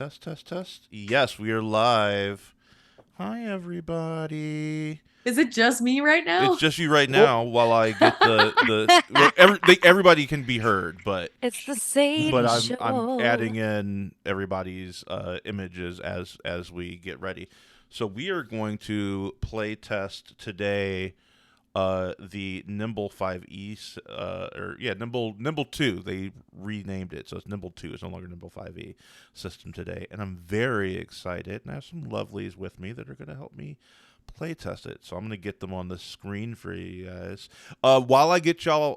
Test, test, test. Yes, we are live. Hi, everybody. Is it just me right It's now? just you right Well, now while I get the well, everybody can be heard, but it's the Sadie I'm Show. adding in everybody's images as we get ready. So we are going to play test today the Nimble 5E or yeah, Nimble 2. They renamed it. So it's Nimble 2. It's no longer Nimble 5E system today. And I'm very excited. And I have some lovelies with me that are going to help me play test it. So I'm going to get them on the screen for you guys. While I get y'all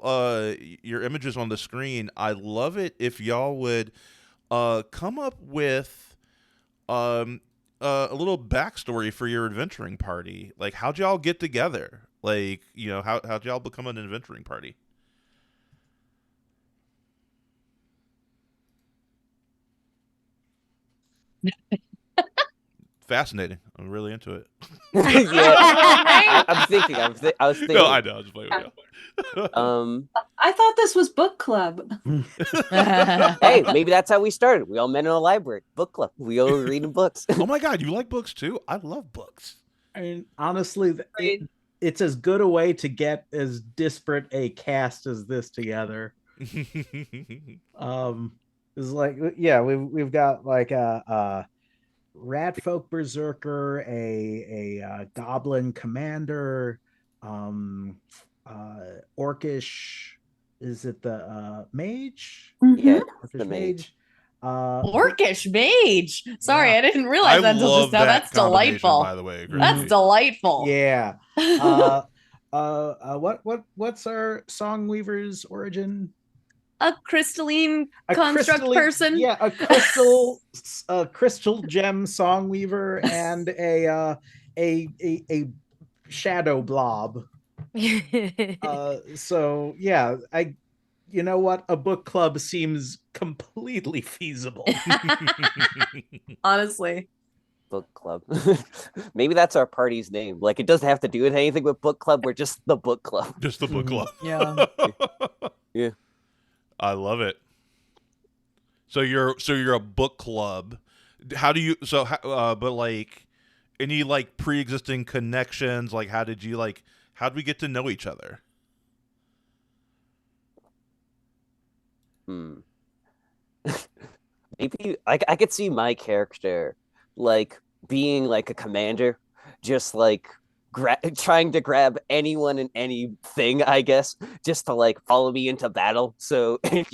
your images on the screen, I love it if y'all would come up with um a little backstory for your adventuring party. Like, how'd y'all get together? Like, how'd y'all become an adventuring party? Fascinating. I'm really into it. Yeah, Right? I was No, I thinking. know. I was just playing with you. Um, I thought this was book club. hey, maybe that's how we started. We all met in a library, book club. We all were reading books. Oh my God, you like books too? I love books. I mean, honestly, Right. it's as good a way to get as disparate a cast as this together. Um, it's like, yeah, we've got like a rat folk berserker, a goblin commander, um, orcish. Is it the mage? Yeah, Mhm. the Orcish mage. mage. Orcish mage. Sorry, Yeah. I didn't I realize that until just love now. that That's combination, by delightful. the way, That's Mhm. Gracie. delightful. Yeah. What's our Songweaver's origin? A crystalline A construct crystal, person. yeah, a crystal gem Songweaver and a shadow blob. So yeah, you know what? A book club seems completely feasible. Honestly. Book club. Maybe that's our party's name. Like, it doesn't have to do with anything with book club. We're just the book club. Just the book club. Yeah. Yeah. I love it. So you're a book club. How do you but like any like pre-existing connections? Like, how'd we get to know each other? Hmm. Maybe I could see my character like being like a commander, just like trying to grab anyone and anything, I guess, just to like follow me into battle. So and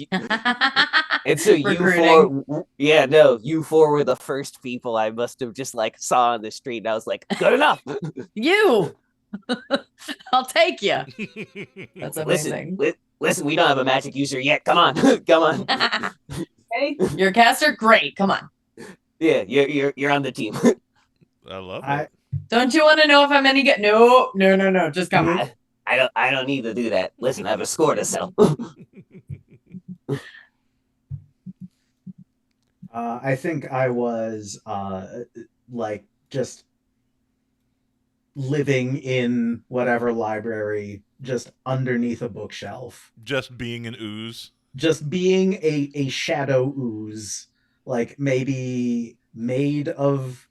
so you Recruiting. four, yeah, no, you four were the first people I must have just like saw on the street, and I was like, good enough. You. I'll take you. That's Listen, amazing. listen, we don't have a magic user yet. Come on, come on. Okay. Your caster, great. Come on. Yeah, you're on the team. I love I it. Don't you want to know if I'm any good? No, no, no, no. Just come on. I don't need to do that. Listen, I have a score to settle. I think I was like just living in whatever library, just underneath a bookshelf, Just being an ooze. just being a shadow ooze, like maybe made of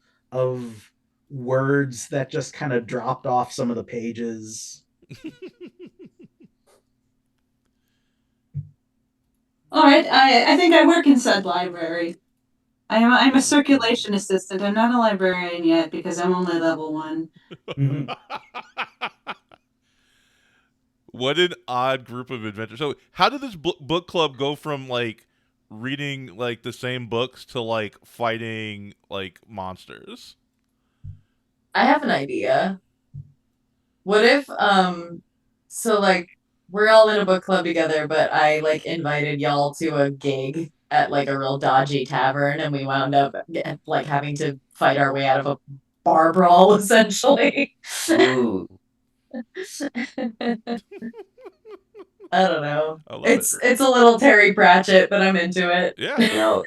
words that just kind of dropped off some of the pages. All right. I think I work in said library. I'm a circulation assistant. I'm not a librarian yet because I'm only level 1. Mhm. What an odd group of adventures. So, how did this book club go from like reading like the same books to like fighting like monsters? I have an idea. What if so like we're all in a book club together, but I like invited y'all to a gig at like a real dodgy tavern and we wound up like having to fight our way out of a bar brawl essentially. Ooh, I don't know. I love It's a little Terry Pratchett, but I'm into it. Yeah. you know,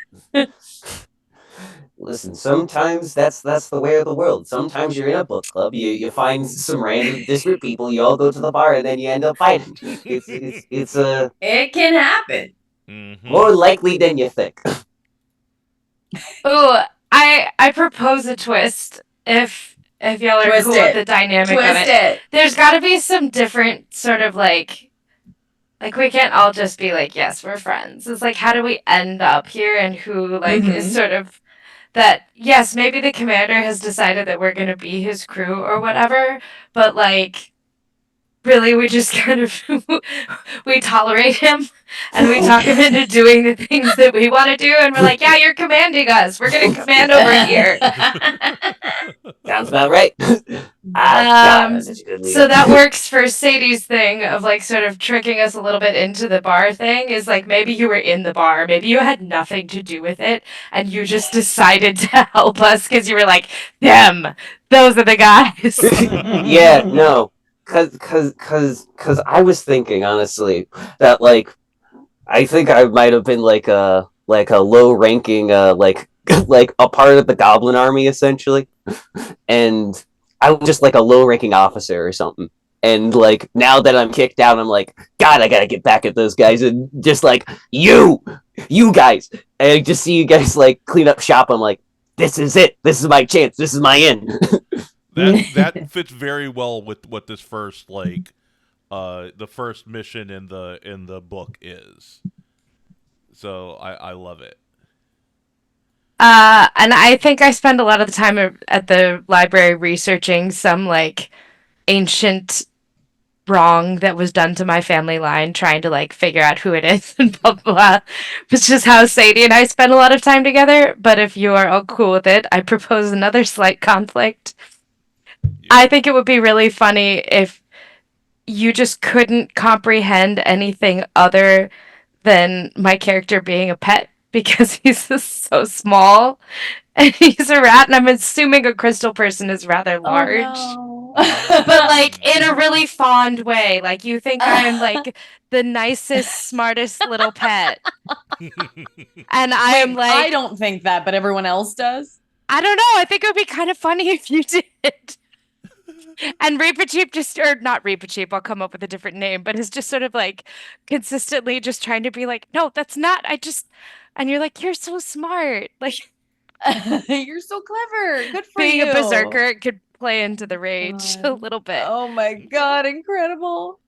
listen, sometimes that's the way of the world. Sometimes you're in a book club, you find some random disparate people, you all go to the bar, and then you end up fighting. It's It can happen. Mm-hmm. more likely than you think. Ooh, I propose a twist if y'all are Twist cool with it. the dynamic of Twist it. it. There's got to be some different sort of like we can't all just be like, yes, we're friends. It's like, how do we end up here, and who like is Mhm. sort of that? Yes, maybe the commander has decided that we're gonna be his crew or whatever, but like really we just kind of we tolerate him and we talk him into doing the things that we want to do, and we're like, yeah, you're commanding us, we're gonna command over here. Sounds about right. Um, Such a good so leader. that works for Sadie's thing of like sort of tricking us a little bit into the bar thing, is like maybe you were in the bar, maybe you had nothing to do with it, and you just decided to help us because you were like, them, those are the guys. Yeah, no, cause I was thinking honestly that like I think I might have been like a low ranking like a part of the Goblin Army essentially, and I was just like a low ranking officer or something. And like now that I'm kicked out, I'm like, God, I gotta get back at those guys, and just like you guys, and I just see you guys like clean up shop. I'm like, this is it. This is my chance. This is my end. That fits very well with what this first the first mission in the book is. So I love it. And I think I spend a lot of the time at the library researching some like ancient wrong that was done to my family line, trying to like figure out who it is and blah blah blah. It's just how Sadie and I spend a lot of time together. But if you are all cool with it, I propose another slight conflict. Yeah. I think it would be really funny if you just couldn't comprehend anything other than my character being a pet because he's just so small and he's a rat, and I'm assuming a crystal person is rather large. Oh But like in a really fond way. Like you think I'm like the nicest, smartest little pet. And I am like, I don't think that, but everyone else does. I don't know. I think it would be kind of funny if you did. And Reaper just, or not Reaper, I'll come up with a different name, but is just sort of like consistently just trying to be like, no, that's not, and you're like, you're so smart. Like You're so clever. Good for being you. a berserker, it could play into the rage a little bit. Oh my god, incredible.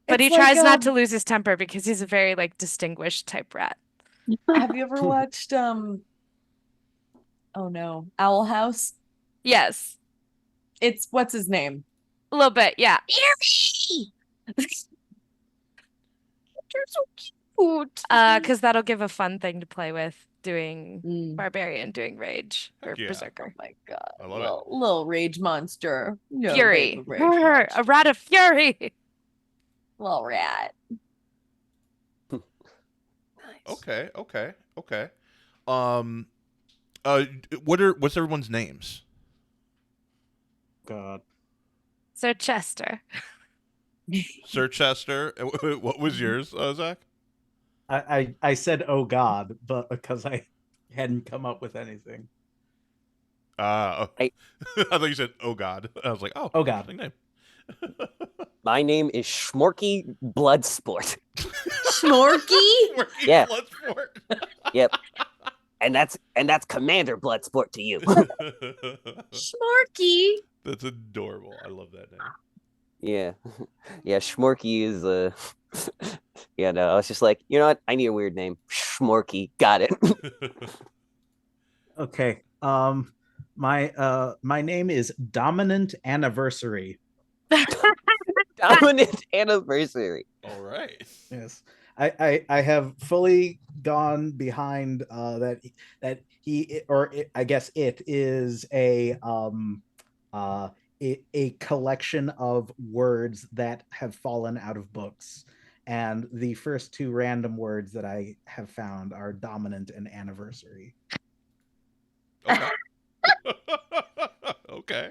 But he It's tries like, not to lose his temper because he's a very like distinguished type rat. have you ever watched oh no, Owl House? Yes. It's what's his name? A little bit, yeah. They're so cute. Because that'll give a fun thing to play with, doing barbarian, doing rage, or Yeah. berserker. Oh my god. I love it. Little rage monster. No, Fury. baby, rage monster. A rat of fury. Little rat. Okay. What's everyone's names? God. Sir Chester. Sir Chester. What was yours, Zach? I said, "Oh God," but because I hadn't come up with anything. I I- thought you said, "Oh God." I was like, Oh, God. interesting name. My name is Schmorky Bloodsport. Smorky? Yeah. Bloodsport. Yep. And that's Commander Bloodsport to you. Smorky. That's adorable. I love that name. Yeah. Yeah, Schmorky is yeah, no, I was just like, you know what? I need a weird name. Schmorky. Got it. Okay. My name is Dominant Anniversary. Dominant Anniversary. All right. Yes. I have fully gone behind that he, or it, I guess it is a collection of words that have fallen out of books, and the first two random words that I have found are dominant and anniversary. Okay. Okay.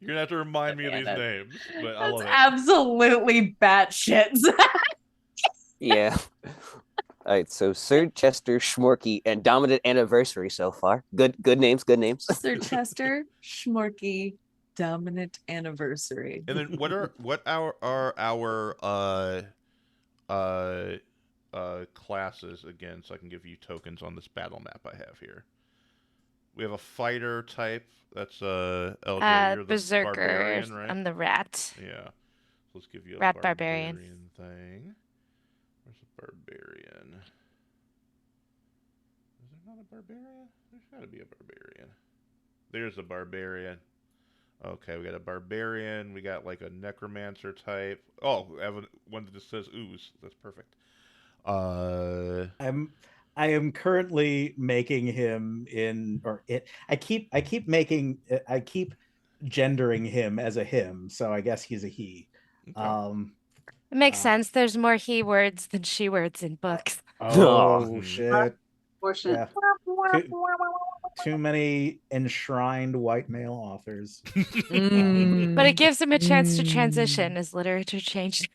You're gonna have to remind me of these names, but I love it. Absolutely batshit. Yeah. All right, so Sir Chester, Schmorky, and Dominant Anniversary so far. Good names, good names. Sir Chester, Schmorky, Dominant Anniversary. And then what are our classes again, so I can give you tokens on this battle map I have here. We have a fighter type. That's LJ. You're the Berserker. barbarian, right? I'm the rat. Yeah. So let's give you a Rat barbarian barbarian. thing. Where's the barbarian? Is there not a barbarian? There's got to be a barbarian. There's a barbarian. Okay, we got a barbarian. We got like a necromancer type. Oh, I have one that just says ooze. That's perfect. I am currently making him in or it. I keep gendering him as a him, so I guess he's a he. Okay. It makes Uh, sense. There's more he words than she words in books. Oh Mhm. shit! Fortunate. Yeah. Too many enshrined white male authors. But it gives him a chance to transition as literature changes.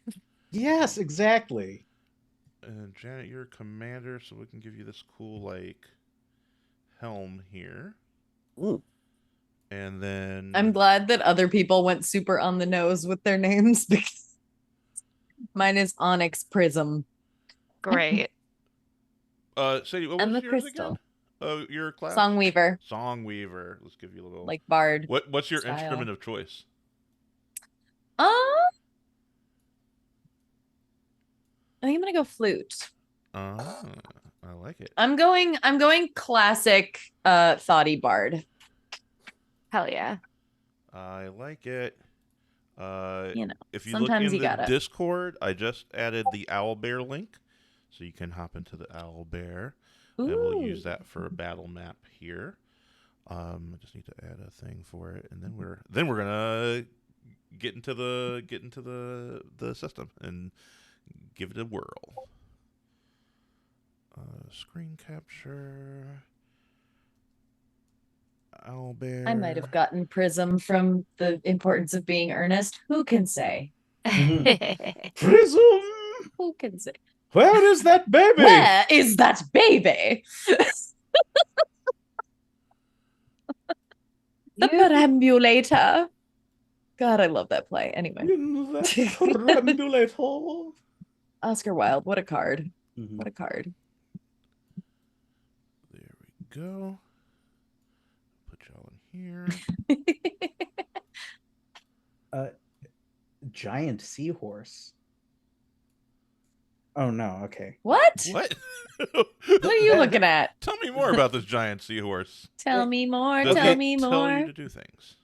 Yes, exactly. And Janet, you're a commander, so we can give you this cool like helm here. Ooh. And then I'm glad that other people went super on the nose with their names because mine is Onyx Prism. Great. Sadie, what And was the yours crystal. again? Your class? Songweaver, Songweaver. Let's give you a little like Bard. What's your style. instrument of choice? I think I'm gonna go flute. Ah, I like it. I'm going classic thoughty bard. Hell yeah. I like it. You know, If you look sometimes in you the gotta. Discord, I just added the Owlbear link, so you can hop into the Owlbear, and we'll use Ooh. that for a battle map here. I just need to add a thing for it, and then we're gonna get into the system and give it a whirl. Screen capture. Owlbear. I might have gotten Prism from the importance of being earnest. Who can say? Prism! Who can say? Where is that baby? Where is that baby? The perambulator. God, I love that play. Anyway, In that perambulator. Oscar Wilde. What a card. Mhm. What a card. There we go. Put y'all in here. Giant seahorse. Oh no, okay. What? What? What are you looking at? Tell me more about this giant seahorse. Tell me more. Does Tell it me tell you more. to do things?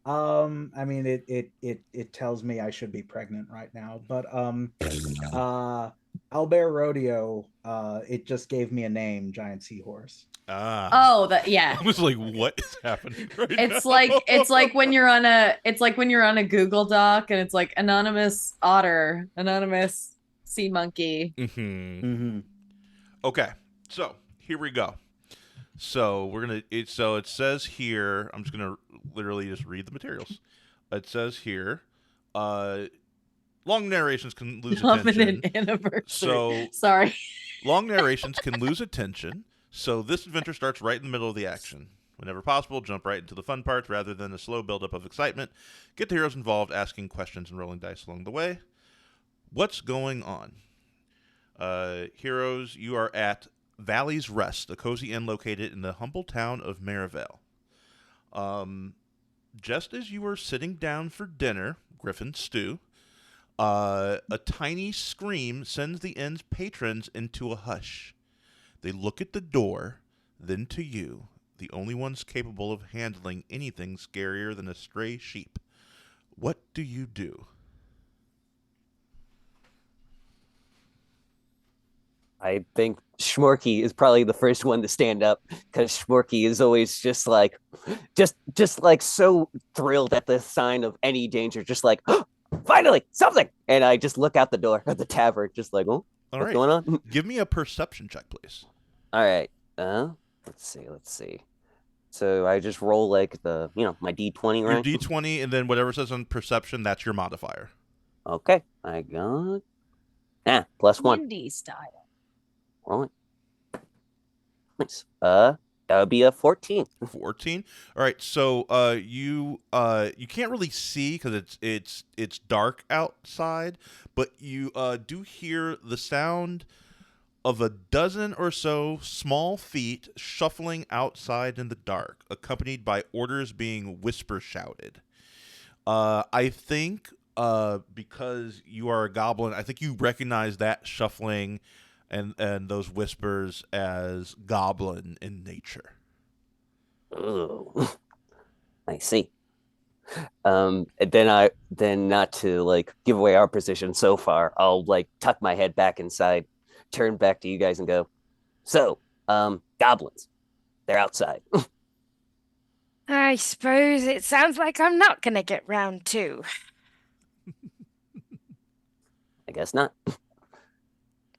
I mean it tells me I should be pregnant right now, but Albert Rodeo, it just gave me a name, Giant Seahorse. Ah. Oh, yeah. I was like, what is happening right It's now? like when you're on a Google Doc and it's like anonymous otter, anonymous sea monkey. Mm-hmm. Mm-hmm. Okay, so here we go. So we're gonna. So it says here. I'm just gonna literally just read the materials. It says here, long narrations can lose attention. Dominant anniversary. So Sorry. long narrations can lose attention. So this adventure starts right in the middle of the action. Whenever possible, jump right into the fun parts rather than a slow buildup of excitement. Get the heroes involved, asking questions and rolling dice along the way. What's going on? Heroes, you are at Valley's Rest, a cozy inn located in the humble town of Maryvale. Just as you are sitting down for dinner, Griffin stew, a tiny scream sends the inn's patrons into a hush. They look at the door, then to you, the only ones capable of handling anything scarier than a stray sheep. What do you do? I think Schmorky is probably the first one to stand up because Schmorky is always just like so thrilled at the sign of any danger, just like, oh, finally something. And I just look out the door at the tavern, just like, oh, All what's right. going on? Give me a perception check, please. All right. Let's see. So I just roll like my D20, Your right? D20, and then whatever says on perception, that's your modifier. Okay. I got +1. Mindy style. Rolling. Nice. That would be a 14. 14. All right. So you can't really see because it's dark outside, but you do hear the sound of a dozen or so small feet shuffling outside in the dark, accompanied by orders being whisper shouted. I think because you are a goblin, I think you recognize that shuffling and those whispers as goblin in nature. Oh, I see. And then not to like give away our position so far, I'll like tuck my head back inside, turn back to you guys and go, so, goblins, they're outside. I suppose it sounds like I'm not gonna get round two. I guess not.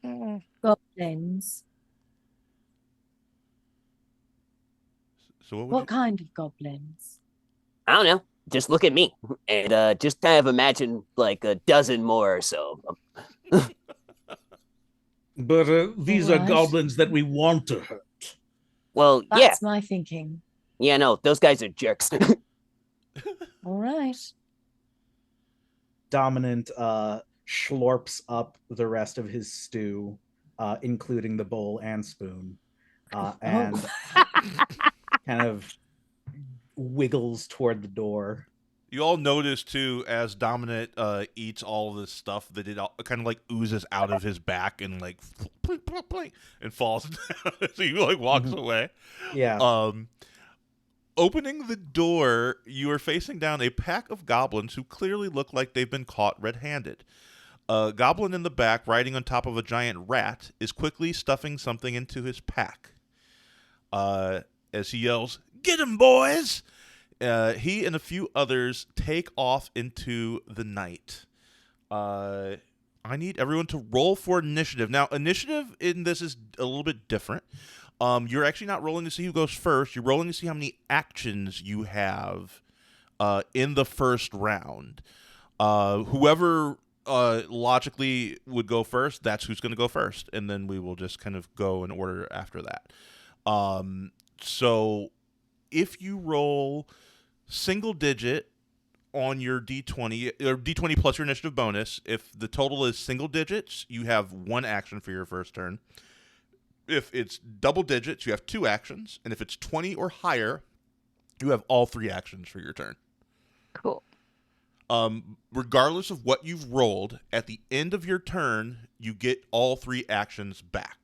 Mm. Goblins. So what would What you? kind of goblins? I don't know. Just look at me and just kind of imagine like a dozen more or so. But these are Alright. goblins that we want to hurt. Well, yeah, That's my thinking. no, those guys are jerks. All right. Dominant schlorps up the rest of his stew, including the bowl and spoon, and kind of wiggles toward the door. You all notice too, as Dominant eats all this stuff, that it kind of like oozes out of his back and like plink, plink, plink, and falls down. So he like walks away. Yeah. Opening the door, you are facing down a pack of goblins who clearly look like they've been caught red-handed. A goblin in the back, riding on top of a giant rat, is quickly stuffing something into his pack. As he yells, "Get 'em, boys!" He and a few others take off into the night. I need everyone to roll for initiative. Now, initiative in this is a little bit different. You're actually not rolling to see who goes first. You're rolling to see how many actions you have in the first round. Whoever logically would go first, that's who's going to go first. And then we will just kind of go in order after that. So if you roll single digit on your D20, or D20 plus your initiative bonus, if the total is single digits, you have one action for your first turn. If it's double digits, you have two actions. And if it's 20 or higher, you have all three actions for your turn. Cool. Regardless of what you've rolled, at the end of your turn, you get all three actions back.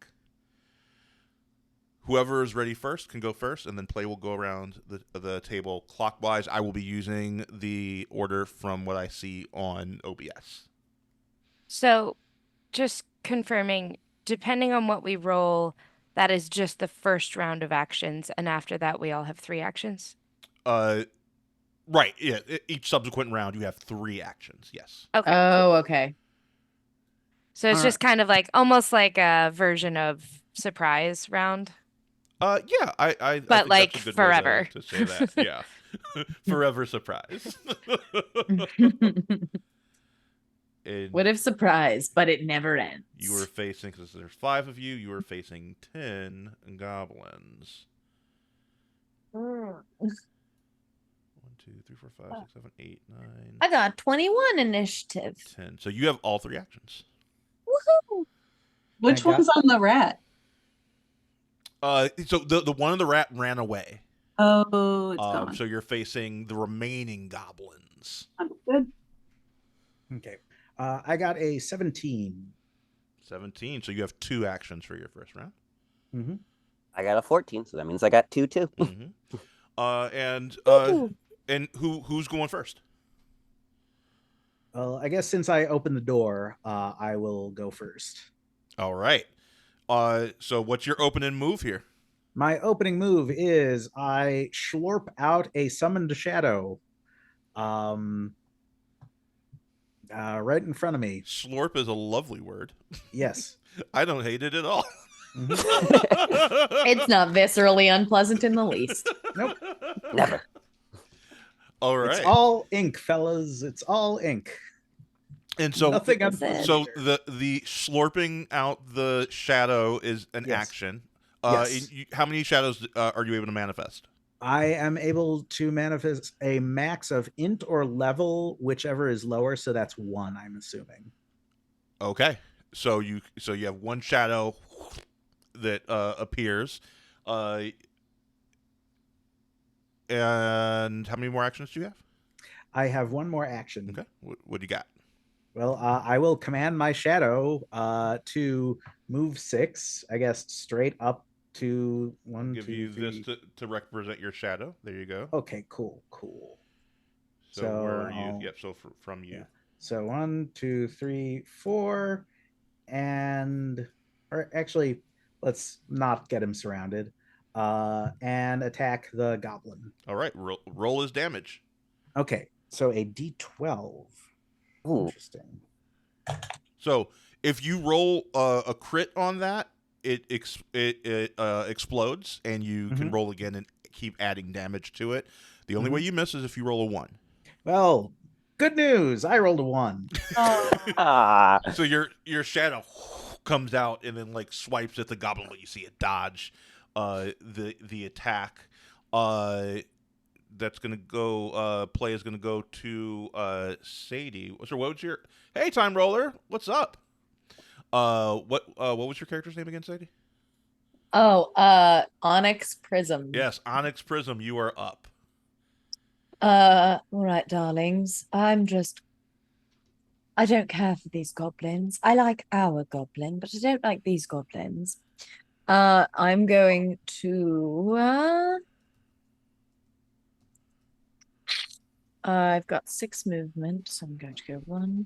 Whoever is ready first can go first, and then play will go around the table clockwise. I will be using the order from what I see on OBS. So, just confirming, depending on what we roll, that is just the first round of actions, and after that, we all have three actions. Right. Yeah. Each subsequent round, you have three actions. Yes. Okay. Oh, okay. So it's Alright. just kind of like almost like a version of surprise round. Yeah. I But, think like, that's a good forever. way to say that. Yeah. Forever surprise. And What if surprise, but it never ends? you were facing, because there's 5 of you, you were facing 10 goblins. 1, 2, 3, 4, 5, 6, 7, 8, 9, I got 21 initiative. 10. So you have all three actions. Woohoo! Which I got- one's on the rat? So the one in the rat ran away. Oh, it's gone. So you're facing the remaining goblins. Understood. Okay. I got a 17. 17. So you have two actions for your first round. Mm-hmm. I got a 14, so that means I got 2 too. Mm-hmm. And who's going first? Well, I guess since I opened the door, I will go first. All right. So what's your opening move here? My opening move is I schlorp out a summoned shadow. Right in front of me. Slorp is a lovely word. Yes. I don't hate it at all. It's not viscerally unpleasant in the least. Nope. Never. All right. It's all ink, fellas. It's all ink. And so Nothing That's it. So the slurping out the shadow is an Yes. action. Yes. How many shadows are you able to manifest? I am able to manifest a max of int or level, whichever is lower. So that's 1, I'm assuming. Okay. So you have one shadow that appears. And how many more actions do you have? I have one more action. Okay. What do you got? Well, I will command my shadow to move 6, I guess, straight up to I'll 1, give 2, you 3. this to represent your shadow. There you go. Okay, cool. So where are you? I'll- Yep. So from you. Yeah. So 1, 2, 3, 4, or actually, let's not get him surrounded. And attack the goblin. All right. Roll his damage. Okay, so a D12. Ooh. Interesting. So if you roll a crit on that, it explodes, and you can roll again and keep adding damage to it. The only way you miss is if you roll a 1. Well, good news. I rolled a 1. Ah. So your shadow comes out and then like swipes at the goblin, but you see it dodge the attack. That's gonna go. Play is gonna go to Sadie. So what was your? Hey, Time Roller, what's up? What was your character's name again, Sadie? Oh, Onyx Prism. Yes, Onyx Prism. You are up. All right, darlings. I don't care for these goblins. I like our goblin, but I don't like these goblins. I'm going to I've got 6 movement, so I'm going to go 1,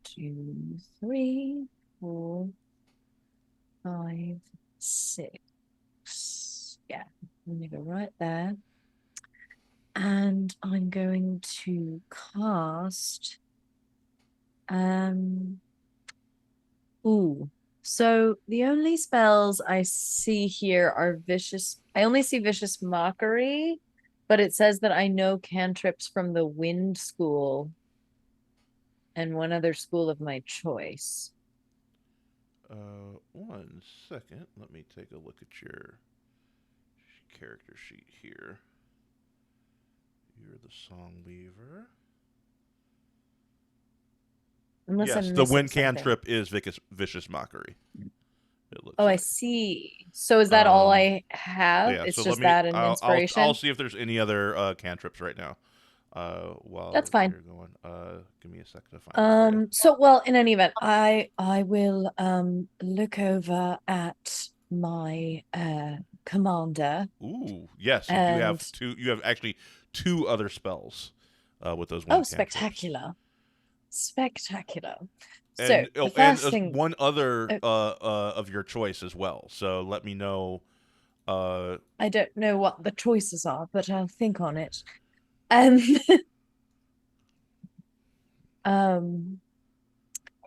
2, 3, 4, 5, 6. Yeah, I'm gonna go right there. And I'm going to cast so the only spells I see here are vicious. I only see vicious mockery, but it says that I know cantrips from the wind school and one other school of my choice. 1 second. Let me take a look at your character sheet here. You're the Songweaver. Unless Yes, I'm the missing wind something. cantrip is vicious mockery. It looks Oh, I like. see. So is that all I have? Yeah, It's so just let me. that and inspiration. I'll see if there's any other cantrips right now. While That's fine. you're going, give me a second to find. it for you. So well, in any event, I will look over at my commander. Ooh, yes, you do have and- two. You have actually 2 other spells with those. Oh, wind cantrips. spectacular. So And the first thing, one other of your choice as well. So let me know. I don't know what the choices are, but I'll think on it.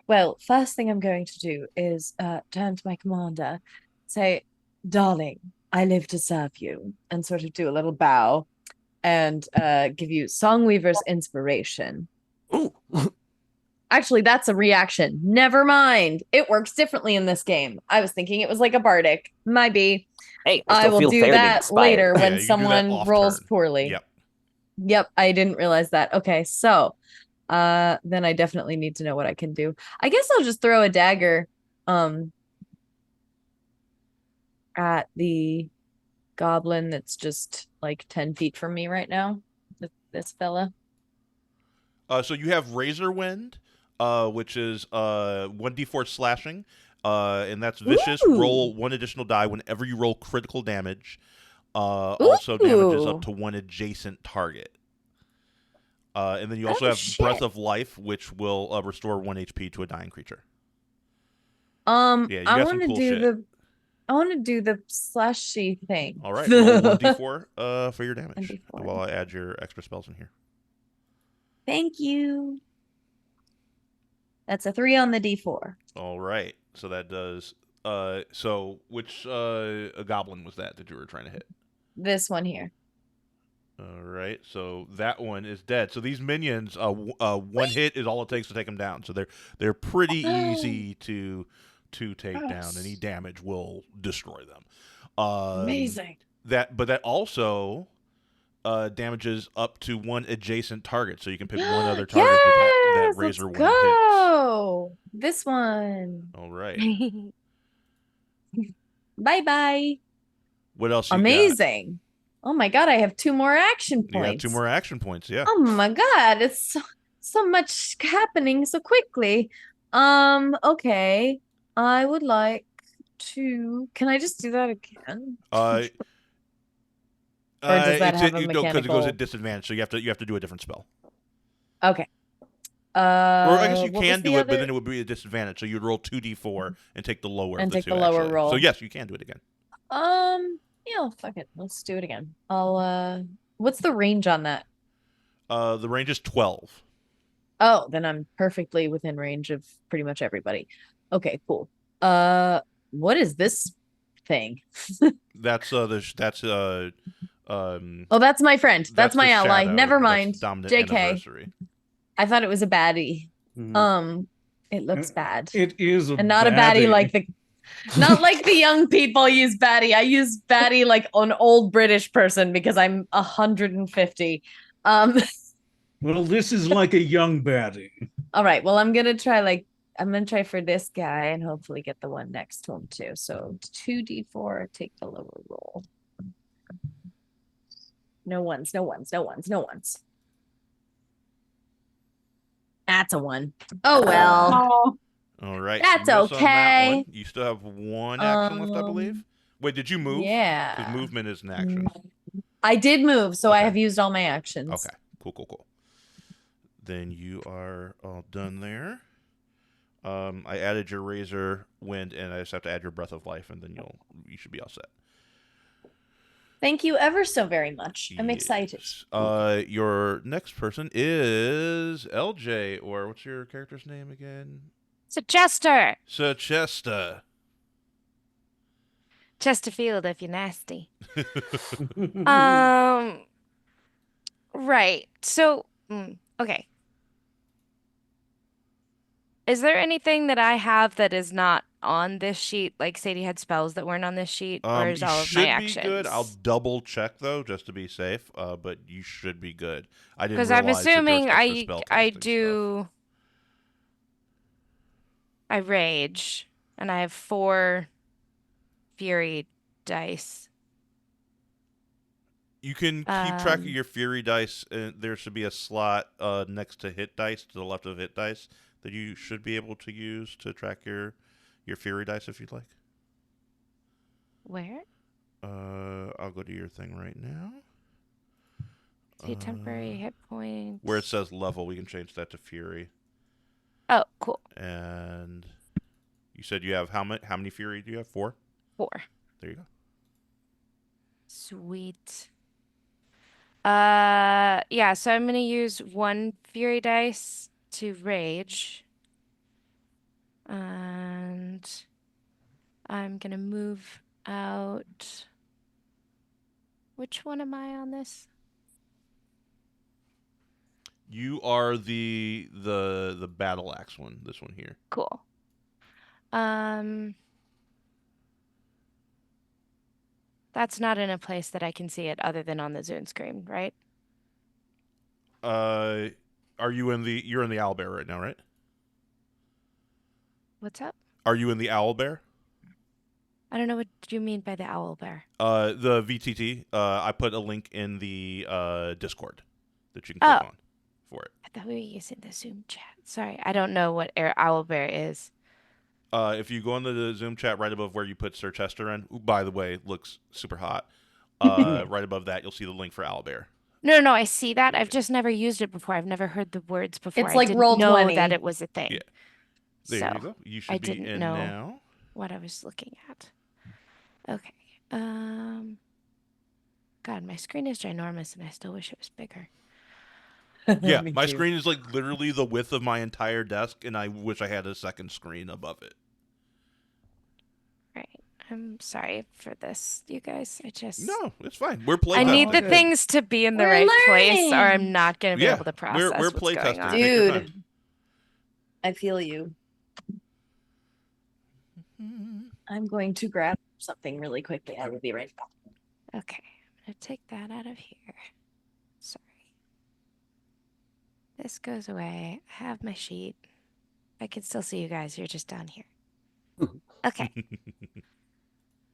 Well, first thing I'm going to do is turn to my commander, say, "Darling, I live to serve you," and sort of do a little bow and give you Songweaver's inspiration. Ooh. Actually, that's a reaction. Never mind. It works differently in this game. I was thinking it was like a bardic. Might be. Hey, I still will feel do fairly that inspired. later Yeah, when you can do that someone off rolls turn. poorly. Yep. Yep, I didn't realize that. Okay, so then I definitely need to know what I can do. I guess I'll just throw a dagger at the goblin that's just like 10 feet from me right now. This fella. So you have Razor Wind, which is 1d4 slashing, and that's vicious. Ooh. Roll 1 additional die whenever you roll critical damage. Also damages up to 1 adjacent target. And then you also Oh, have Breath shit. of Life, which will restore 1 HP to a dying creature. Yeah, you I got some want to cool do shit. I want to do the slashy thing. All right, roll 1d4 for your damage 1d4. while I add your extra spells in here. Thank you. That's a 3 on the D4. All right, so that does. So which a goblin was that you were trying to hit? This one here. All right, so that one is dead. So these minions, one hit is all it takes to take them down. So they're pretty easy to take down. Any damage will destroy them. Amazing. But that also damages up to 1 adjacent target. So you can pick one other target that Razor let's Wind hits. go. This one. All right. Bye-bye. What else you got? Amazing. Oh my god, I have 2 more action You got points. 2 more action points. Yeah. Oh my god, it's so much happening so quickly. Okay. I would like to. Can I just do that again? Or does that have a Because it goes mechanical? at disadvantage, so you have to do a different spell. Okay. Or I guess you What was can the do it, but other- then it would be a disadvantage. So you'd roll 2d4 and take the lower And of the take two. the lower actually. roll. So yes, you can do it again. Yeah, fuck it. Let's do it again. What's the range on that? The range is 12. Oh, then I'm perfectly within range of pretty much everybody. Okay, cool. What is this thing? That's Oh, that's my friend. That's my the ally. shadow. Never That's mind. dominant JK. anniversary. I thought it was a baddie. Mhm. It looks bad. It is And not a baddie like the not like the young people use baddie. I use baddie like an old British person because I'm 150. Well, this is like a young baddie. All right. Well, I'm gonna try for this guy and hopefully get the one next to him too. So 2d4, take the lower roll. No ones, no ones, no ones, no ones. That's a 1. Oh well. Oh, All right. That's you miss on that okay. one. You still have 1 action left, I believe. Wait, did you move? Yeah. Because movement is an action. I did move, so I Okay. have used all my actions. Okay. Cool. Then you are all done there. I added your razor wind, and I just have to add your breath of life, and then you should be all set. Thank you ever so very much. I'm excited. Yes. Your next person is LJ, or what's your character's name again? So Chester. Chester. Chesterfield, if you're nasty. Right. So, okay. Is there anything that I have that is not on this sheet? Like Sadie had spells that weren't on this sheet, or is You all of my should be actions? good. I'll double check though, just to be safe. But you should be good. I didn't Because realize I'm assuming that there was extra spell I casting do. I rage, and I have 4 fury dice. You can keep track of your fury dice. There should be a slot next to hit dice, to the left of hit dice, that you should be able to use to track your fury dice if you'd like. Where? I'll go to your thing right now. See temporary hit points. Where it says level, we can change that to fury. Oh, cool. And you said you have how many fury do you have? 4? 4. There you go. Sweet. Yeah, so I'm gonna use 1 fury dice to rage. And I'm gonna move out. Which one am I on this? You are the battle axe one. This one here. Cool. That's not in a place that I can see it other than on the Zune screen, right? Are you in the? You're in the owlbear right now, right? What's up? Are you in the owlbear? I don't know what you mean by the owl bear. The VTT. I put a link in the Discord that you can click on for it. I thought we were using the Zoom chat. Sorry, I don't know what owl bear is. If you go into the Zoom chat right above where you put Sir Chester in, who, by the way, looks super hot. Right above that, you'll see the link for owlbear. No, I see that. I've just never used it before. I've never heard the words before. It's like I didn't roll know 20. that it was a thing. Yeah. There So you go. You should I be didn't in know now. what I was looking at. Okay. God, my screen is ginormous, and I still wish it was bigger. Yeah, Me my too. screen is like literally the width of my entire desk, and I wish I had a second screen above it. Right. I'm sorry for this, you guys. I just No, it's fine. We're playtesting. I need the good. things to be in the We're right place, or I'm learning. not going to be Yeah, able to process we're what's going playtesting. on. Take your Dude. time. I feel you. I'm going to grab something really quickly. I will be right back. Okay, I'm going to take that out of here. Sorry. This goes away. I have my sheet. I can still see you guys. You're just down here. Okay.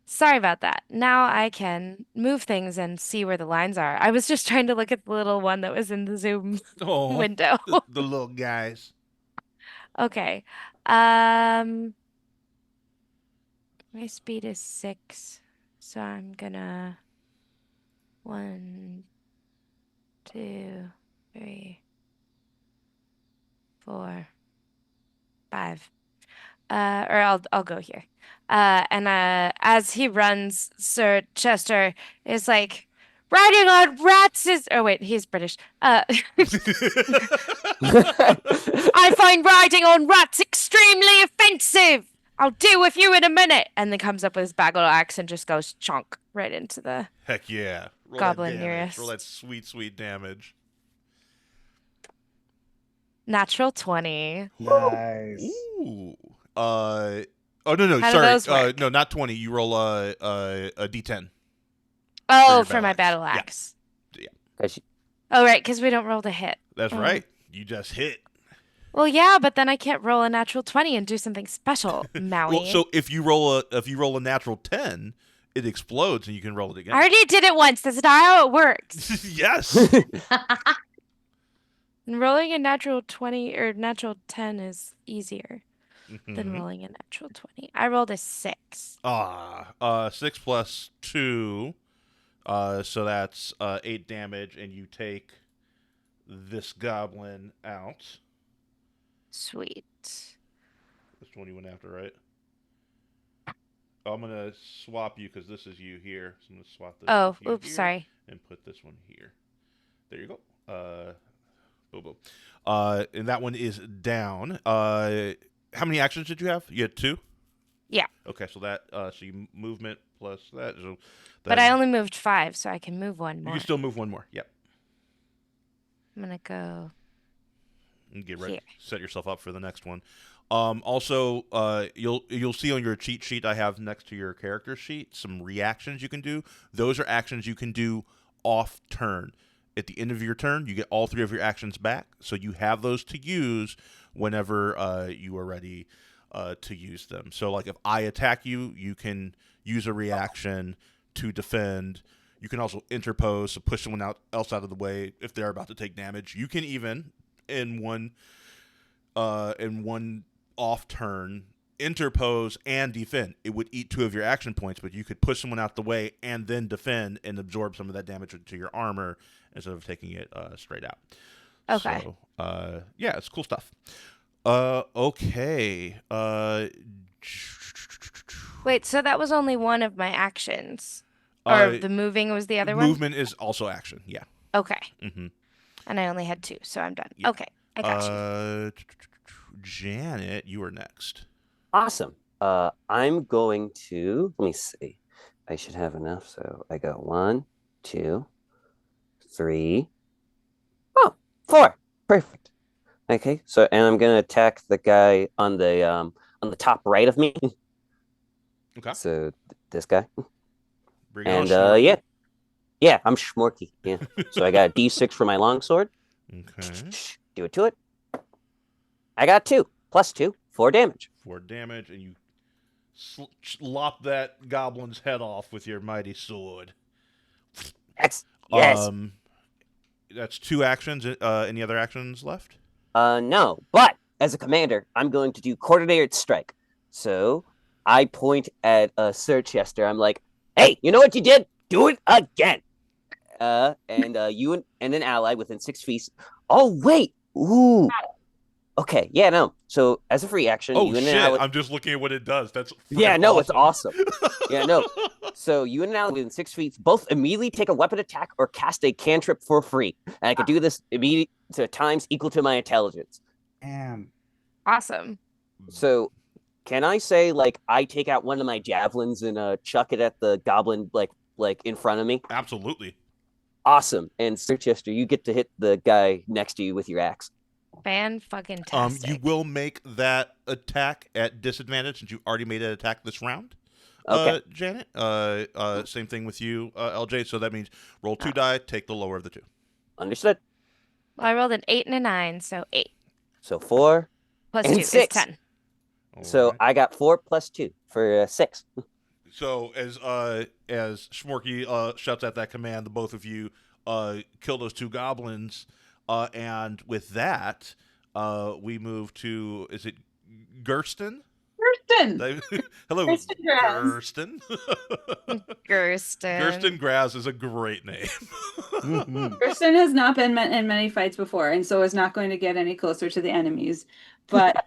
Sorry about that. Now I can move things and see where the lines are. I was just trying to look at the little one that was in the Zoom Oh, window. the little guys. Okay. My speed is 6, so I'm gonna 1, 2, 3, 4, 5. Or I'll go here. And as he runs, Sir Chester is like, riding on rats is. Oh wait, he's British. I find riding on rats extremely offensive. I'll deal with you in a minute. And then comes up with his bagel axe and just goes chonk right into the Heck yeah. Roll goblin that damage. nearest. Roll that sweet, sweet damage. natural 20. Nice. Ooh. Oh no, How do sorry. those work? No, not 20. You roll a D10. Oh, your for my battle battle axe. axe. Guys, Oh, right, because we don't roll to hit. That's Oh. right. You just hit. Well, yeah, but then I can't roll a natural 20 and do something special, Maui. Well, so if you roll a natural 10, it explodes and you can roll it again. I already did it once. That's not how it works. Yes. And rolling a natural 20 or natural 10 is easier than Mhm. rolling a natural 20. I rolled a 6. 6 plus 2. So that's 8 damage, and you take this goblin out. Sweet. This one you went after, right? I'm gonna swap you because this is you here. So I'm gonna swap this. Oh, with you oops, here sorry. And put this one here. There you go. Boom, boom. And that one is down. How many actions did you have? You had 2. Yeah. Okay, so that so you movement plus that. So But I only moved 5, so I can move one you more. can still move one more. Yep. I'm gonna go. And get ready. Here. Set yourself up for the next one. Also, you'll see on your cheat sheet I have next to your character sheet some reactions you can do. Those are actions you can do off turn. At the end of your turn, you get all 3 of your actions back, so you have those to use whenever you are ready to use them. So, like if I attack you, you can use a reaction to defend. You can also interpose to push someone else out of the way if they're about to take damage. You can even in one off turn interpose and defend. It would eat 2 of your action points, but you could push someone out the way and then defend and absorb some of that damage to your armor instead of taking it straight out. Okay. So, yeah, it's cool stuff. Okay. Wait, so that was only one of my actions. Or the moving was the other one? Movement is also action, yeah. Okay. Mm-hmm. And I only had 2, so I'm done. Yeah. Okay, I got you. Janet, you are next. awesome. I'm going to, let me see. I should have enough. So I got 1, 2, 3. Oh, 4. Perfect. Okay. So, and I'm gonna attack the guy on the top right of me. Okay. So this guy. Bring it on, And Schmorky. yeah, I'm Schmorky. Yeah. So I got a D6 for my longsword. Okay. Do it to it. I got 2 plus 2, 4 damage. 4 damage, and you lop that goblin's head off with your mighty sword. Yes. Yes. That's 2 actions. Any other actions left? No, but as a commander, I'm going to do coordinated strike. So I point at Sir Chester. I'm like, hey, you know what you did? Do it again. And you and an ally within 6 feet. Oh, wait. Ooh. Okay. Yeah, no. So as a free action, Oh, you and shit. an ally. I'm just looking at what it does. That's Yeah, no, it's awesome. Yeah, no. So you and an ally within 6 feet both immediately take a weapon attack or cast a cantrip for free. And I could do this immediately to times equal to my intelligence. And Awesome. So can I say like I take out one of my javelins and chuck it at the goblin like in front of me? Absolutely. Awesome. And Sir Chester, you get to hit the guy next to you with your axe. Fan-fucking-tastic. You will make that attack at disadvantage since you already made an attack this round. Okay. Janet. Same thing with you, LJ. So that means roll 2 die, take the lower of the 2. Understood. Well, I rolled an 8 and a 9, so 8. So 4 Plus and 2 is 6. 10. All So right. I got 4 plus 2 for 6. So as Schmorky shouts out that command, the both of you kill those two goblins, and with that, we move to, is it Gersten? Kirsten! Hello, Kirsten Graz. Gersten. Gersten. Gersten Graz is a great name. Mhm. Kirsten has not been in many fights before, and so is not going to get any closer to the enemies. But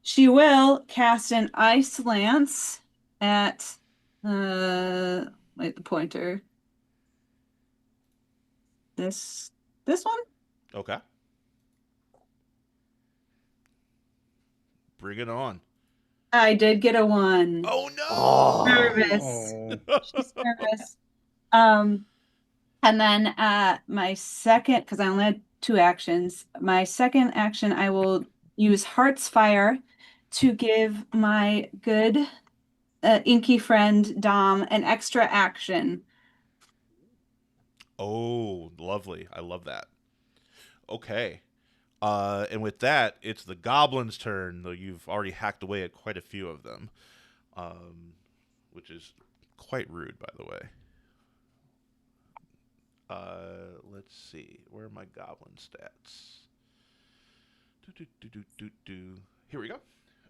she will cast an ice lance at the pointer. This one? Okay. Bring it on. I did get a 1. Oh no! Oh. Nervous. Oh. She's nervous. And then my second, because I only had 2 actions, my second action, I will use Heart's Fire to give my good inky friend Dom an extra action. Oh, lovely. I love that. Okay. And with that, it's the goblin's turn, though you've already hacked away at quite a few of them, which is quite rude, by the way. Let's see. Where are my goblin stats? Here we go.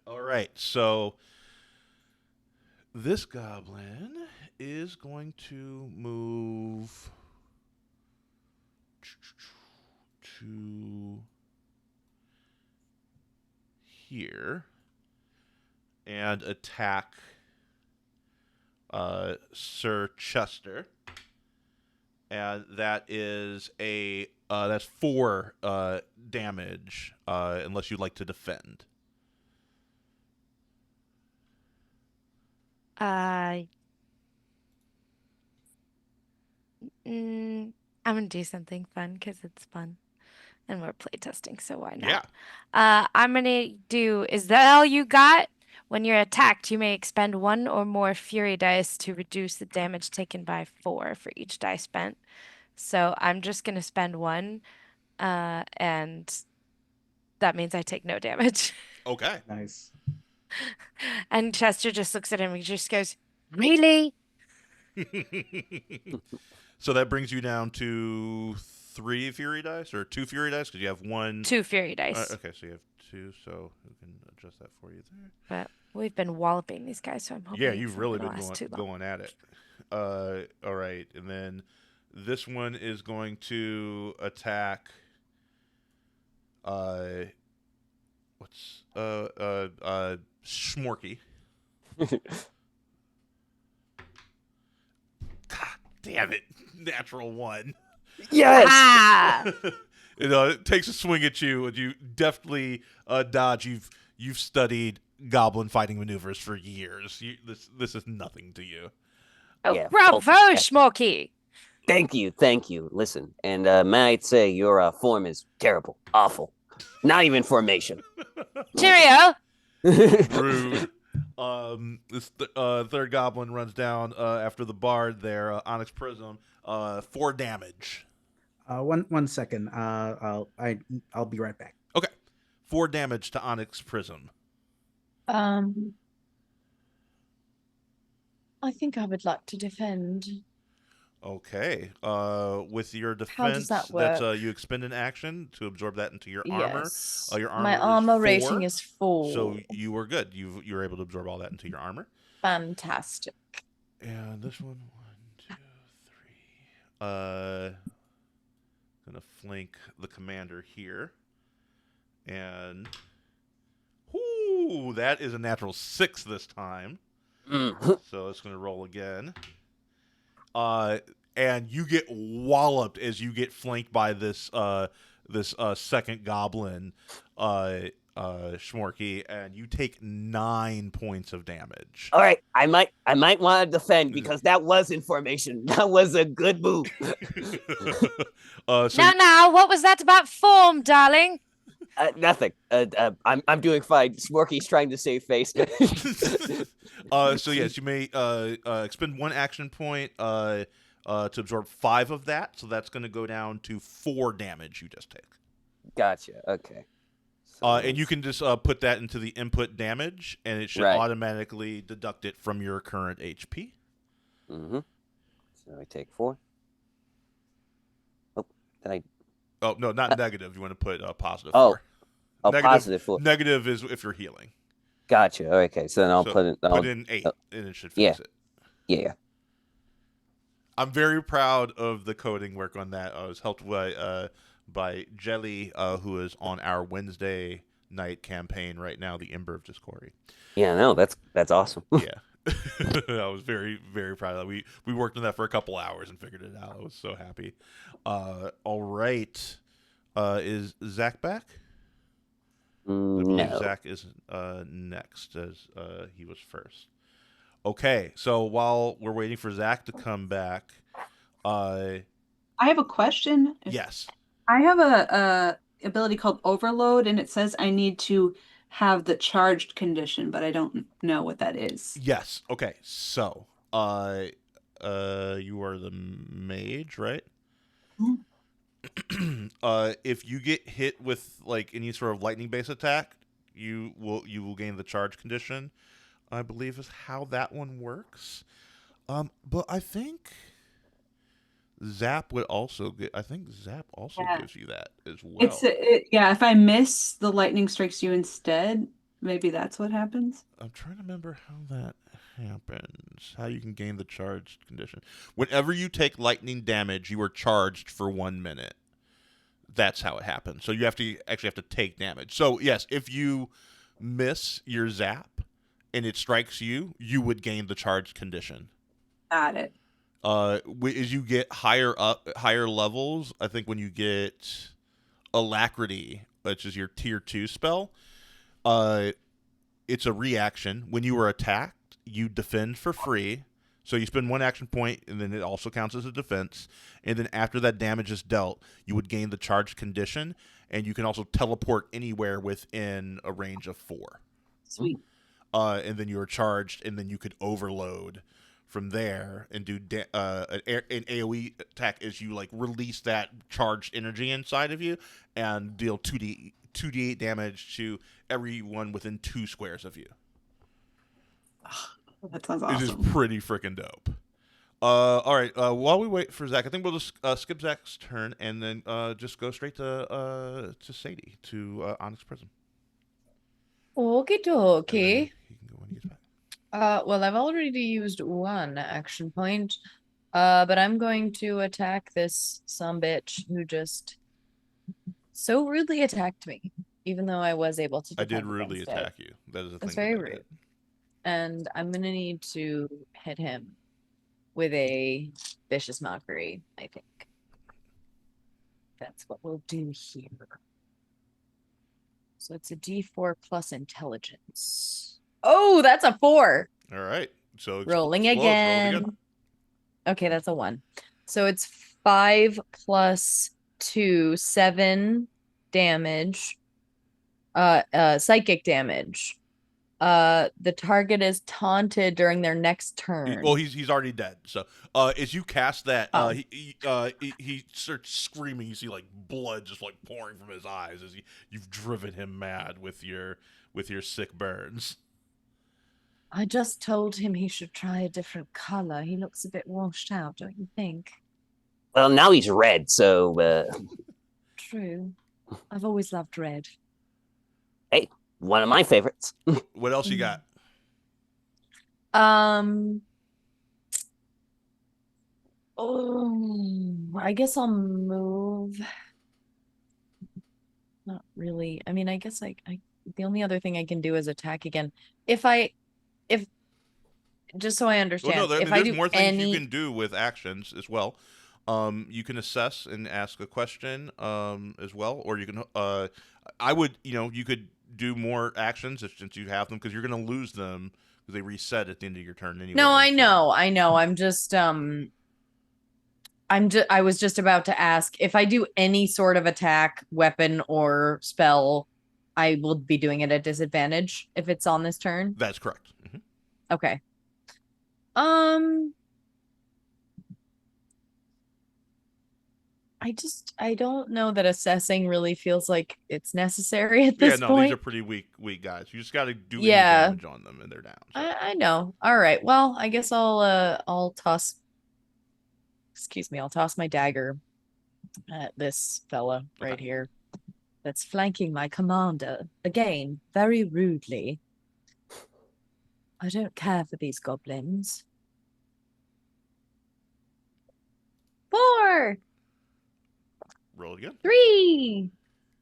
All right. So this goblin is going to move to here and attack Sir Chester. And that is that's 4 damage, unless you'd like to defend. I'm gonna do something fun because it's fun, and we're playtesting, so why not? Yeah. I'm gonna do. Is that all you got? When you're attacked, you may expend 1 or more fury dice to reduce the damage taken by 4 for each die spent. So I'm just gonna spend 1, and that means I take no damage. Okay. Nice. And Chester just looks at him and just goes, "Really?" So that brings you down to 3 fury dice or 2 fury dice because you have 1. 2 fury dice. Okay, so you have 2, so we can adjust that for you there. But we've been walloping these guys, so I'm hoping Yeah, it's you've not really gonna been last too long. going at it. All right, and then this one is going to attack. Schmorky. God damn it! Natural 1. Yes. Ah! It takes a swing at you, and you deftly dodge. You've studied goblin fighting maneuvers for years. This is nothing to you. Oh, Yeah, bravo, well, Schmorky! Thank you. Listen, and may I say your form is terrible, awful, not even formation. Cheerio! Rude. This third goblin runs down after the bard there, Onyx Prism. 4 damage. 1 second. I'll be right back. Okay. 4 damage to Onyx Prism. I think I would like to defend. Okay. With your defense, How does that that's work? you expend an action to absorb that into your armor. Yes. Your armor My is armor 4, rating is 4. So you were good. You're able to absorb all that into your armor. Fantastic. And this one, 1, 2, 3. Gonna flank the commander here. And whoo, that is a natural 6 this time. So it's gonna roll again. And you get walloped as you get flanked by this second goblin, Schmorky, and you take 9 points of damage. All right, I might want to defend because that was information. That was a good move. Now, what was that about form, darling? Nothing. I'm doing fine. Smorky's trying to save face. So yes, you may expend 1 action point to absorb 5 of that. So that's going to go down to 4 damage you just take. Gotcha. Okay. And you can just put that into the input damage, and it should Right. automatically deduct it from your current HP. Mm-hmm. So I take 4. Oh, did I? Oh, no, not negative. You want to put positive Oh. 4. Oh, Negative, positive 4. Negative is if you're healing. Gotcha. Okay, so then I'll put it. Put in 8, and it should fix it. Yeah. I'm very proud of the coding work on that. I was helped by Jelly, who is on our Wednesday night campaign right now, the Ember of Discordia. Yeah, no, that's awesome. Yeah. I was very, very proud of that. We worked on that for a couple hours and figured it out. I was so happy. All right. Is Zach back? I believe No. Zach is next, as he was first. Okay, so while we're waiting for Zach to come back, I have a question. yes. I have a ability called Overload, and it says I need to have the charged condition, but I don't know what that is. Yes. Okay. So, you are the mage, right? If you get hit with like any sort of lightning based attack, you will gain the charge condition, I believe is how that one works. But I think Zap would also get. I think Zap also gives you that as well. Yeah. If I miss, the lightning strikes you instead. Maybe that's what happens. I'm trying to remember how that happens. How you can gain the charged condition. Whenever you take lightning damage, you are charged for 1 minute. That's how it happens. So you actually have to take damage. So yes, if you miss your zap and it strikes you, you would gain the charged condition. Got it. As you get higher levels, I think when you get Alacrity, which is your tier 2 spell, it's a reaction. When you are attacked, you defend for free. So you spend 1 action point, and then it also counts as a defense. And then after that damage is dealt, you would gain the charged condition, and you can also teleport anywhere within a range of 4. Sweet. And then you are charged, and then you could overload from there and do an AoE attack as you like release that charged energy inside of you and deal 2d8 damage to everyone within 2 squares of you. That sounds awesome. It is pretty freaking dope. All right. While we wait for Zach, I think we'll just skip Zach's turn and then just go straight to Sadie, to Onyx Prism. Okie dokie. He can go when he gets back. Well, I've already used 1 action point. But I'm going to attack this sumbitch who just so rudely attacked me, even though I was able to. I did rudely attack you. That is a thing. That's very rude. And I'm gonna need to hit him with a vicious mockery, I think. That's what we'll do here. So it's a D4 plus intelligence. Oh, that's a 4. All right. So Rolling again. Okay, that's a 1. So it's 5 plus 2, 7 damage. Psychic damage. The target is taunted during their next turn. Well, he's already dead. So, as you cast that, he starts screaming. You see like blood just like pouring from his eyes as you've driven him mad with your sick burns. I just told him he should try a different color. He looks a bit washed out, don't you think? Well, now he's red, so True. I've always loved red. Hey, one of my favorites. What else you got? I guess I'll move. Not really. I mean, I guess I the only other thing I can do is attack again. If just so I understand, Well, no, if there's I do more things any... you can do with actions as well. You can assess and ask a question as well, or you can. I would, you could do more actions since you have them, because you're going to lose them because they reset at the end of your turn anyway. No, I know. I'm just I was just about to ask if I do any sort of attack, weapon, or spell, I will be doing it at disadvantage if it's on this turn. That's correct. Mm-hmm. Okay. I I don't know that assessing really feels like it's necessary at this no, point. these are pretty weak guys. You just got to do any Yeah. damage on them, and they're down. So. I know. All right. Well, I guess I'll toss. Excuse me. I'll toss my dagger at this fella right here. That's flanking my commander again, very rudely. I don't care for these goblins. 4, Roll again. 3.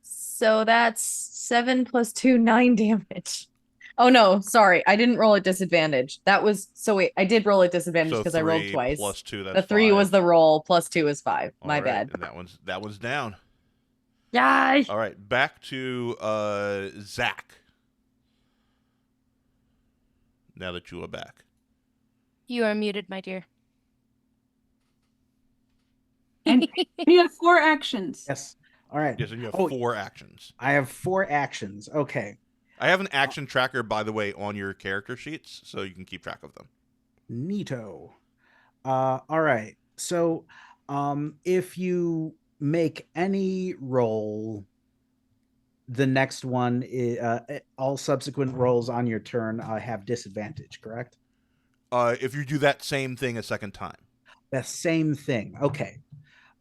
So that's 7 plus 2, 9 damage. Oh no, sorry, I didn't roll at disadvantage. That was wait, I did roll at disadvantage because I rolled twice. Plus 2, that's the 3 5. was the roll, plus 2 is 5. All My right, bad. And that one's down. Yay! All right, back to Zach. Now that you are back. You are muted, my dear. And you have 4 actions. Yes. All right. Yes, and you have 4 actions. I have 4 actions. Okay. I have an action tracker, by the way, on your character sheets, so you can keep track of them. Neato. All right. So, if you make any roll, the next one is all subsequent rolls on your turn have disadvantage. Correct? If you do that same thing a second time. The same thing. Okay.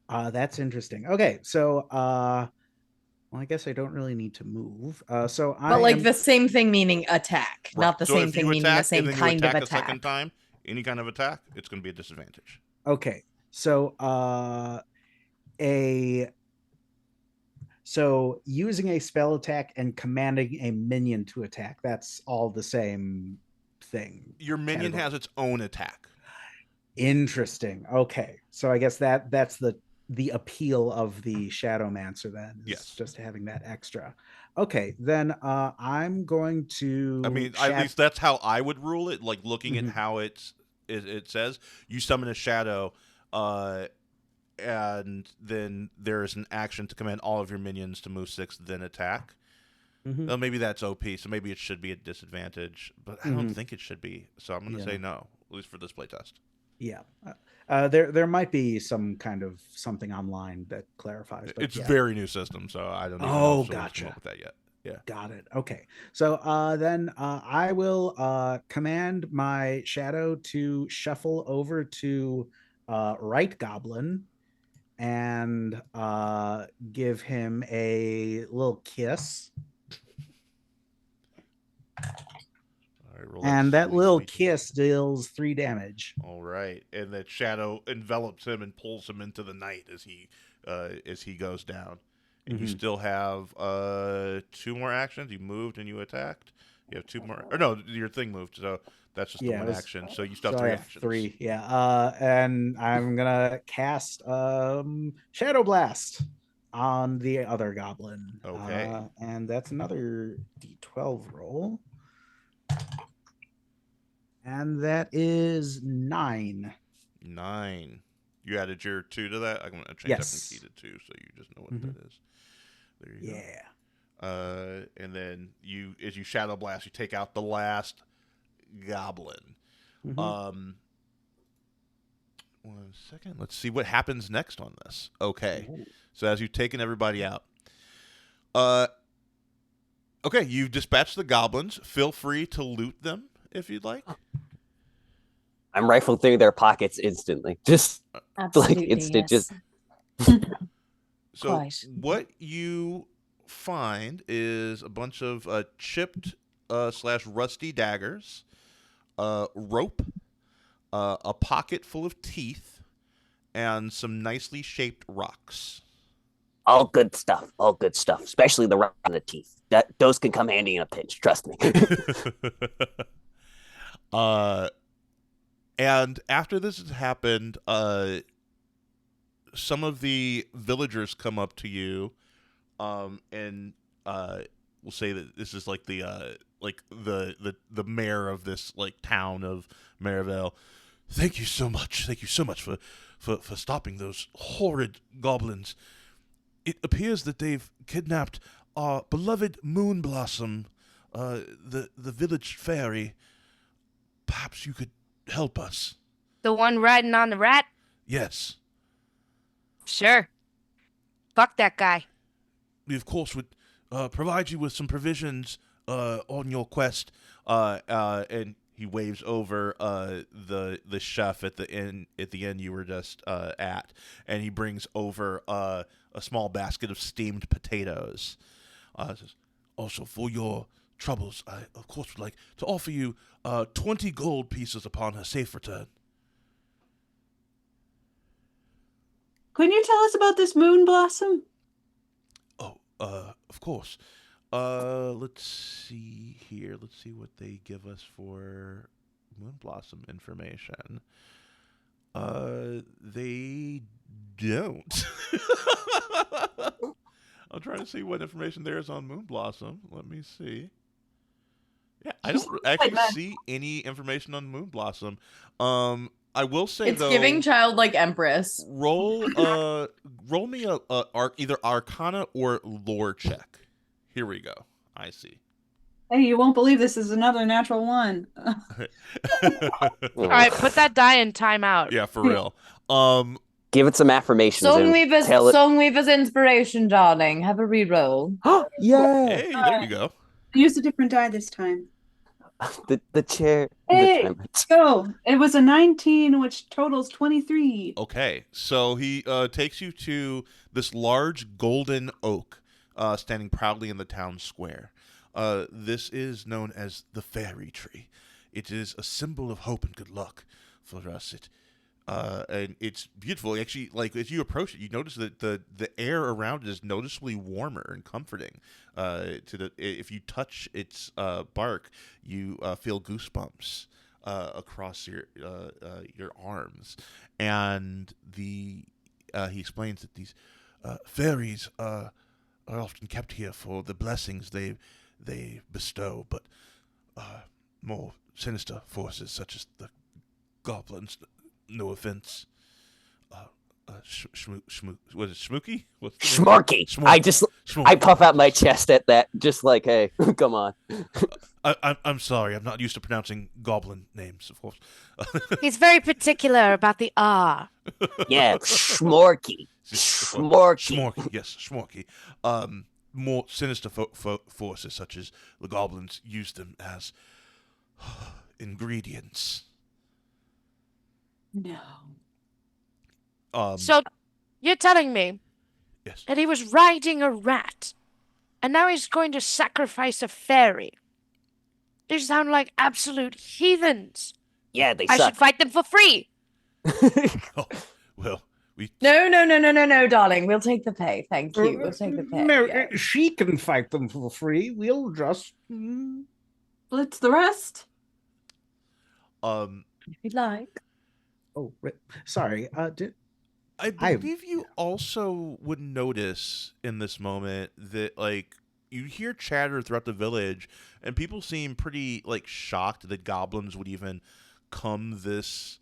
That's interesting. Okay, so well, I guess I don't really need to move. So But like the same thing mening attack, Right. not the So same if thing you meaning attack the same and then kind you of attack attack. a second time, any kind of attack, it's going to be a disadvantage. Okay. So so using a spell attack and commanding a minion to attack, that's all the same thing. Your minion category. has its own attack. Interesting. Okay. So I guess that's the appeal of the Shadowmancer then. Yes. Just having that extra. Okay, then I'm going to I mean, at least that's how I would rule it, like looking at how it says. You summon a shadow, and then there is an action to command all of your minions to move 6, then attack. Well, maybe that's OP, so maybe it should be a disadvantage, but I don't think it should be. So I'm going to say no, at least for this playtest. Yeah. There might be some kind of something online that clarifies. But it's a very new system, so I don't even know if someone's come up with that yet. Yeah. Got it. Okay. So then I will command my shadow to shuffle over to right goblin and give him a little kiss. And that little kiss deals 3 damage. All right, and that shadow envelops him and pulls him into the night as he goes down. And you still have 2 more actions. You moved and you attacked. You have 2 more. Or no, your thing moved, so that's just the one action. So you still have 3 actions. 3, yeah. And I'm gonna cast Shadow Blast on the other goblin. Okay. And that's another D12 roll. And that is 9. 9. You added your 2 to that? I'm going to change that from key to 2 so you just know what that is. There you go. And then as you Shadow Blast, you take out the last goblin. 1 second. Let's see what happens next on this. Okay. Ooh. So as you've taken everybody out. Okay, you've dispatched the goblins. Feel free to loot them if you'd like. I'm rifling through their pockets instantly. Just Absolutely, like instant, yes. just So Quite. what you find is a bunch of chipped / rusty daggers, rope, a pocket full of teeth, and some nicely shaped rocks. all good stuff. All good stuff. Especially the rock and the teeth. Those can come handy in a pinch. Trust me. And after this has happened, some of the villagers come up to you, and we'll say that this is like the mayor of this like town of Maryvale. Thank you so much. Thank you so much for stopping those horrid goblins. It appears that they've kidnapped our beloved Moon Blossom, the village fairy. Perhaps you could help us. The one riding on the rat? Yes. Sure. Fuck that guy. We, of course, would provide you with some provisions on your quest. And he waves over the chef at the inn you were just at, and he brings over a small basket of steamed potatoes. Says, also, for your troubles, I, of course, would like to offer you 20 gold pieces upon her safe return. Can you tell us about this moon blossom? Oh, of course. Let's see here. Let's see what they give us for moon blossom information. They don't. I'm trying to see what information there is on moon blossom. Let me see. Yeah, I don't actually see any information on moon blossom. I will say It's though, giving childlike empress. roll me a either Arcana or lore check. Here we go. I see. Hey, you won't believe this is another natural one. All right, put that die in timeout. Yeah, for real. Give it some affirmations. Songweaver's inspiration, darling. Have a reroll. Yeah. Hey, there you go. Use a different die this time. The chair. Hey, go. It was a 19, which totals 23. Okay, so he takes you to this large golden oak standing proudly in the town square. This is known as the fairy tree. It is a symbol of hope and good luck for us. And it's beautiful. Actually, like as you approach it, you notice that the air around it is noticeably warmer and comforting. If you touch its bark, you feel goosebumps across your arms. And he explains that these fairies are often kept here for the blessings they bestow, but more sinister forces such as the goblins. No offense. What is Schmooky? Schmorky. Schmorky. I puff out my chest at that, just like, hey, come on. I'm sorry. I'm not used to pronouncing goblin names, of course. He's very particular about the R. Yeah, Schmorky. Schmorky. Schmorky. Yes, Schmorky. More sinister forces such as the goblins use them as ingredients. No. So, you're telling me Yes. that he was riding a rat, and now he's going to sacrifice a fairy? These sound like absolute heathens. Yeah, they I suck. should fight them for free. Oh, well, we. No, darling. We'll take the pay. Thank you. We'll take the pay. No, yeah. she can fight them for free. We'll just. Blitz the rest. If you'd like. Oh, sorry. I believe you also would notice in this moment that, like, you hear chatter throughout the village, and people seem pretty, like, shocked that goblins would even come this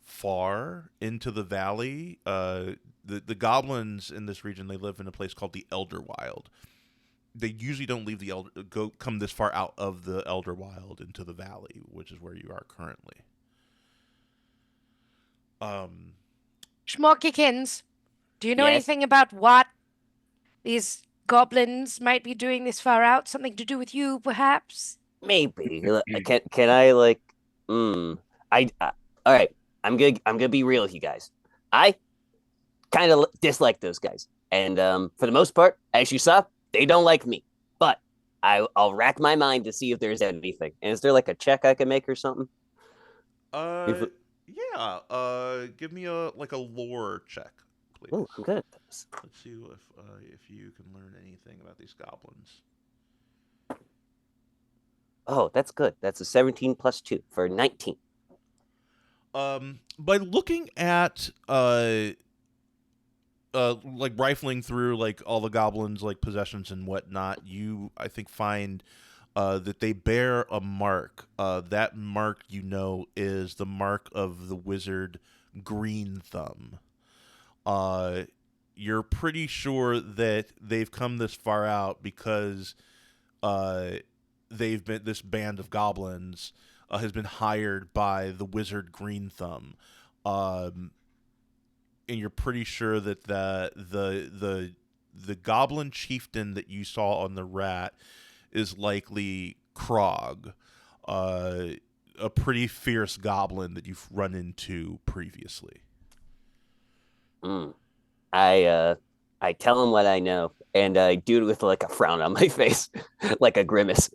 far into the valley. The goblins in this region, they live in a place called the Elderwild. They usually don't leave come this far out of the Elderwild into the valley, which is where you are currently. Schmorkykins, do you know Yes? anything about what these goblins might be doing this far out? Something to do with you, perhaps? Maybe. Can I like? All right. I'm gonna be real with you guys. I kind of dislike those guys, and for the most part, as you saw, they don't like me. But I'll rack my mind to see if there's anything. And is there like a check I can make or something? Yeah. Give me a lore check, please. Oh, I'm good at this. Let's see if you can learn anything about these goblins. Oh, that's good. That's a 17 plus 2 for 19. By looking at like rifling through like all the goblins' like possessions and whatnot, you I think find that they bear a mark. That mark, is the mark of the wizard Green Thumb. You're pretty sure that they've come this far out because this band of goblins has been hired by the wizard Green Thumb. you're pretty sure that the goblin chieftain that you saw on the rat is likely Krog, a pretty fierce goblin that you've run into previously. Mm. I tell him what I know, and I do it with like a frown on my face, like a grimace.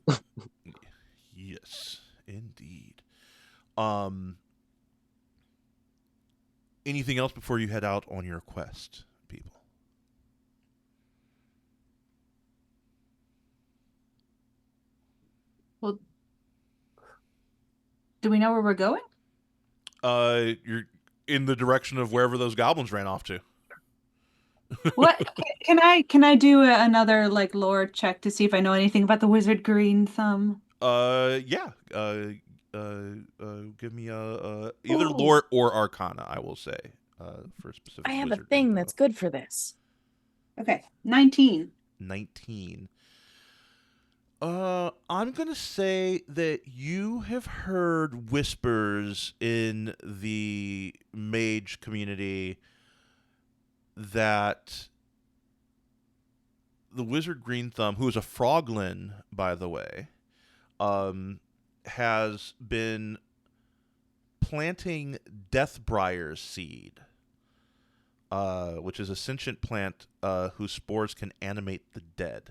Yes, indeed. Anything else before you head out on your quest, people? Well, do we know where we're going? You're in the direction of wherever those goblins ran off to. What can I do another like lore check to see if I know anything about the wizard Green Thumb? Yeah. Give me either Ooh. lore or arcana, I will say, for a specific. I have a wizard thing info. that's good for this. Okay, 19. 19. I'm gonna say that you have heard whispers in the mage community that the wizard Green Thumb, who is a froglin, by the way, has been planting Deathbrier's seed, which is a sentient plant whose spores can animate the dead.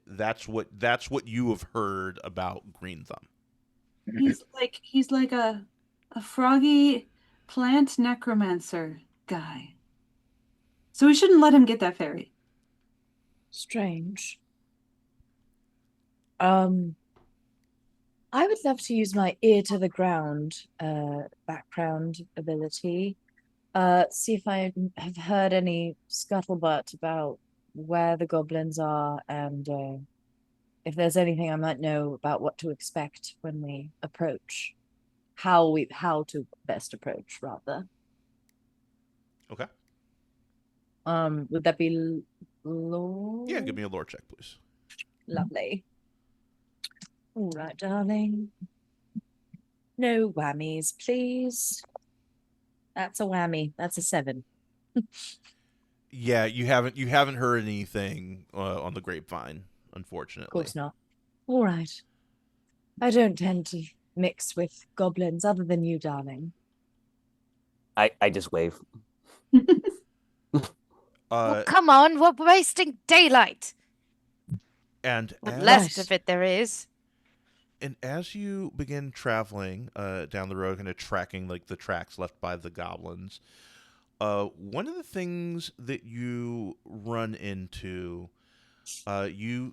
That's what you have heard about Green Thumb. He's like a froggy plant necromancer guy. So we shouldn't let him get that fairy. Strange. I would love to use my ear to the ground background ability. See if I have heard any scuttlebutt about where the goblins are and if there's anything I might know about what to expect when we approach. How to best approach, rather. Okay. Would that be lore? Yeah, give me a lore check, please. Lovely. All right, darling. No whammies, please. That's a whammy. That's a 7. Yeah, you haven't heard anything on the grapevine, unfortunately. Of course not. All right. I don't tend to mix with goblins other than you, darling. I just wave. Well, come on, we're wasting daylight. And What as, less of it there is. and as you begin traveling down the road, kind of tracking like the tracks left by the goblins, one of the things that you run into, you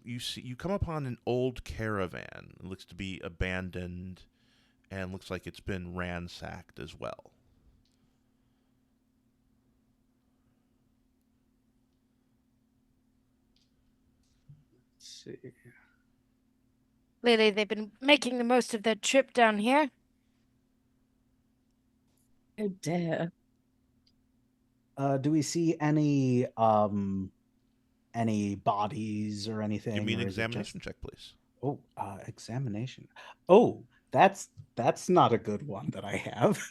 come upon an old caravan. It looks to be abandoned, and looks like it's been ransacked as well. Let's see. Clearly, they've been making the most of their trip down here. Oh dear. Do we see any bodies or anything? Give me an or is it examination just- check, please. Oh, examination. Oh, that's not a good one that I have.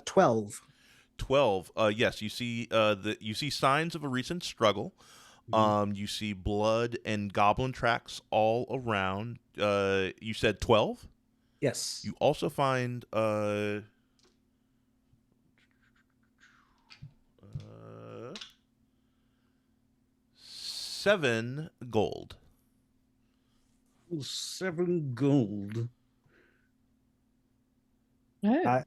12. 12. Yes, you see you see signs of a recent struggle. You see blood and goblin tracks all around. You said 12? Yes. You also find 7 gold. 7 gold. Oh.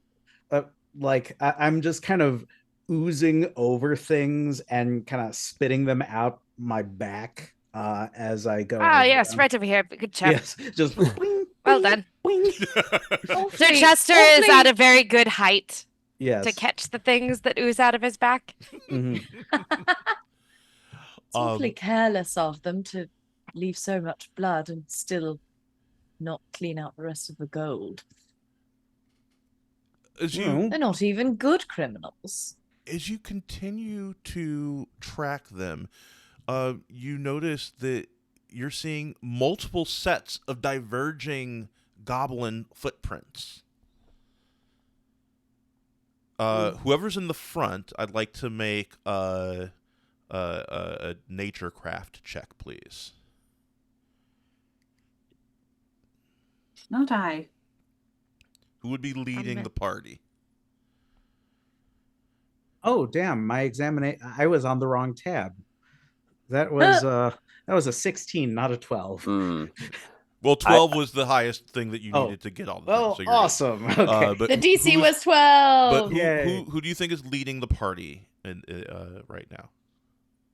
I'm just kind of oozing over things and kind of spitting them out my back as I go. Ah, over yes, them. right over here. Good job. Yes, just boing, Well boing, done. boing. Sir Chester is at a very good height Yes. to catch the things that ooze out of his back. Mhm. It's awfully careless of them to leave so much blood and still not clean out the rest of the gold. As Well, They're not even good criminals. as you continue to track them, you notice that you're seeing multiple sets of diverging goblin footprints. Whoever's in the front, I'd like to make a nature craft check, please. Not I. Who would be leading the party? Oh, damn! My examination. I was on the wrong tab. That was a 16, not a 12. Well, 12 was the highest thing that you Oh. needed to get all the Oh, things. So you're awesome. Okay. but The DC who's- was 12. But Yay. who do you think is leading the party right now?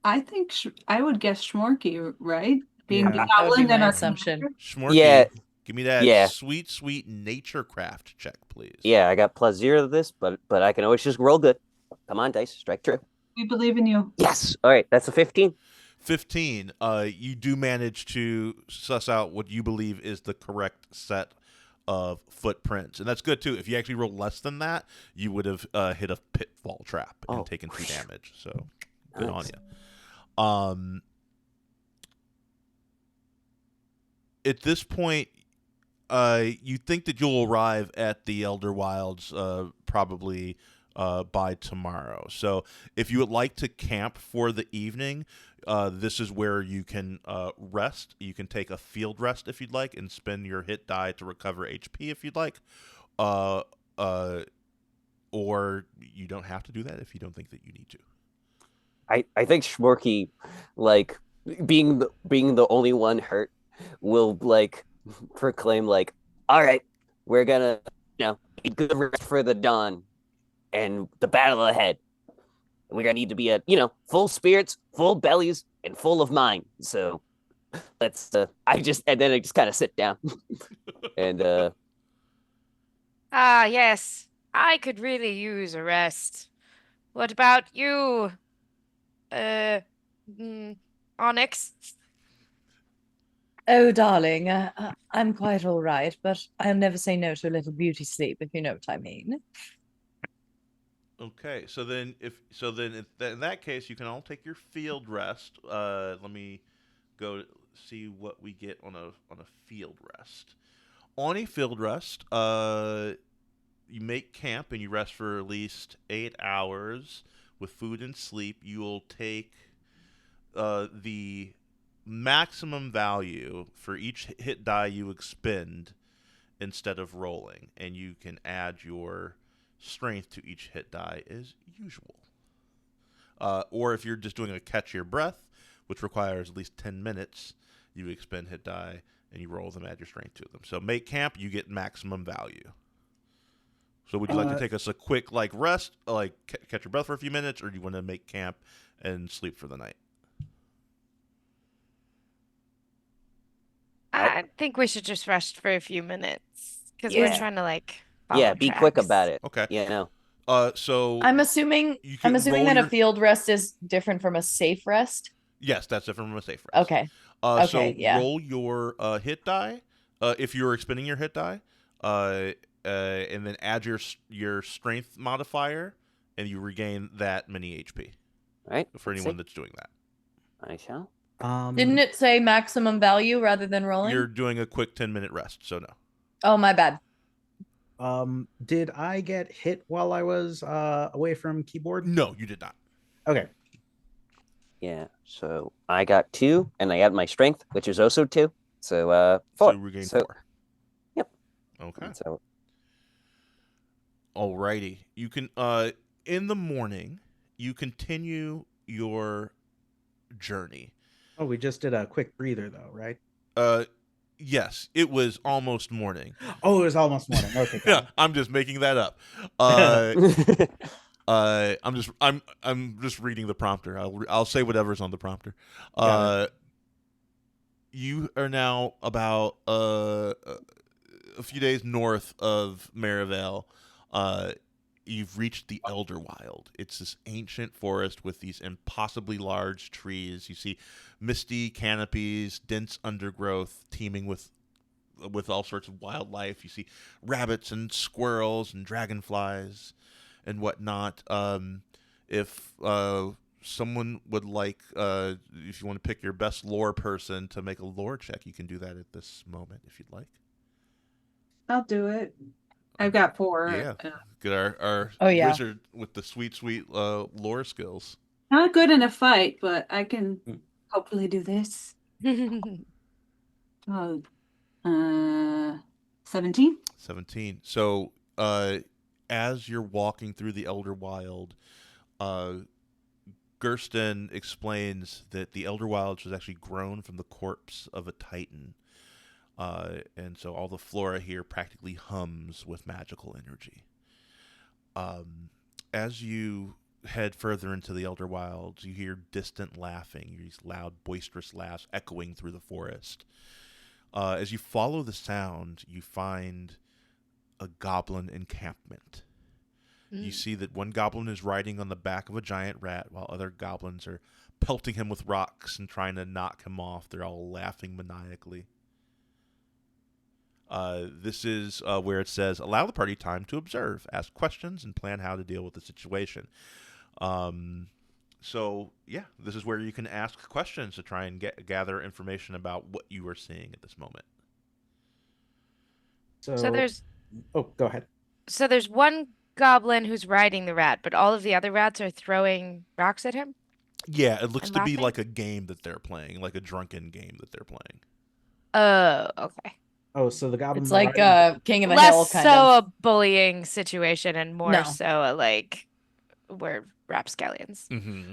I think I would guess Schmorky, right? Being Yeah. the That would be goblin and my our assumption. commander. Schmorky, Yeah. give me that Yeah. sweet, sweet nature craft check, please. Yeah, I got +0 to this, but I can always just roll good. Come on, dice, strike true. We believe in you. Yes. All right, that's a 15. 15. You do manage to suss out what you believe is the correct set of footprints, and that's good too. If you actually roll less than that, you would have hit a pitfall trap and taken 2 damage. So good on you. At this point, you think that you'll arrive at the Elder Wilds probably by tomorrow. So if you would like to camp for the evening, this is where you can rest. You can take a field rest if you'd like and spend your hit die to recover HP if you'd like. Or you don't have to do that if you don't think that you need to. I think Schmorky, like being the only one hurt, will like proclaim like, all right, we're gonna be good rest for the dawn and the battle ahead. We're gonna need to be at full spirits, full bellies, and full of mind. So let's I just kind of sit down and Ah, yes. I could really use a rest. What about you, Onyx? Oh, darling, I'm quite all right, but I'll never say no to a little beauty sleep, if you know what I mean. Okay, so then in that case, you can all take your field rest. Let me go see what we get on a field rest. On a field rest, you make camp and you rest for at least 8 hours with food and sleep. You will take the maximum value for each hit die you expend instead of rolling, and you can add your strength to each hit die as usual. Or if you're just doing a catch your breath, which requires at least 10 minutes, you expend hit die and you roll them, add your strength to them. So make camp, you get maximum value. So would you like to take us a quick rest, catch your breath for a few minutes, or do you want to make camp and sleep for the night? I think we should just rest for a few minutes because Yeah. we're trying to follow yeah, be quick tracks. about it. Okay. Yeah, So I'm assuming you can roll that your- a field rest is different from a safe rest. yes, that's different from a safe rest. Okay. So yeah. roll your hit die if you're expending your hit die, and then add your strength modifier, and you regain that many HP. right. For anyone that's doing that, I shall. Didn't it say maximum value rather than rolling? you're doing a quick 10-minute rest. So no. Oh, my bad. Did I get hit while I was away from keyboard? No, you did not. Okay. Yeah, so I got 2, and I add my strength, which is also 2. So 4. So you regain So- 4. Yep. Okay. So Alrighty. You can in the morning you continue your journey. Oh, we just did a quick breather though, right? Yes, it was almost morning. Oh, it was almost morning. Okay. got Yeah, it. I'm just making that up. I'm just reading the prompter. I'll say whatever's on the prompter. Got You are now about a few days north of Maryvale. You've reached the Elderwild. It's this ancient forest with these impossibly large trees. You see misty canopies, dense undergrowth teeming with all sorts of wildlife. You see rabbits and squirrels and dragonflies and whatnot. If someone would like, if you want to pick your best lore person to make a lore check, you can do that at this moment if you'd like. I'll do it. I've got 4. Yeah. Get our Oh, yeah. wizard with the sweet lore skills. Not good in a fight, but I can Mm. hopefully do this. Oh, 17. 17. So, as you're walking through the Elder Wild, Gersten explains that the Elder Wild was actually grown from the corpse of a titan. And so all the flora here practically hums with magical energy. As you head further into the Elder Wilds, you hear distant laughing, these loud, boisterous laughs echoing through the forest. As you follow the sound, you find a goblin encampment. You see that one goblin is riding on the back of a giant rat, while other goblins are pelting him with rocks and trying to knock him off. They're all laughing maniacally. This is where it says, allow the party time to observe, ask questions, and plan how to deal with the situation. So, yeah, this is where you can ask questions to try and gather information about what you are seeing at this moment. So there's Oh, go ahead. so there's one goblin who's riding the rat, but all of the other rats are throwing rocks at him. Yeah, it looks And to be laughing? like a game that they're playing, like a drunken game that they're playing. Oh, okay. Oh, so the goblin It's like riding- King of the Less Hill kind so of. a bullying situation and more No. so a like we're rapscallions. Mm-hmm.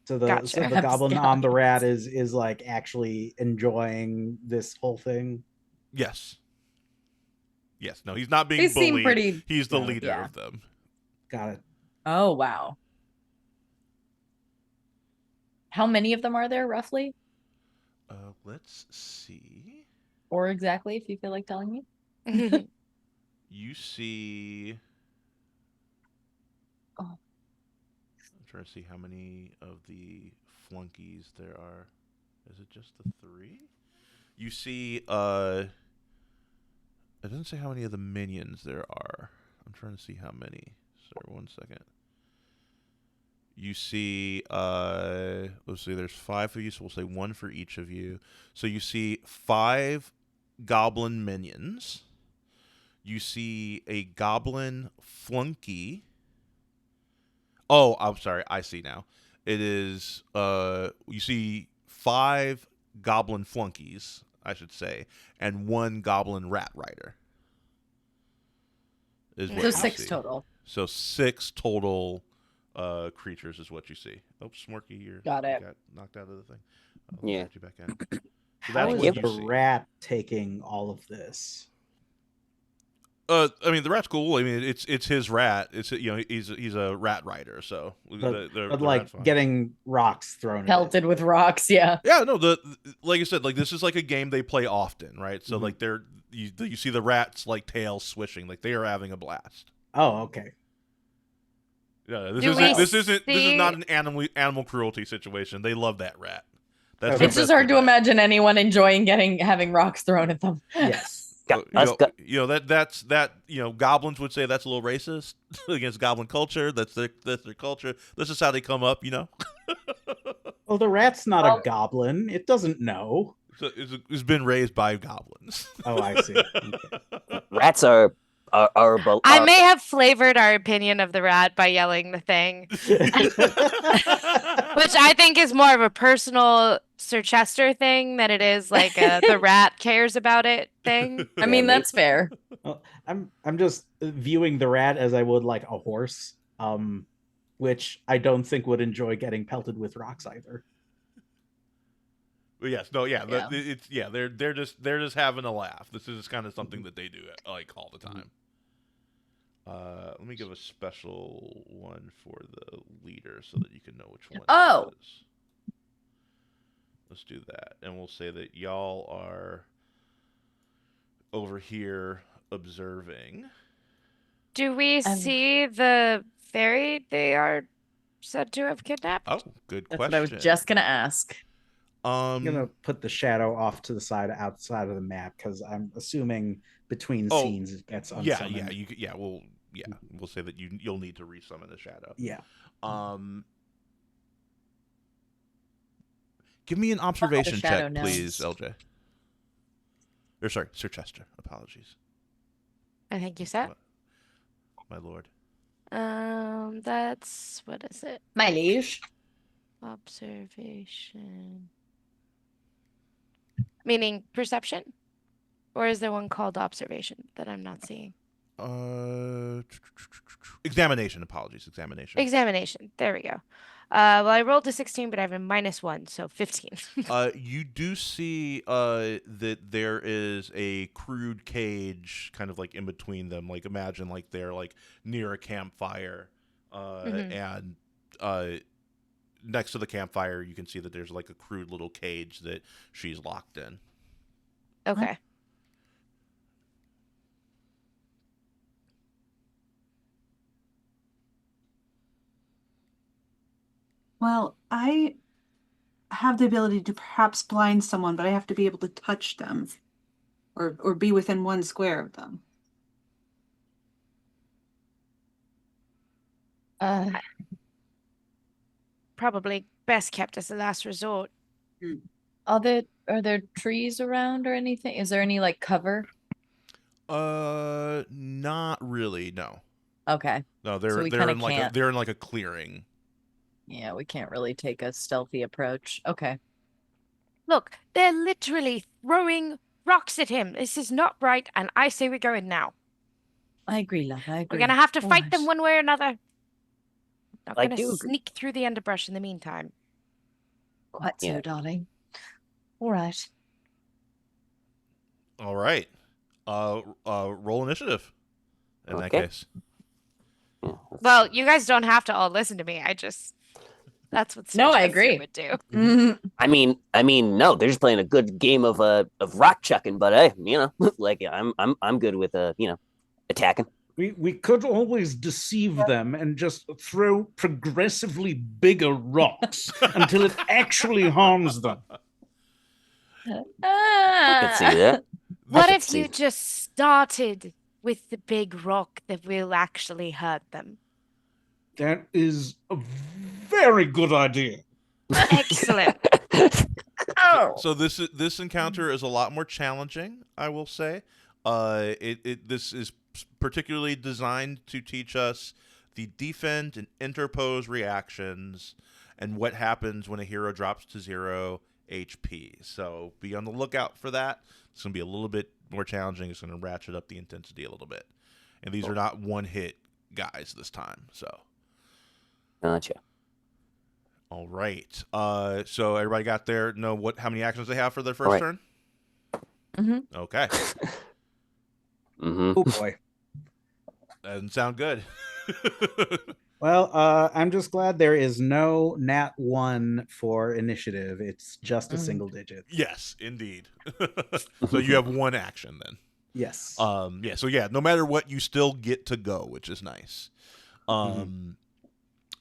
so the Gotcha. goblin on the rat Rapscallions. is like actually enjoying this whole thing. Yes. Yes. No, he's not being They bullied. seem pretty. He's the Yeah. leader Yeah. of them. Got it. Oh, wow. How many of them are there roughly? Let's see. Or exactly, if you feel like telling me? You see. Oh. I'm trying to see how many of the flunkies there are. Is it just the 3? You see. It doesn't say how many of the minions there are. I'm trying to see how many. Sorry, 1 second. You see, let's see, there's 5 of you, so we'll say 1 for each of you. So you see 5 goblin minions. You see a goblin flunky. Oh, I'm sorry, I see now. It is, you see 5 goblin flunkies, I should say, and 1 goblin rat rider. Is what So you 6 see. total. So 6 total creatures is what you see. Oh, Smorky, you Got it. got knocked out of the thing. Yeah. Get you back in. So How that's is what the you see. rat taking all of this? I mean, the rat's cool. I mean, it's his rat. It's he's a rat rider. So But the like rat's fine. getting rocks thrown at it. Pelted with rocks, yeah. Yeah, no. Like I said, like this is like a game they play often, right? So Mhm. like you see the rats like tails swishing, like they are having a blast. Oh, okay. Yeah, Do we this is see- not an animal cruelty situation. They love that rat. That's Okay. their It's just best hard to rat. imagine anyone enjoying having rocks thrown at them. Yes. That's goblins would say that's a little racist against goblin culture. That's their culture. This is how they come up, Well, the rat's not Well- a goblin. It doesn't know. So it's been raised by goblins. Oh, I see. Okay. Rats are I may have flavored our opinion of the rat by yelling the thing, which I think is more of a personal Sir Chester thing than it is like the rat cares about it thing. I mean, that's fair. Well, I'm just viewing the rat as I would like a horse, which I don't think would enjoy getting pelted with rocks either. But yes, no, yeah, Yeah. they're just having a laugh. This is kind of something that they do like all the time. Let me give a special one for the leader so that you can know which one. Oh. It is. Let's do that, and we'll say that y'all are over here observing. Do we see the fairy they are said to have kidnapped? Oh, good That's question. what I was just gonna ask. I'm gonna put the shadow off to the side, outside of the map, because I'm assuming between Oh, scenes it gets yeah, unsummoned. we'll say that you'll need to resummon the shadow. Yeah. Give me an observation shadow check, knows. please, LJ. Or sorry, Sir Chester. Apologies. I think you said. My lord. That's what is it? My liege. Observation. Meaning perception? Or is there one called observation that I'm not seeing? Examination. Apologies. Examination. Examination. There we go. Well, I rolled a 16, but I have a -1, so 15. You do see that there is a crude cage kind of like in between them. Like imagine like they're like near a campfire, and next to the campfire you can see that there's like a crude little cage that she's locked in. Okay. Well, I have the ability to perhaps blind someone, but I have to be able to touch them or be within 1 square of them. Probably best kept as a last resort. Are there trees around or anything? Is there any like cover? Not really. No. Okay. No, So we they're kinda in like can't. they're in like a clearing. Yeah, we can't really take a stealthy approach. Okay. Look, they're literally throwing rocks at him. This is not right, and I say we go in now. I agree, love. I agree. We're gonna have to All fight them right. one way or another. Not I gonna do agree. sneak through the underbrush in the meantime. Quite so, Yeah. darling. All right. All right. Roll initiative. In that Okay. case. Yeah, Well, you guys don't have to all listen to me. That's what No, I Sir agree. would do. Mhm. I mean, no, they're just playing a good game of rock chucking, but hey, like I'm good with attacking. We could always deceive them and just throw progressively bigger rocks until it actually harms them. I could see that. What could if see you that. just started with the big rock that will actually hurt them? That is a very good idea. Excellent. Oh. So this encounter is a lot more challenging, I will say. This is particularly designed to teach us the defend and interpose reactions and what happens when a hero drops to 0 HP. So be on the lookout for that. It's going to be a little bit more challenging. It's going to ratchet up the intensity a little bit. And these are not one-hit guys this time. So. Gotcha. All right. So everybody got there? Know how many actions they have for their first Right. turn? Mhm. Okay. Mm-hmm. Oh boy. Doesn't sound good. Well, I'm just glad there is no nat 1 for initiative. It's just a single digit. Yes, indeed. So you have one action then. Yes. Yeah. So yeah, no matter what, you still get to go, which is nice.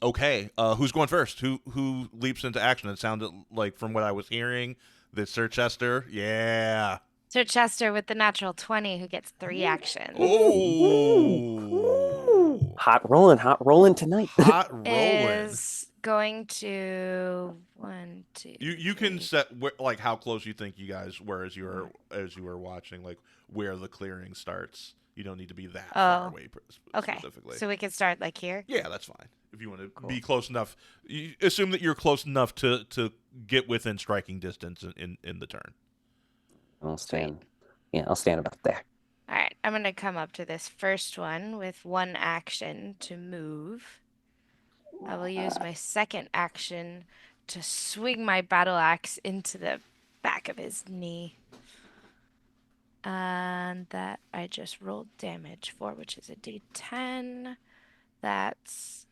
Okay. Who's going first? Who leaps into action? It sounded like, from what I was hearing, that Sir Chester. Yeah. Sir Chester with the natural 20 who gets 3 actions. Oh. Hot rolling tonight. Hot rolling. Is going to 1, 2. You can 3. set like how close you think you guys were as you were watching, like where the clearing starts. You don't need to be that far away Okay. specifically. So we can start like here. Yeah, that's fine. If you want to be close enough, you assume that you're close enough to get within striking distance in the turn. I'll stand. Yeah, I'll stand about there. All right, I'm going to come up to this first one with 1 action to move. I will use my second action to swing my battle axe into the back of his knee. And that I just rolled damage for, which is a D10.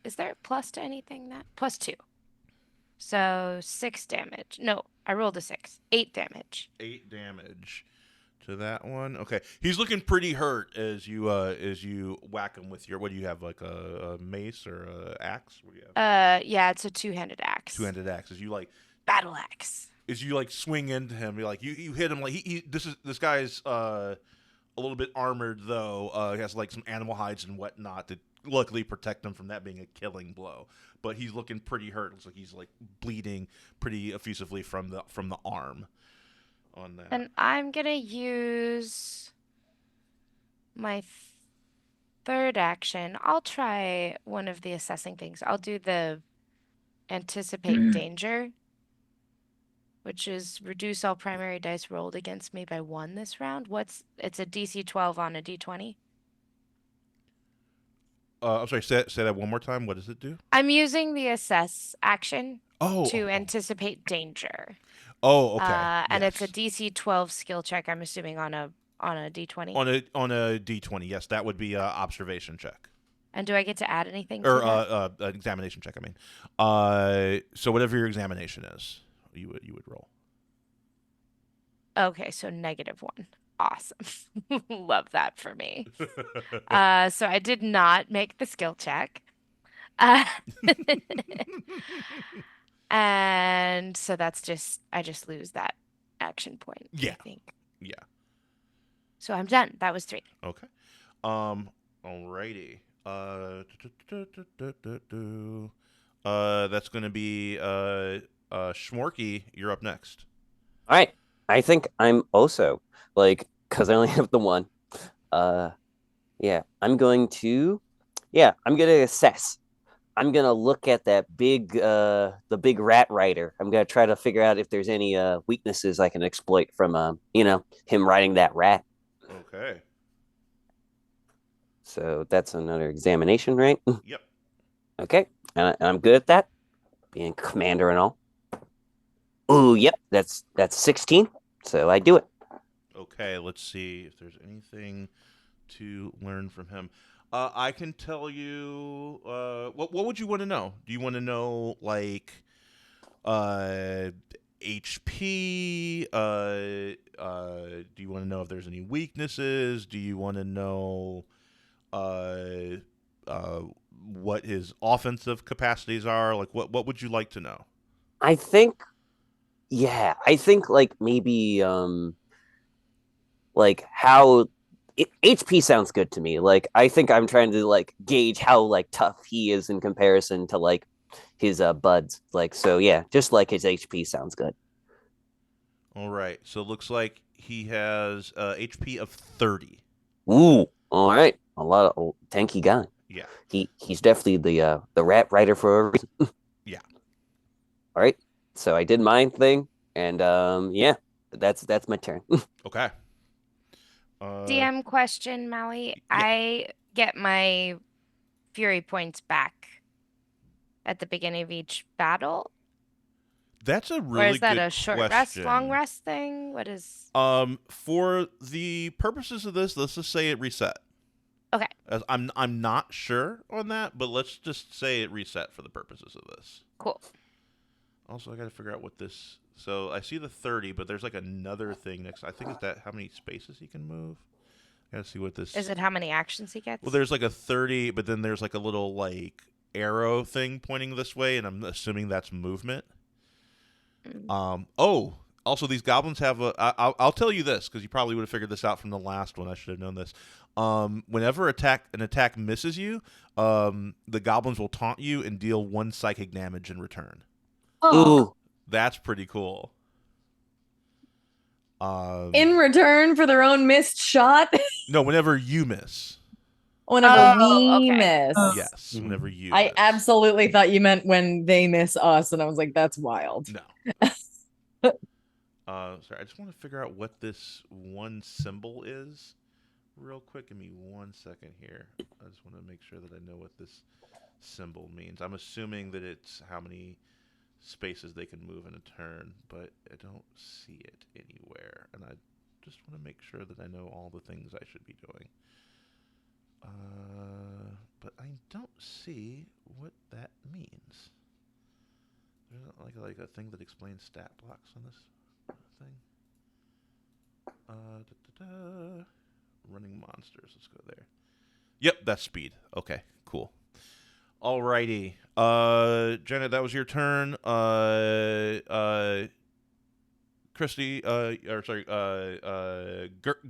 Is there a plus to anything that? +2. So 6 damage. No, I rolled a 6. 8 damage. 8 damage to that one. Okay, he's looking pretty hurt as you whack him with your, what do you have, like a mace or a axe? What do you have? Yeah, it's a 2-handed axe. Two-handed axe. As you like battle axe. As you like swing into him, you hit him like this guy's a little bit armored though. He has like some animal hides and whatnot to luckily protect him from that being a killing blow. But he's looking pretty hurt. Looks like he's like bleeding pretty effusively from the arm on that. And I'm gonna use my third action, I'll try one of the assessing things. I'll do the anticipate danger, which is reduce all primary dice rolled against me by 1 this round. It's a DC 12 on a D20. I'm sorry. Say that one more time. What does it do? I'm using the assess action Oh. to anticipate danger. Oh. Okay. And it's a Yes. DC 12 skill check. I'm assuming on a D20. On a D20. Yes, that would be a observation check. And do I get to add anything Or to that? an examination check. I mean, so whatever your examination is, you would roll. Okay, so -1. Awesome. Love that for me. So I did not make the skill check. And so I just lose that action point, Yeah. I think. Yeah. So I'm done. That was 3. Okay. Alrighty. That's gonna be Schmorky. You're up next. All right. I think I'm also like, because I only have the one. Yeah, I'm going to assess. I'm gonna look at that the big rat rider. I'm gonna try to figure out if there's any weaknesses I can exploit from him riding that rat. Okay. So that's another examination, right? Yep. Okay, and I'm good at that, being commander and all. Ooh, yep, that's 16. So I do it. Okay. Let's see if there's anything to learn from him. I can tell you. What would you want to know? Do you want to know like HP? Do you want to know if there's any weaknesses? Do you want to know uh, what his offensive capacities are? Like, what would you like to know? I think, I think like maybe like how HP sounds good to me. Like I think I'm trying to like gauge how like tough he is in comparison to like his buds. Like so, yeah, just like his HP sounds good. All right. So it looks like he has HP of 30. Ooh, all right, a lot of tanky guy. Yeah. He's definitely the rat rider for a reason. Yeah. All right, so I did my thing, and yeah, that's my turn. Okay. DM question, Maui. yeah. I get my fury points back at the beginning of each battle? That's a Or really is that good a short question. rest, long rest thing? What is... For the purposes of this, let's just say it reset. Okay. As I'm not sure on that, but let's just say it reset for the purposes of this. Cool. Also, I got to figure out what this. So I see the 30, but there's like another thing next. I think it's that how many spaces he can move. I got to see what this. Is it how many actions he gets? Well, there's like a 30, but then there's like a little like arrow thing pointing this way, and I'm assuming that's movement. Oh, also these goblins have a. I'll tell you this because you probably would have figured this out from the last one. I should have known this. Whenever an attack misses you, the goblins will taunt you and deal 1 psychic damage in return. Oh, Ooh, That's pretty cool. In return for their own missed shot. No, whenever you miss. Whenever Oh, we okay. miss. Yes, whenever you. I miss. absolutely thought you meant when they miss us, and I was like, that's wild. No. Sorry, I just want to figure out what this one symbol is. Real quick, give me 1 second here. I just want to make sure that I know what this symbol means. I'm assuming that it's how many spaces they can move in a turn, but I don't see it anywhere, and I just want to make sure that I know all the things I should be doing. But I don't see what that means. There's not like a thing that explains stat blocks on this thing. Running monsters. Let's go there. Yep, that's speed. Okay, cool. Alrighty. Janet, that was your turn. Christy,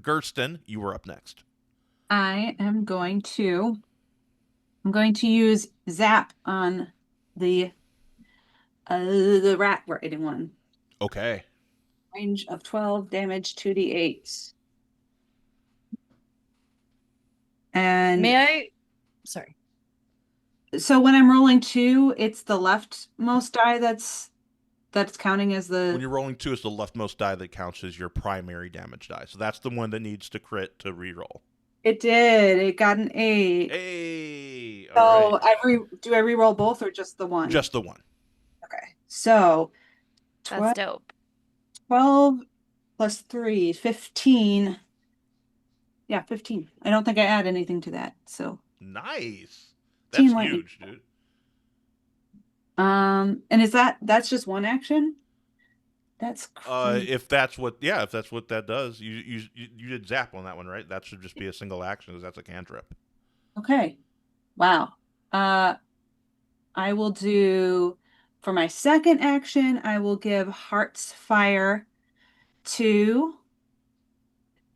Gersten, you were up next. I'm going to use zap on the rat riding one. Okay. Range of 12, damage 2d8. And May I? Sorry. so when I'm rolling 2, it's the leftmost die that's counting as When the. you're rolling 2, it's the leftmost die that counts as your primary damage die. So that's the one that needs to crit to reroll. It did. It got an 8. Hey, So all right. do I reroll both or just the one? Just the one. Okay. So That's dope. 12 plus 3, 15. Yeah, 15. I don't think I add anything to that. So Nice. Team That's lightning. huge, dude. and that's just one action? That's crazy. If that's what that does, you did zap on that one, right? That should just be a single action, because that's a cantrip. Okay. Wow. I will do for my second action, I will give Heart's Fire to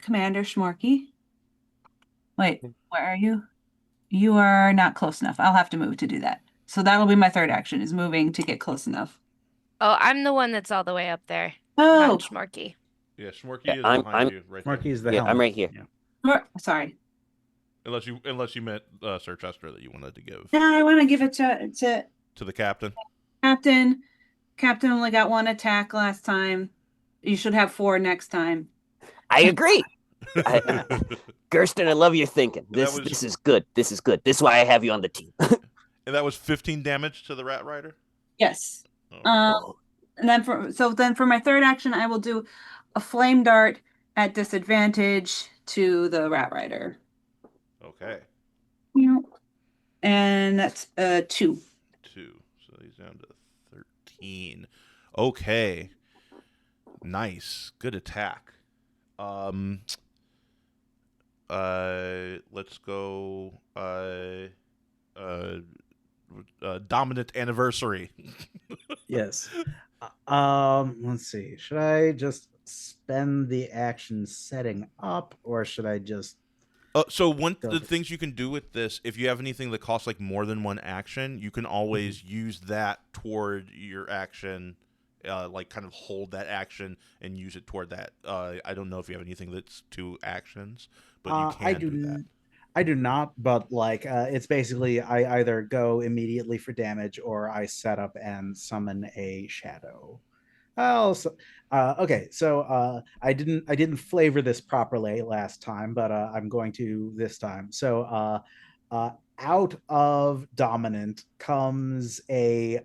Commander Schmorky. Wait, where are you? You are not close enough. I'll have to move to do that. So that'll be my third action, is moving to get close enough. Oh, I'm the one that's all the way up there. Oh, Not Schmorky. Yeah, Schmorky Yeah, is I'm- behind you, right there. Marky is the Yeah, helmet. I'm right here. Yeah. sorry. Unless you meant Sir Chester that you wanted to give No, I want to give it to to the captain. Captain. Captain only got 1 attack last time. You should have 4 next time. I agree. Gersten, I love your thinking. That This was- this is good. This is good. This is why I have you on the team. And that was 15 damage to the Rat Rider. Yes. Oh. And then for my third action, I will do a flame dart at disadvantage to the Rat Rider. Okay. And that's 2. 2. So he's down to 13. Okay. Nice. Good attack. Let's go dominant anniversary. Yes. Let's see. Should I just spend the action setting up, or should I just? So one Go the for it. things you can do with this, if you have anything that costs like more than one action, you can always use that toward your action, like kind of hold that action and use it toward that. I don't know if you have anything that's 2 actions, but you can I do that. I do not, but like it's basically I either go immediately for damage or I set up and summon a shadow. Also, okay, so I didn't flavor this properly last time, but I'm going to this time. So out of dominant comes a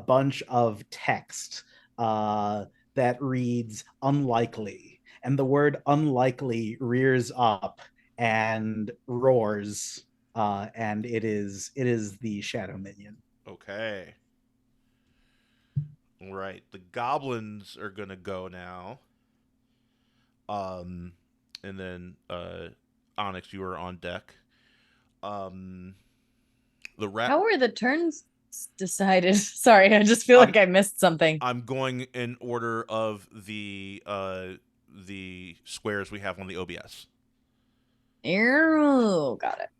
bunch of text that reads unlikely, and the word unlikely rears up and roars, and it is the shadow minion. Okay. All right. The goblins are gonna go now. And then Onyx, you are on deck. The rat. How were the turns decided? Sorry, I just feel like I missed something. I'm going in order of the squares we have on the OBS. Oh, got it.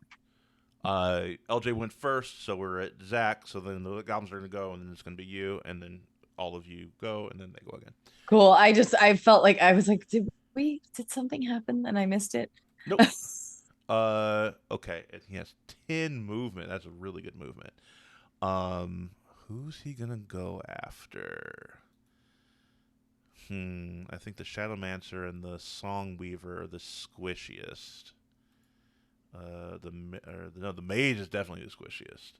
LJ went first, so we're at Zach. So then the goblins are gonna go, and then it's gonna be you, and then all of you go, and then they go again. Cool. I felt like I was like, did something happen and I missed it? Nope. Okay, and he has 10 movement. That's a really good movement. Who's he gonna go after? I think the Shadowmancer and the Songweaver are the squishiest. The mage is definitely the squishiest.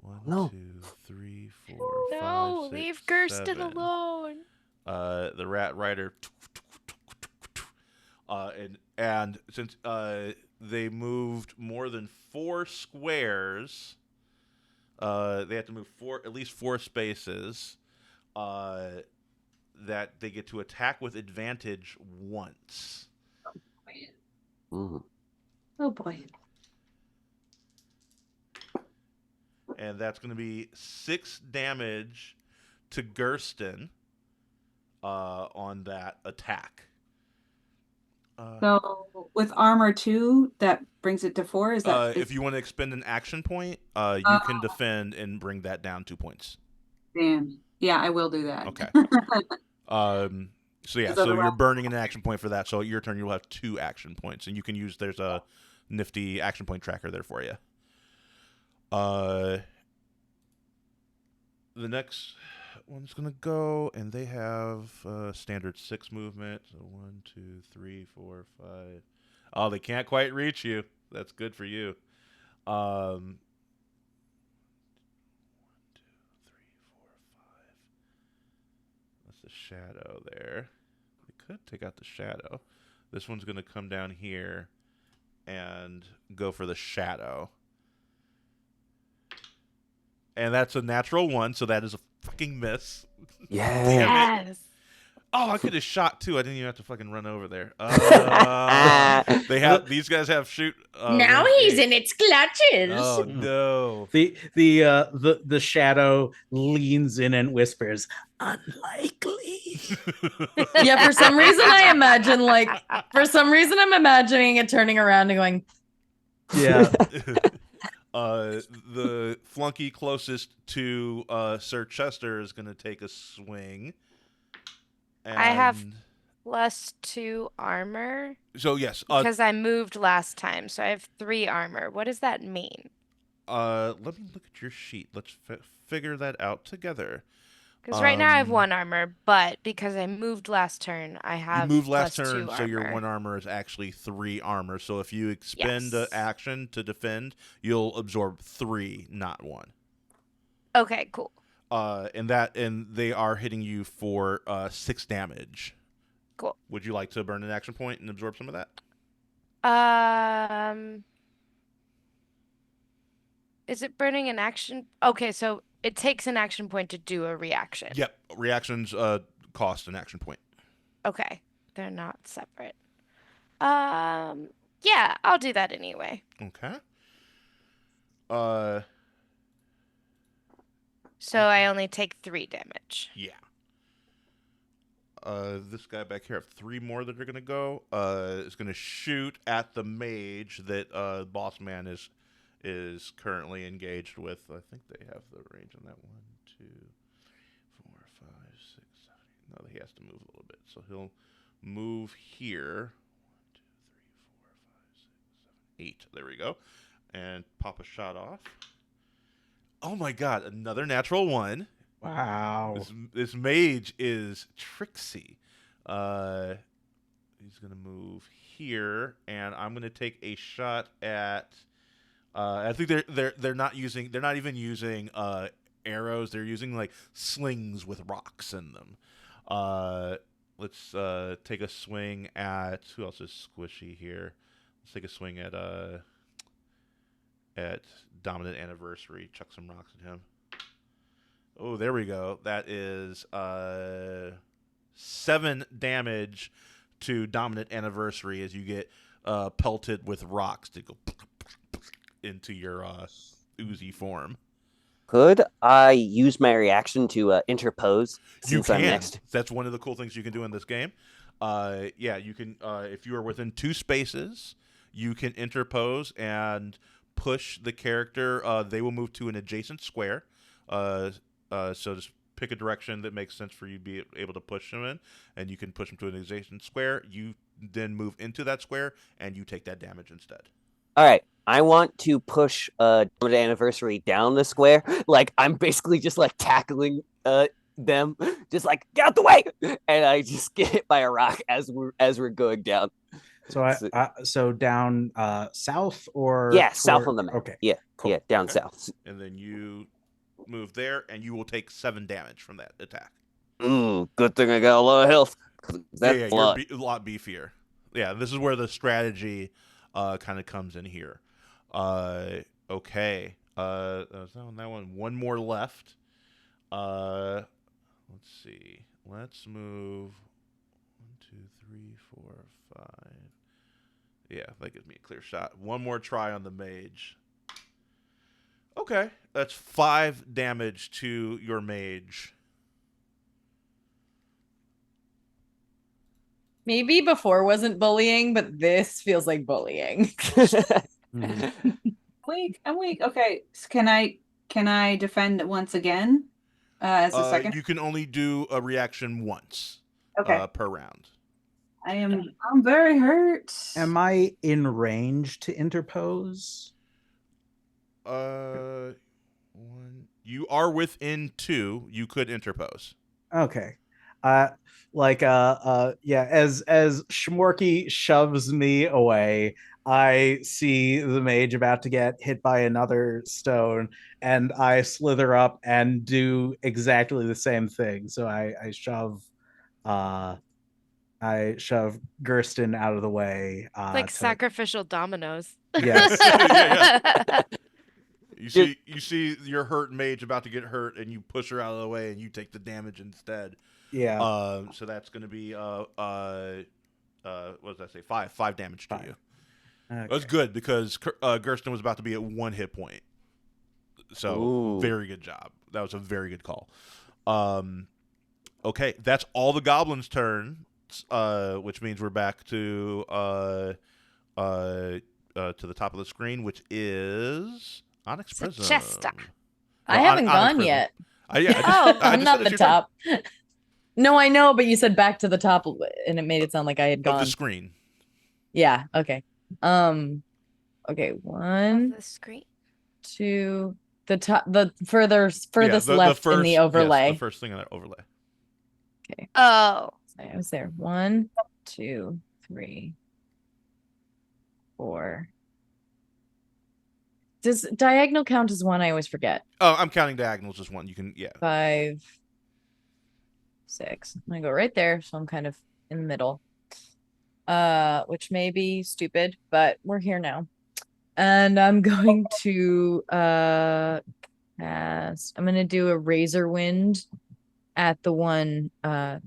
1, No. 2, 3, 4, 5, No, 6, leave Gersten 7. alone. The Rat Rider. And since they moved more than 4 squares, they have to move at least 4 spaces. That they get to attack with advantage once. Mhm. Oh boy. And that's going to be 6 damage to Gersten on that attack. So with armor 2, that brings it to 4. Is that If you want to expend an action point, you can defend and bring that down 2 points. damn? Yeah, I will do that. Okay. So yeah, Is so that you're around- burning an action point for that. So your turn, you'll have 2 action points, and you can use. There's a nifty action point tracker there for you. The next one's gonna go, and they have standard 6 movement. So 1, 2, 3, 4, 5. Oh, they can't quite reach you. That's good for you. 1, 2, 3, 4, 5. That's the shadow there. We could take out the shadow. This one's gonna come down here and go for the shadow. And that's a natural 1, so that is a fucking miss. Yeah. Damn it. Yes. Oh, I could have shot too. I didn't even have to fucking run over there. These guys have shoot. Now range he's 8. in its clutches. Oh no! The shadow leans in and whispers, "Unlikely." Yeah, for some reason I'm imagining it turning around and going, Yeah. The flunky closest to Sir Chester is going to take a swing. I have And- +2 armor So yes, because I moved last time, so I have 3 armor. What does that mean? let me look at your sheet. Let's figure that out together. Because right now I have Um, 1 armor, but because I moved last turn, I You have moved last +2 turn, so your armor. 1 armor is actually 3 armor. So if you expend an Yes. action to defend, you'll absorb 3, not 1. Okay, cool. And they are hitting you for 6 damage. Cool. Would you like to burn an action point and absorb some of that? Is it burning an action? Okay, so it takes an action point to do a reaction. Yep. Reactions cost an action point. Okay, they're not separate. Yeah, I'll do that anyway. Okay. So I only take 3 damage. Yeah. This guy back here have 3 more that are gonna go. Is gonna shoot at the mage that Boss Man is currently engaged with. I think they have the range on that. 1, 2, 4, 5, 6, 7. No, he has to move a little bit, so he'll move here. 1, 2, 3, 4, 5, 6, 7, 8. There we go, and pop a shot off. Oh my God! Another natural 1. Wow. This mage is tricksy. He's gonna move here, and I'm gonna take a shot at. I think they're not even using arrows. They're using like slings with rocks in them. Let's take a swing at who else is squishy here. Let's take a swing at Dominant Anniversary. Chuck some rocks at him. Oh, there we go. That is 7 damage to Dominant Anniversary as you get pelted with rocks to go into your oozy form. Could I use my reaction to interpose You since I'm can. next? That's one of the cool things you can do in this game. Yeah, you can. If you are within 2 spaces, you can interpose and push the character. They will move to an adjacent square. So just pick a direction that makes sense for you to be able to push them in, and you can push them to an adjacent square. You then move into that square, and you take that damage instead. All right. I want to push Dominant Anniversary down the square. Like I'm basically just like tackling them, just like get out the way, and I just get hit by a rock as we're going down. So so down south or Yeah, south on the map. Okay. Yeah, Cool. yeah, down Okay. south. And then you move there, and you will take 7 damage from that attack. Good thing I got a lot of health. That's Yeah, a lot. you're a lot beefier. Yeah, this is where the strategy kind of comes in here. Okay. That one more left. Let's see. Let's move 1, 2, 3, 4, 5. Yeah, that gives me a clear shot. One more try on the mage. Okay, that's 5 damage to your mage. maybe before wasn't bullying, but this feels like bullying. I'm weak. Okay, so can I defend once again? As a second. You can only do a reaction once Okay. per round. I'm very hurt. Am I in range to interpose? One. You are within 2. You could interpose. Okay. Yeah, as Schmorky shoves me away, I see the mage about to get hit by another stone, and I slither up and do exactly the same thing. So I shove Gersten out of the way. Like sacrificial dominoes. Yes. Yeah. You see your hurt mage about to get hurt, and you push her out of the way, and you take the damage instead. Yeah. So that's going to be what did I say? 5 damage to 5. you. Okay. That's good because Gersten was about to be at 1 hit point. So Ooh. very good job. That was a very good call. Okay, that's all the goblins' turns, which means we're back to the top of the screen, which is Onyx Prism. Chester. I haven't Onyx gone Prism. yet. I I'm just not said the it's your turn. top. No, I know, but you said back to the top, and it made it sound like I had Of gone. the screen. Yeah. Okay. Okay. Of 1, the screen. 2, the top, the furthest the left first, in the yes, overlay. the first thing on that overlay. Okay. Oh. I was there. 1, 2, 3, 4. Does diagonal count as 1? I always forget. Oh, I'm counting diagonals as 1. You can, yeah. 5, 6. I'm gonna go right there, so I'm kind of in the middle. Which may be stupid, but we're here now. And I'm going to cast. I'm gonna do a razor wind at the one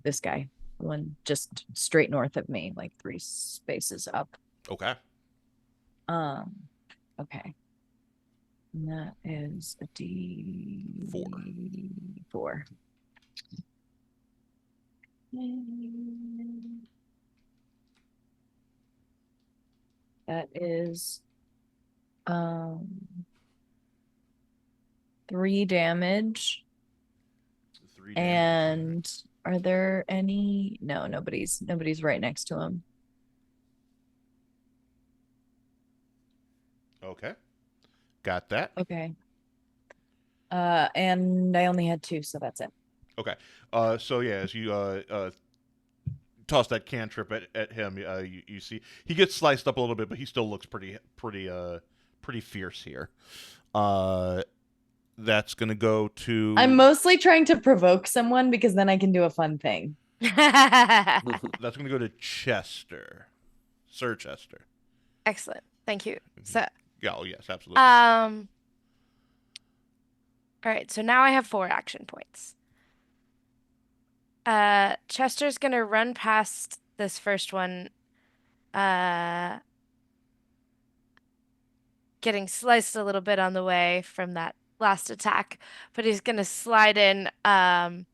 this guy. The one just straight north of me, like 3 spaces up. Okay. Okay. And that is a D4. That is 3 damage. 3 damage. And are there any? No, nobody's right next to him. Okay. Got that. Okay. And I only had 2, so that's it. Okay. So yeah, as you toss that cantrip at him, you see he gets sliced up a little bit, but he still looks pretty fierce here. That's gonna go to. I'm mostly trying to provoke someone because then I can do a fun thing. That's gonna go to Chester, Sir Chester. Excellent. Thank you. So, Yeah. Oh yes, absolutely. all right, so now I have 4 action points. Chester's gonna run past this first one, getting sliced a little bit on the way from that last attack, but he's gonna slide in, and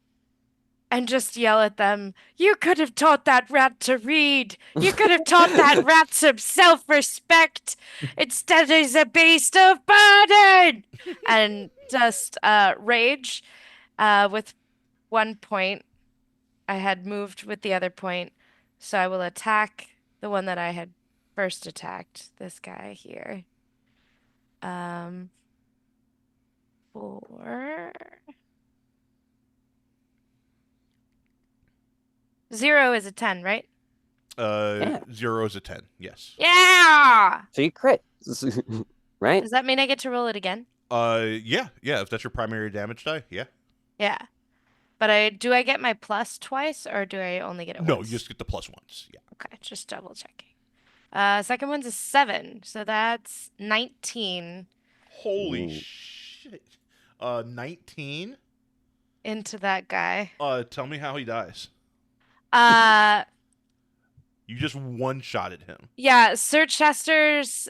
just yell at them, "You could have taught that rat to read! You could have taught that rat some self-respect! Instead he's a beast of burden!" And just rage with 1 point. I had moved with the other point, so I will attack the one that I had first attacked, this guy here. 4. 0 is a 10, right? Yeah. 0 is a 10. Yes. Yeah! So you crit, right? Does that mean I get to roll it again? Yeah. If that's your primary damage die, yeah. Yeah. But I get my plus twice, or do I only get it No, once? you just get the plus ones. Yeah. Okay, just double checking. Second one's a 7, so that's 19 Holy Ooh. shit. 19. into that guy. Tell me how he dies. You just one-shotted him. Yeah, Sir Chester's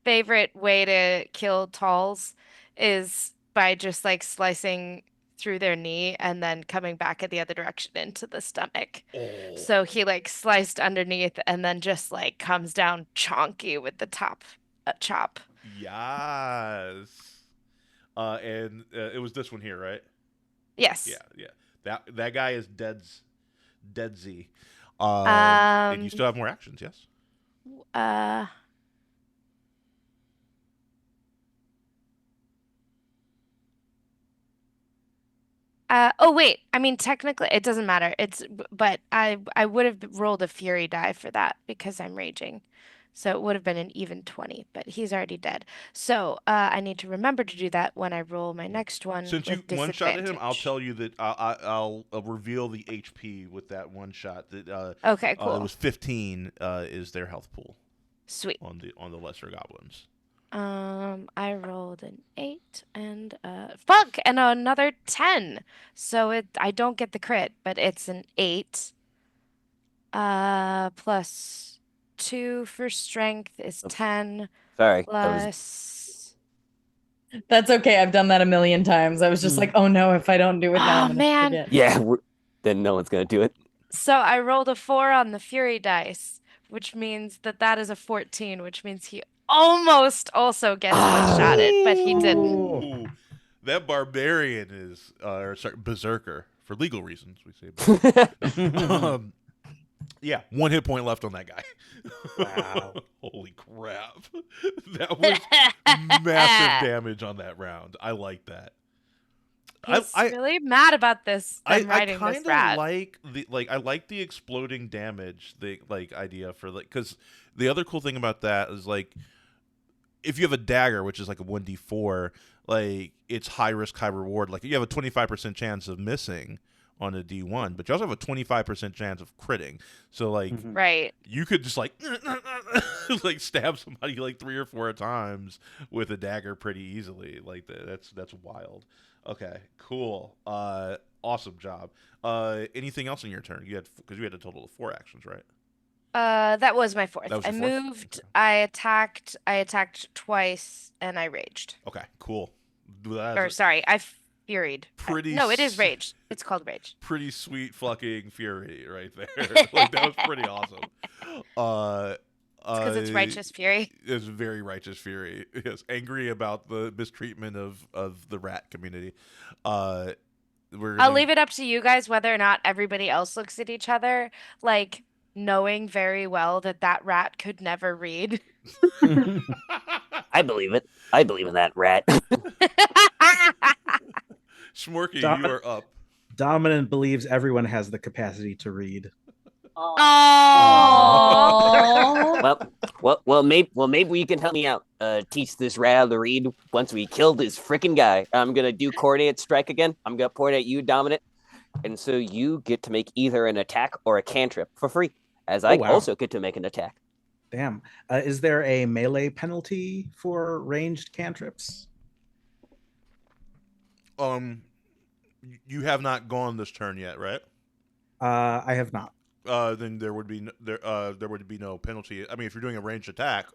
favorite way to kill talls is by just like slicing through their knee and then coming back at the other direction into the stomach. Oh. So he like sliced underneath and then just like comes down chonky with the top chop. Yes. And it was this one here, right? Yes. Yeah. That guy is dead Z. And you still have more actions, yes? Oh wait, I mean technically it doesn't matter. But I would have rolled a fury die for that because I'm raging. So it would have been an even 20, but he's already dead. So I need to remember to do that when I roll my next one Since you with one-shotted him, I'll disadvantage. tell you that I'll reveal the HP with that one shot. That Okay, it cool. was 15 is their health pool Sweet. on the lesser goblins. I rolled an 8 and fuck and another 10. So I don't get the crit, but it's an 8. Plus 2 for strength is 10 Sorry, plus. That's okay. I've done that a million times. I was just like, oh no, if I don't do it now, Oh I'm gonna man. forget. yeah, then no one's gonna do it. So I rolled a 4 on the fury dice, which means that is a 14, which means he almost also gets one-shotted, but he didn't. Ooh, that barbarian is, or sorry, berserker for legal reasons. We say berserker. Yeah, 1 hit point left on that guy. Wow. Holy crap! That was massive damage on that round. I like that. He's really mad about this. I Riding kind this of rat. like the exploding damage idea for because the other cool thing about that is like if you have a dagger, which is like a 1d4, like it's high risk, high reward. Like you have a 25% chance of missing on a D1, but you also have a 25% chance of critting. So like right, you could just like like stab somebody like 3 or 4 times with a dagger pretty easily. Like that's wild. Okay, cool. Awesome job. Anything else in your turn? Because you had a total of 4 actions, right? That was my 4th. That was I your 4th? moved, Okay. I attacked twice, and I raged. Okay, cool. Sorry, I furied. Pretty No, it is rage. It's called rage. Pretty sweet fucking fury right there. Like that was pretty awesome. It's because it's righteous fury. It's very righteous fury. Yes, angry about the mistreatment of the rat community. I'll leave it up to you guys whether or not everybody else looks at each other, like knowing very well that rat could never read. I believe it. I believe in that rat. Smorky, you are up. Dominant believes everyone has the capacity to read. Oh. Well, maybe you can help me out. Teach this rat how to read. Once we kill this freaking guy, I'm gonna do coordinate strike again. I'm gonna point at you, Dominant, and so you get to make either an attack or a cantrip for free, as I also get to make an attack. Damn. Is there a melee penalty for ranged cantrips? You have not gone this turn yet, right? I have not. Then there would be no penalty. I mean, if you're doing a ranged attack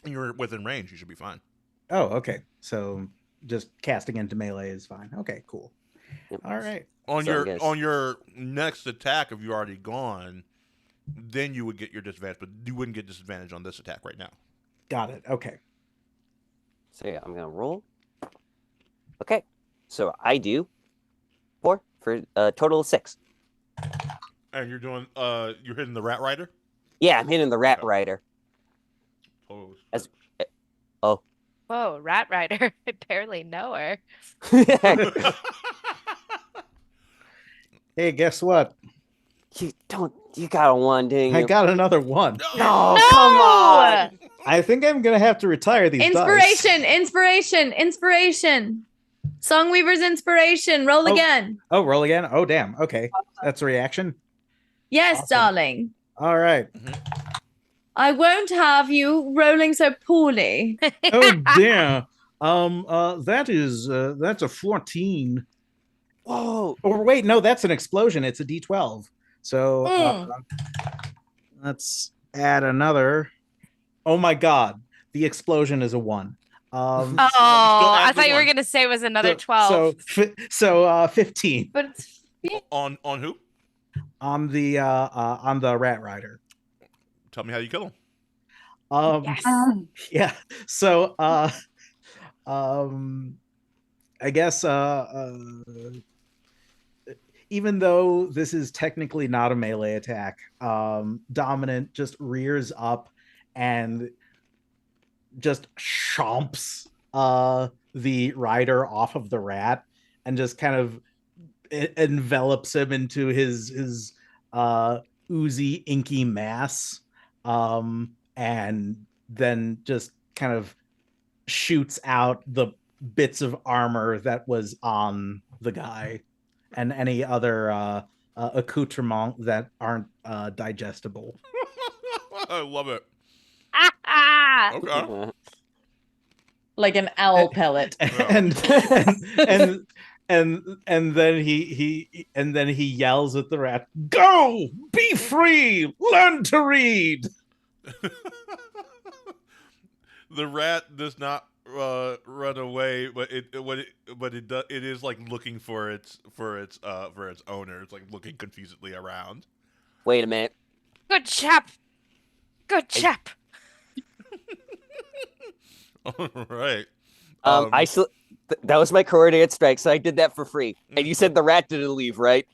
and you're within range, you should be fine. Oh, okay. So just casting into melee is fine. Okay, cool. Yep. All right. On your next attack, if you're already gone, then you would get your disadvantage, but you wouldn't get disadvantage on this attack right now. Got it. Okay. So yeah, I'm gonna roll. Okay, so I do 4 for a total of 6. And you're doing you're hitting the Rat Rider? Yeah, I'm hitting the Rat Rider. Whoa, Rat Rider. I barely know her. Hey, guess what? You got a 1, didn't you? I got another 1. No, come on. I think I'm gonna have to retire these dice. Inspiration. Songweaver's inspiration. Roll again. Oh, roll again? Oh, damn. Okay. That's a reaction? Yes, Awesome. Darling. All right. I won't have you rolling so poorly. Oh, damn. That's a 14. Whoa. Or wait, no, that's an explosion. It's a D12. So let's add another. Oh my God. The explosion is a 1. I thought you were going to say it was another 12. So 15. But it's on who? On the Rat Rider. Tell me how you kill him. Yes. Yeah. So I guess even though this is technically not a melee attack, Dominant just rears up and just chomps the rider off of the rat and just kind of envelops him into his oozy, inky mass, and then just kind of shoots out the bits of armor that was on the guy and any other accoutrement that aren't digestible. I love it. Ah! Okay. Like an owl pellet. and and then he yells at the rat, "Go, be free, learn to read." The rat does not run away, but it is like looking for its owner. It's like looking confusedly around. Wait a minute. Good chap. Good chap. All right. I that was my coordinate strike, so I did that for free. And you said the rat didn't leave, right?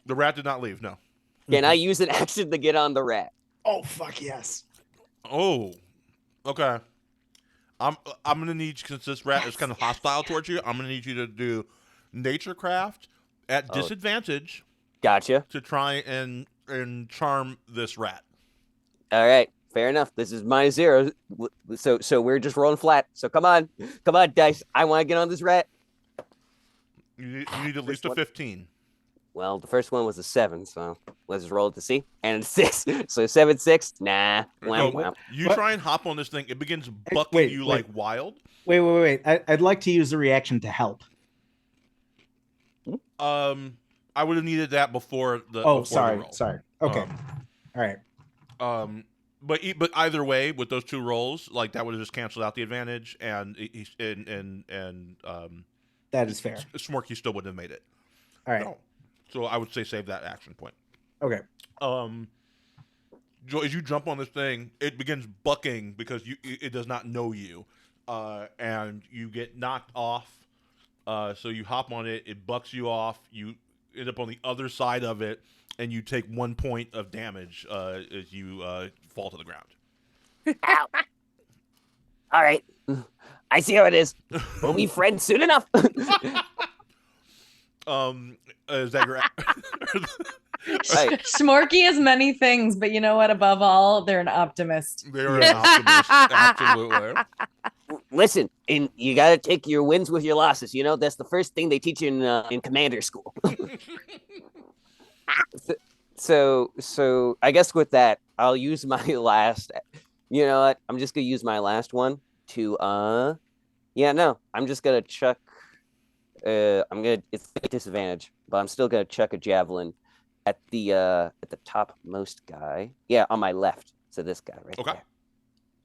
The rat did not leave. No. Can I use an action to get on the rat? Oh fuck yes. Oh. Okay. I'm gonna need, since this rat is kind of hostile towards you, I'm gonna need you to do naturecraft at disadvantage Gotcha. to try and charm this rat. All right, fair enough. This is -0, so we're just rolling flat. So come on, dice. I want to get on this rat. You need at least a 15. Well, the first one was a 7, so let's just roll it to see. And a 6, so 7, 6. Nah. No, you What? try and hop on this thing. It begins bucking you like wild. Wait. I'd like to use the reaction to help. I would have needed that before the. Oh, before sorry. the roll. Sorry. Okay. All right. But either way, with those two rolls, like that would have just canceled out the advantage, and That is fair. Smorky still wouldn't have made it. All right. No. So I would say save that action point. Okay. Joe, as you jump on this thing, it begins bucking because it does not know you, and you get knocked off. So you hop on it, it bucks you off. You end up on the other side of it, and you take 1 point of damage as you fall to the ground. Ow. All right. I see how it is. We'll be friends soon enough. Is that your? Right. Smorky is many things, but you know what? Above all, they're an optimist. They're an optimist, absolutely. Listen, and you got to take your wins with your losses. You know, that's the first thing they teach you in commander school. So I guess with that, I'll use my last. You know what? I'm just gonna use my last one to. I'm just gonna chuck. It's a disadvantage, but I'm still gonna chuck a javelin at the topmost guy. Yeah, on my left. So this guy right there.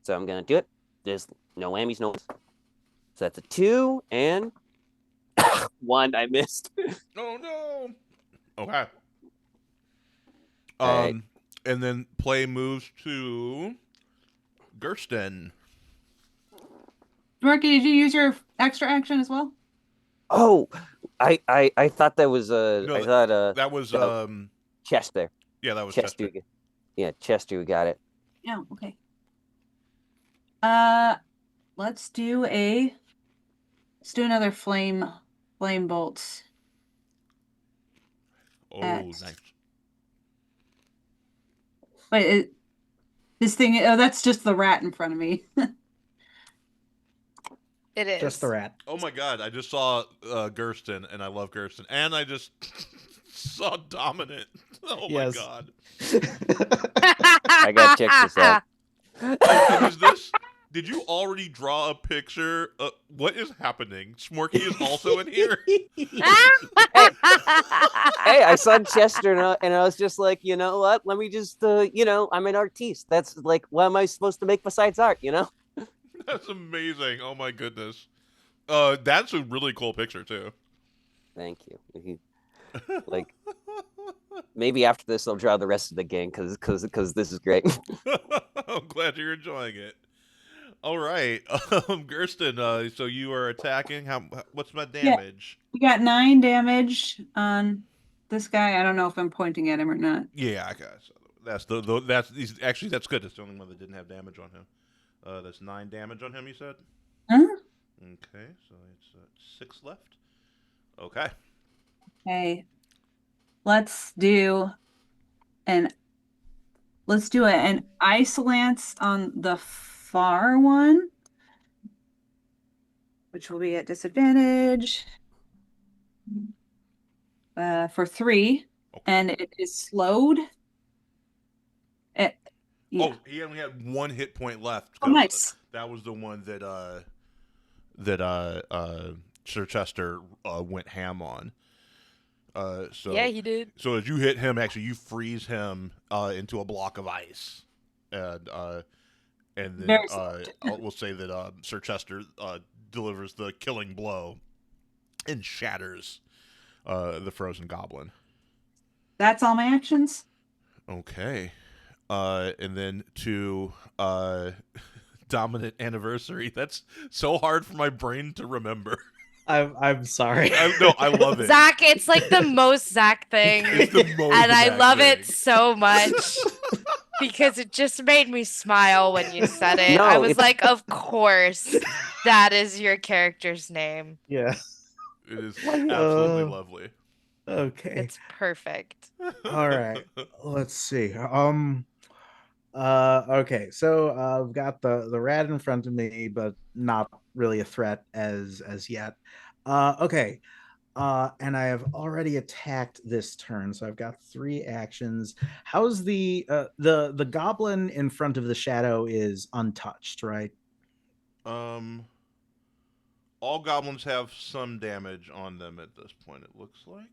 So I'm gonna do it. There's no whammies, no. So that's a 2 and 1. I missed. Oh no. Okay. All right. And then play moves to Gersten. Marky, did you use your extra action as well? Oh, I thought that was No, I thought that was Chester. yeah, that was Chester. Chester. Yeah, Chester got it. Yeah, okay. Let's do another flame bolts. Oh, X. nice. Wait, this thing, that's just the rat in front of me. It is. Just the rat. Oh my god, I just saw Gersten, and I love Gersten, and I just saw Dominant. Oh Yes. my god. I gotta check this out. And is this? Did you already draw a picture? What is happening? Smorky is also in here. Hey, I saw Chester and I was just like, you know what? Let me just, I'm an artiste. That's like, what am I supposed to make besides art, you know? That's amazing. Oh my goodness. That's a really cool picture too. Thank you. Like, maybe after this, I'll draw the rest of the game because this is great. I'm glad you're enjoying it. All right, Gersten. So you are attacking. What's my damage? You got 9 damage on this guy? I don't know if I'm pointing at him or not. Yeah, I guess that's actually that's good. That's the only one that didn't have damage on him. That's 9 damage on him. You said. Huh? Okay, so it's 6 left. Okay. Okay. Let's do an ice lance on the far one, which will be at disadvantage for 3, Okay. and it is slowed. Yeah. Oh, he only had 1 hit point left. Oh, nice. That was the one that Sir Chester went ham on. So Yeah, he did. So as you hit him, actually, you freeze him into a block of ice, and then Very soft. we'll say that Sir Chester delivers the killing blow and shatters the frozen goblin. That's all my actions. Okay, and then to dominant anniversary. That's so hard for my brain to remember. I'm sorry. No, I love it. Zach, it's like the most Zach thing. It's the most And I Zach love thing. it so much because it just made me smile when you said it. No, I was it's- like, of course, that is your character's name. Yeah. It is absolutely Uh, lovely. Okay. It's perfect. All right. Let's see. Okay. So I've got the rat in front of me, but not really a threat as yet. Okay. And I have already attacked this turn, so I've got 3 actions. How's the goblin in front of the shadow is untouched, right? All goblins have some damage on them at this point. It looks like.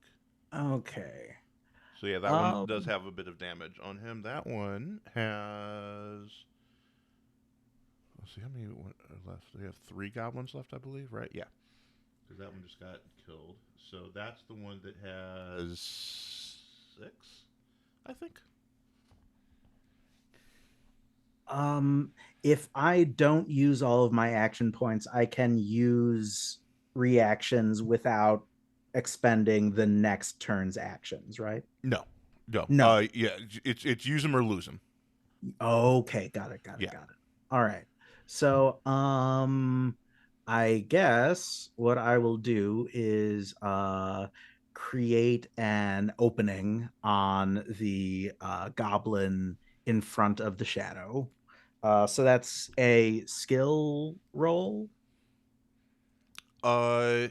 Okay. So yeah, that one does have a bit of damage on him. That one has. Let's see how many left. We have 3 goblins left, I believe. Right? Yeah. Because that one just got killed. So that's the one that has 6, I think. If I don't use all of my action points, I can use reactions without expending the next turn's actions, right? No. No. Yeah, it's use them or lose them. Okay, got it. Yeah. All right. So, I guess what I will do is create an opening on the goblin in front of the shadow. So that's a skill roll. I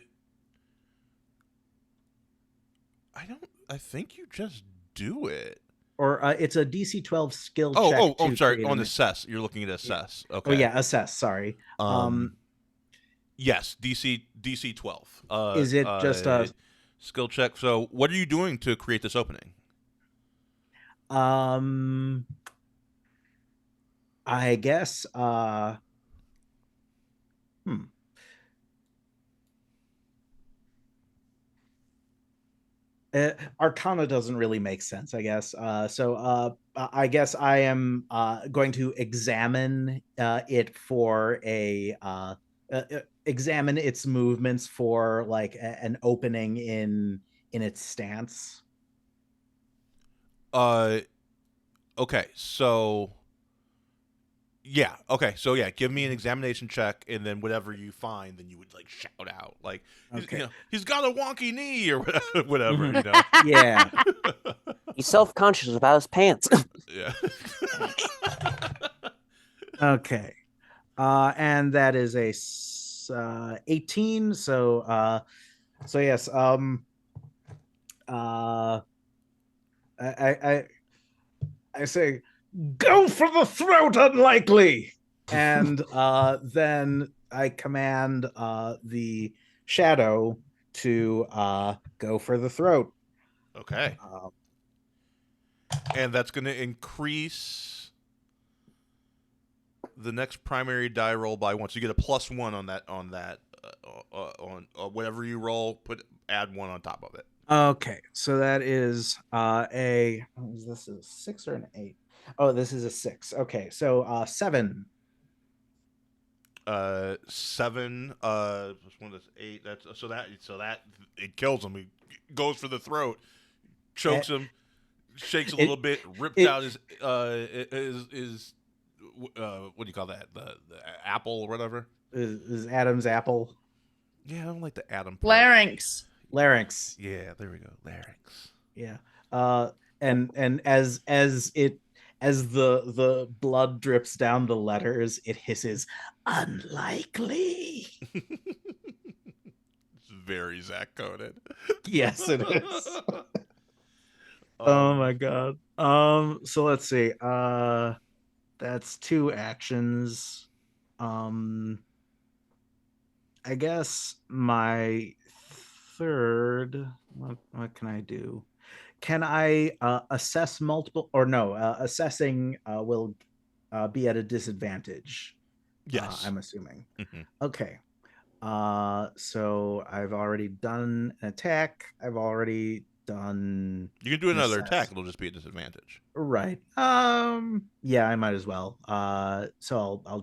think you just do it. Or it's a DC 12 skill check. Oh, I'm to sorry. create On an- assess, you're looking at assess. Okay. Oh yeah, assess. Sorry. Yes, DC 12. Is it just a skill check? So, what are you doing to create this opening? I guess Arcana doesn't really make sense, I guess. So I guess I am going to examine it for examine its movements for like an opening in its stance. Okay, so yeah, okay, so yeah, give me an examination check, and then whatever you find, then you would like shout out, like, Okay. He's got a wonky knee or whatever, you know. Yeah. He's self-conscious about his pants. Yeah. Okay. And that is a 18. So yes. I say, go for the throat, unlikely. And then I command the shadow to go for the throat. Okay. And that's going to increase the next primary die roll by 1. So you get a +1 on that on whatever you roll. Add 1 on top of it. Okay, so that is this is a 6 or an 8? Oh, this is a 6. Okay, so 7. 7 this one is 8. That's so that it kills him. He goes for the throat. chokes him, shakes a It- little bit, rips it- out his what do you call that? The apple or whatever. is Adam's apple Yeah, I don't like the Adam part. Larynx. larynx. Yeah, there we go. Larynx. Yeah. And as the blood drips down the letters, it hisses, unlikely. It's very Zach coded. Yes, it is. Oh my god. So let's see. That's 2 actions. I guess my third, what can I do? Can I assess multiple, or no, assessing will be at a disadvantage. Yes. I'm assuming. Mhm. Okay. So I've already done an attack. I've already done You can do another assess. attack. It'll just be a disadvantage. Right. Yeah, I might as well. So I'll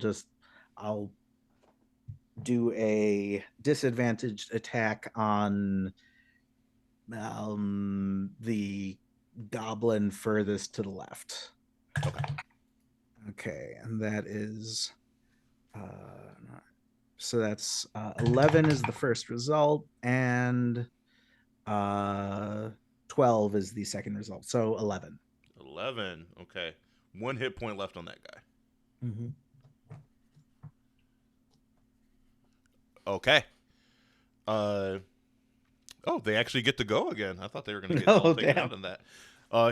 do a disadvantaged attack on the goblin furthest to the left. Okay. Okay, and that is so that's 11 is the first result, and 12 is the second result. So 11. 11. Okay. 1 hit point left on that guy. Mm-hmm. Okay. Oh, they actually get to go again. I thought they were going to get Oh, all taken damn. out in that.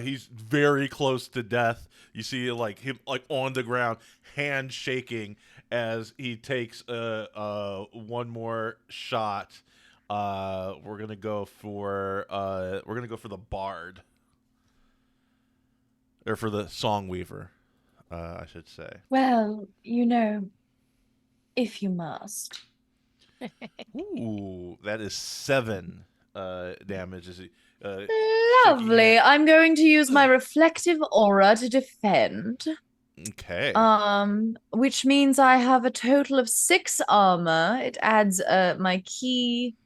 He's very close to death. You see, like him, like on the ground, hand shaking as he takes one more shot. We're gonna go for the bard, or for the song weaver, I should say. Well, you know, if you must. Ooh, that is 7 damage. Is he? Lovely. I'm going to use my reflective aura to defend. Okay. Which means I have a total of 6 armor. It adds my key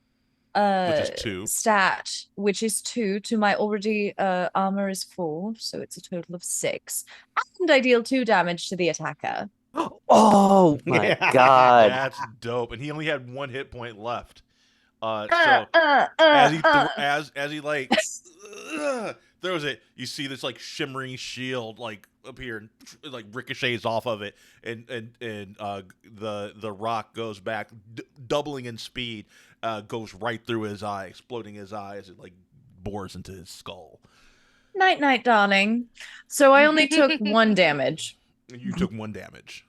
Which is 2. stat, which is 2 to my already armor is 4, so it's a total of 6. And I deal 2 damage to the attacker. Oh my Yeah. god. That's dope. And he only had 1 hit point left. So as he like throws it, you see this like shimmering shield like appear and like ricochets off of it, and the rock goes back, doubling in speed, goes right through his eye, exploding his eye as it like bores into his skull. Night night, darling. So I only took 1 damage. You took 1 damage.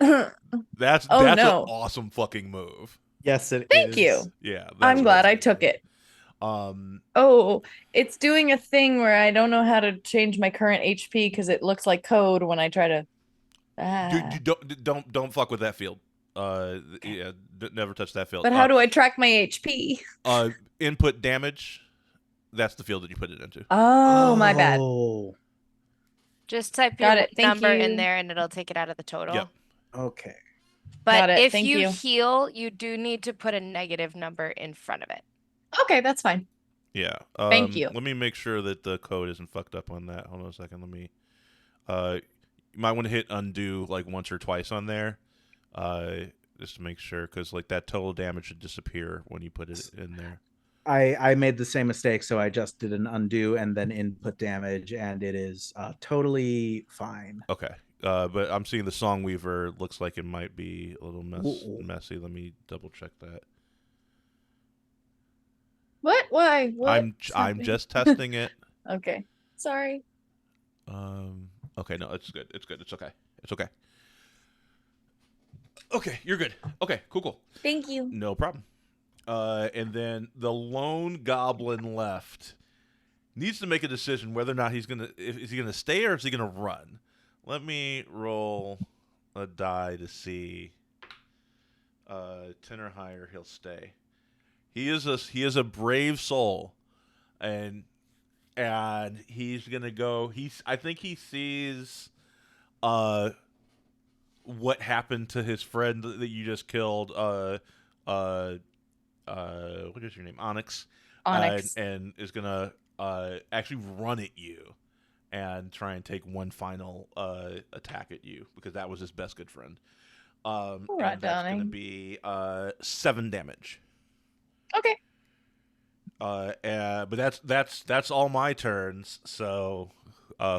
Oh, That's no. an awesome fucking move. Yes, it is. Thank you. Yeah, I'm glad I really took good. it. Oh, it's doing a thing where I don't know how to change my current HP because it looks like code when I try to. Don't fuck with that field. Yeah, never touch that field. But how do I track my HP? Input damage. That's the field that you put it into. Oh, my bad. Oh, Just type Got your it. Thank number you. in there and it'll take it out of the total. Yep. okay. But Got it. if Thank you you. heal, you do need to put a negative number in front of it. Okay, that's fine. Yeah. Thank you. Let me make sure that the code isn't fucked up on that. Hold on a second. Let me. You might want to hit undo like once or twice on there, just to make sure, because like that total damage should disappear when you put it in there. I made the same mistake, so I just did an undo and then input damage, and it is totally fine. Okay. But I'm seeing the Song Weaver looks like it might be a little messy. Let me double check that. What? Why? What? I'm Something. just testing it. Okay. Sorry. Okay, no, it's good. It's good. It's okay. It's okay. Okay, you're good. Okay, cool. Thank you. No problem. And then the lone goblin left needs to make a decision whether or not is he gonna stay or is he gonna run. Let me roll a die to see. 10 or higher, he'll stay. He is a brave soul, and he's gonna go. I think he sees what happened to his friend that you just killed. What is your name? Onyx. Onyx. And is gonna actually run at you and try and take one final attack at you because that was his best good friend. All And right, that's going to darling. be 7 damage. Okay. But that's all my turns. So,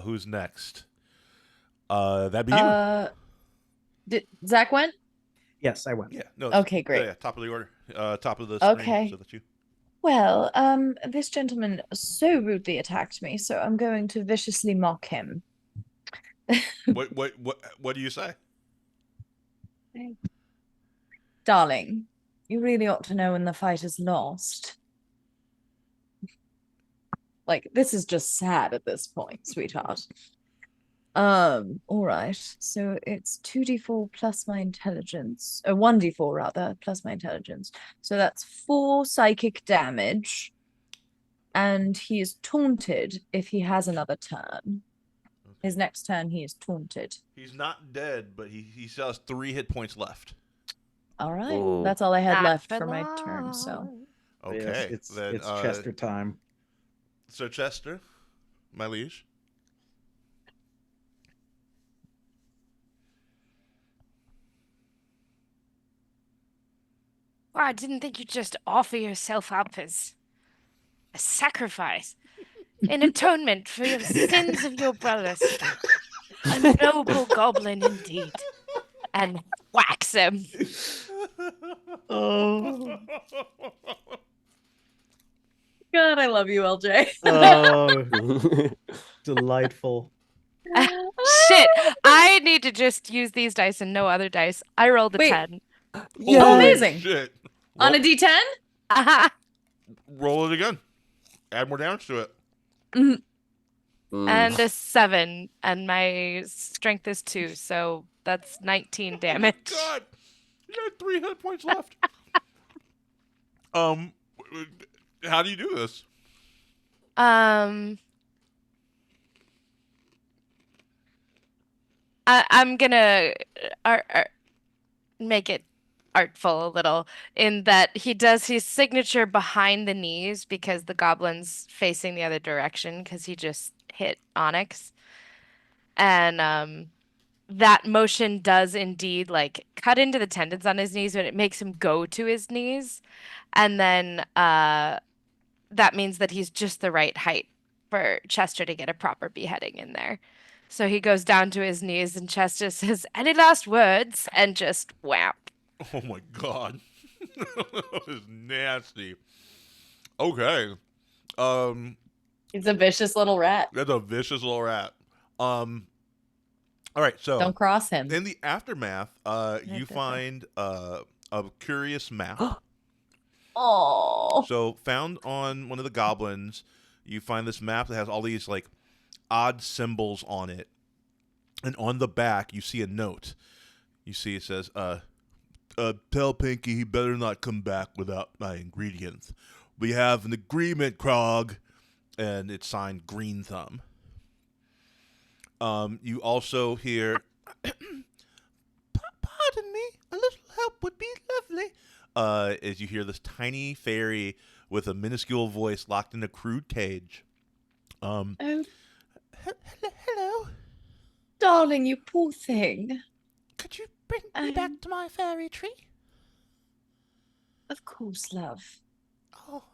who's next? That'd be you. Did Zach went? Yes, I went. Yeah. No. Okay, great. Yeah, top of the order. Top of the screen. Okay. So that's you. Well, this gentleman so rudely attacked me, so I'm going to viciously mock him. What do you say? Darling, you really ought to know when the fight is lost. Like, this is just sad at this point, sweetheart. All right. So it's 2d4 plus my intelligence. 1d4 rather, plus my intelligence. So that's 4 psychic damage. And he is taunted if he has another turn. His next turn, he is taunted. He's not dead, but he still has 3 hit points left. All right. Ooh. That's all I had Not left for for my turn, so. long. Okay. Yes, then, it's Chester time. So Chester, my liege. Well, I didn't think you'd just offer yourself up as a sacrifice in atonement for your sins of your brothers. A noble goblin indeed. And whacks him. Oh, God, I love you, LJ. oh, delightful. Shit. I need to just use these dice and no other dice. I rolled a Wait. 10. Oh, amazing. Shit. On a d10? Roll it again. Add more damage to it. Mhm. And a 7. And my strength is 2. So that's 19 damage. God, you got 3 hit points left. How do you do this? I'm gonna make it artful a little in that he does his signature behind the knees because the goblin's facing the other direction because he just hit Onyx. And that motion does indeed like cut into the tendons on his knees, but it makes him go to his knees. And then that means that he's just the right height for Chester to get a proper beheading in there. So he goes down to his knees and Chester says, "Any last words?" and just whap. Oh my God. That was nasty. Okay. He's a vicious little rat. That's a vicious little rat. All right, so Don't cross him. in the aftermath, you find a curious map. Oh. So found on one of the goblins, you find this map that has all these like odd symbols on it. And on the back, you see a note. You see it says, tell Pinky he better not come back without my ingredients. We have an agreement, Krog. And it's signed Green Thumb. You also hear, pardon me, a little help would be lovely. As you hear this tiny fairy with a minuscule voice locked in a crude cage. Hello? Darling, you poor thing. Could you bring me back to my fairy tree? Of course, love. Oh.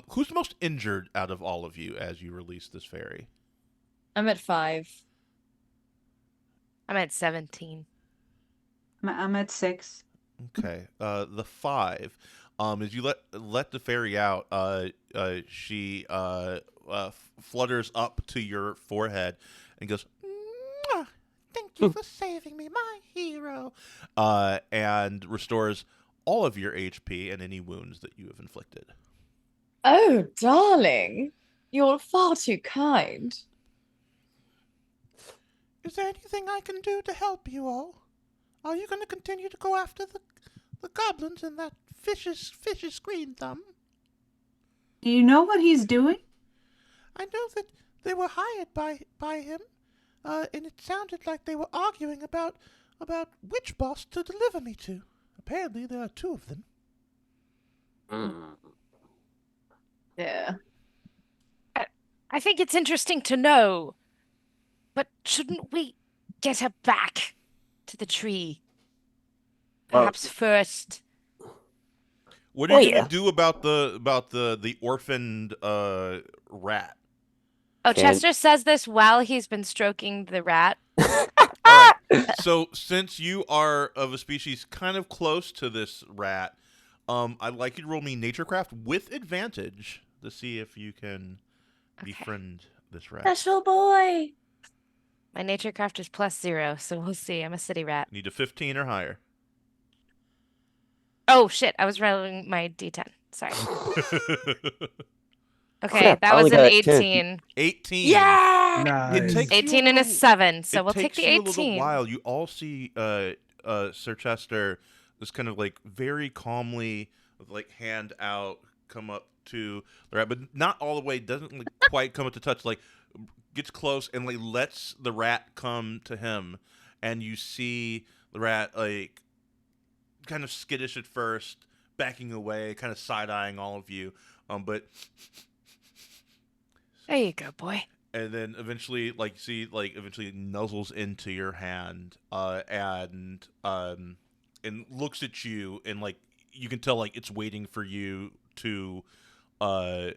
Who's the most injured out of all of you as you release this fairy? I'm at 5. I'm at 17. I'm at 6. Okay. The 5. As you let the fairy out, she flutters up to your forehead and goes, "Mwah! Thank you for saving me, my hero," and restores all of your HP and any wounds that you have inflicted. Oh, darling. You're far too kind. Is there anything I can do to help you all? Are you going to continue to go after the goblins and that vicious Green Thumb? Do you know what he's doing? I know that they were hired by him, and it sounded like they were arguing about which boss to deliver me to. Apparently, there are 2 of them. Mm. Yeah. I think it's interesting to know, but shouldn't we get her back to the tree? Well, Perhaps first. What are you yeah. gonna do about the orphaned rat? Oh, Can- Chester says this while he's been stroking the rat. All right. So since you are of a species kind of close to this rat, I'd like you to roll me naturecraft with advantage to see if you can befriend this rat. Special boy. My naturecraft is +0, so we'll see. I'm a city rat. Need a 15 or higher. Oh shit! I was rolling my D10. Sorry. Okay, Crap, I that only was an got a 10. 18. 18. Yeah. It Nice. takes you 18 and a little- 7, so it we'll take takes the you a little 18. while. You all see Sir Chester, this kind of like very calmly, with like hand out, come up to the rat, but not all the way. Doesn't like quite come up to touch. Like gets close and like lets the rat come to him, and you see the rat like kind of skittish at first, backing away, kind of side eyeing all of you, but. There you go, boy. And then eventually, like, see, like, eventually nuzzles into your hand, and looks at you, and like, you can tell, like, it's waiting for you to give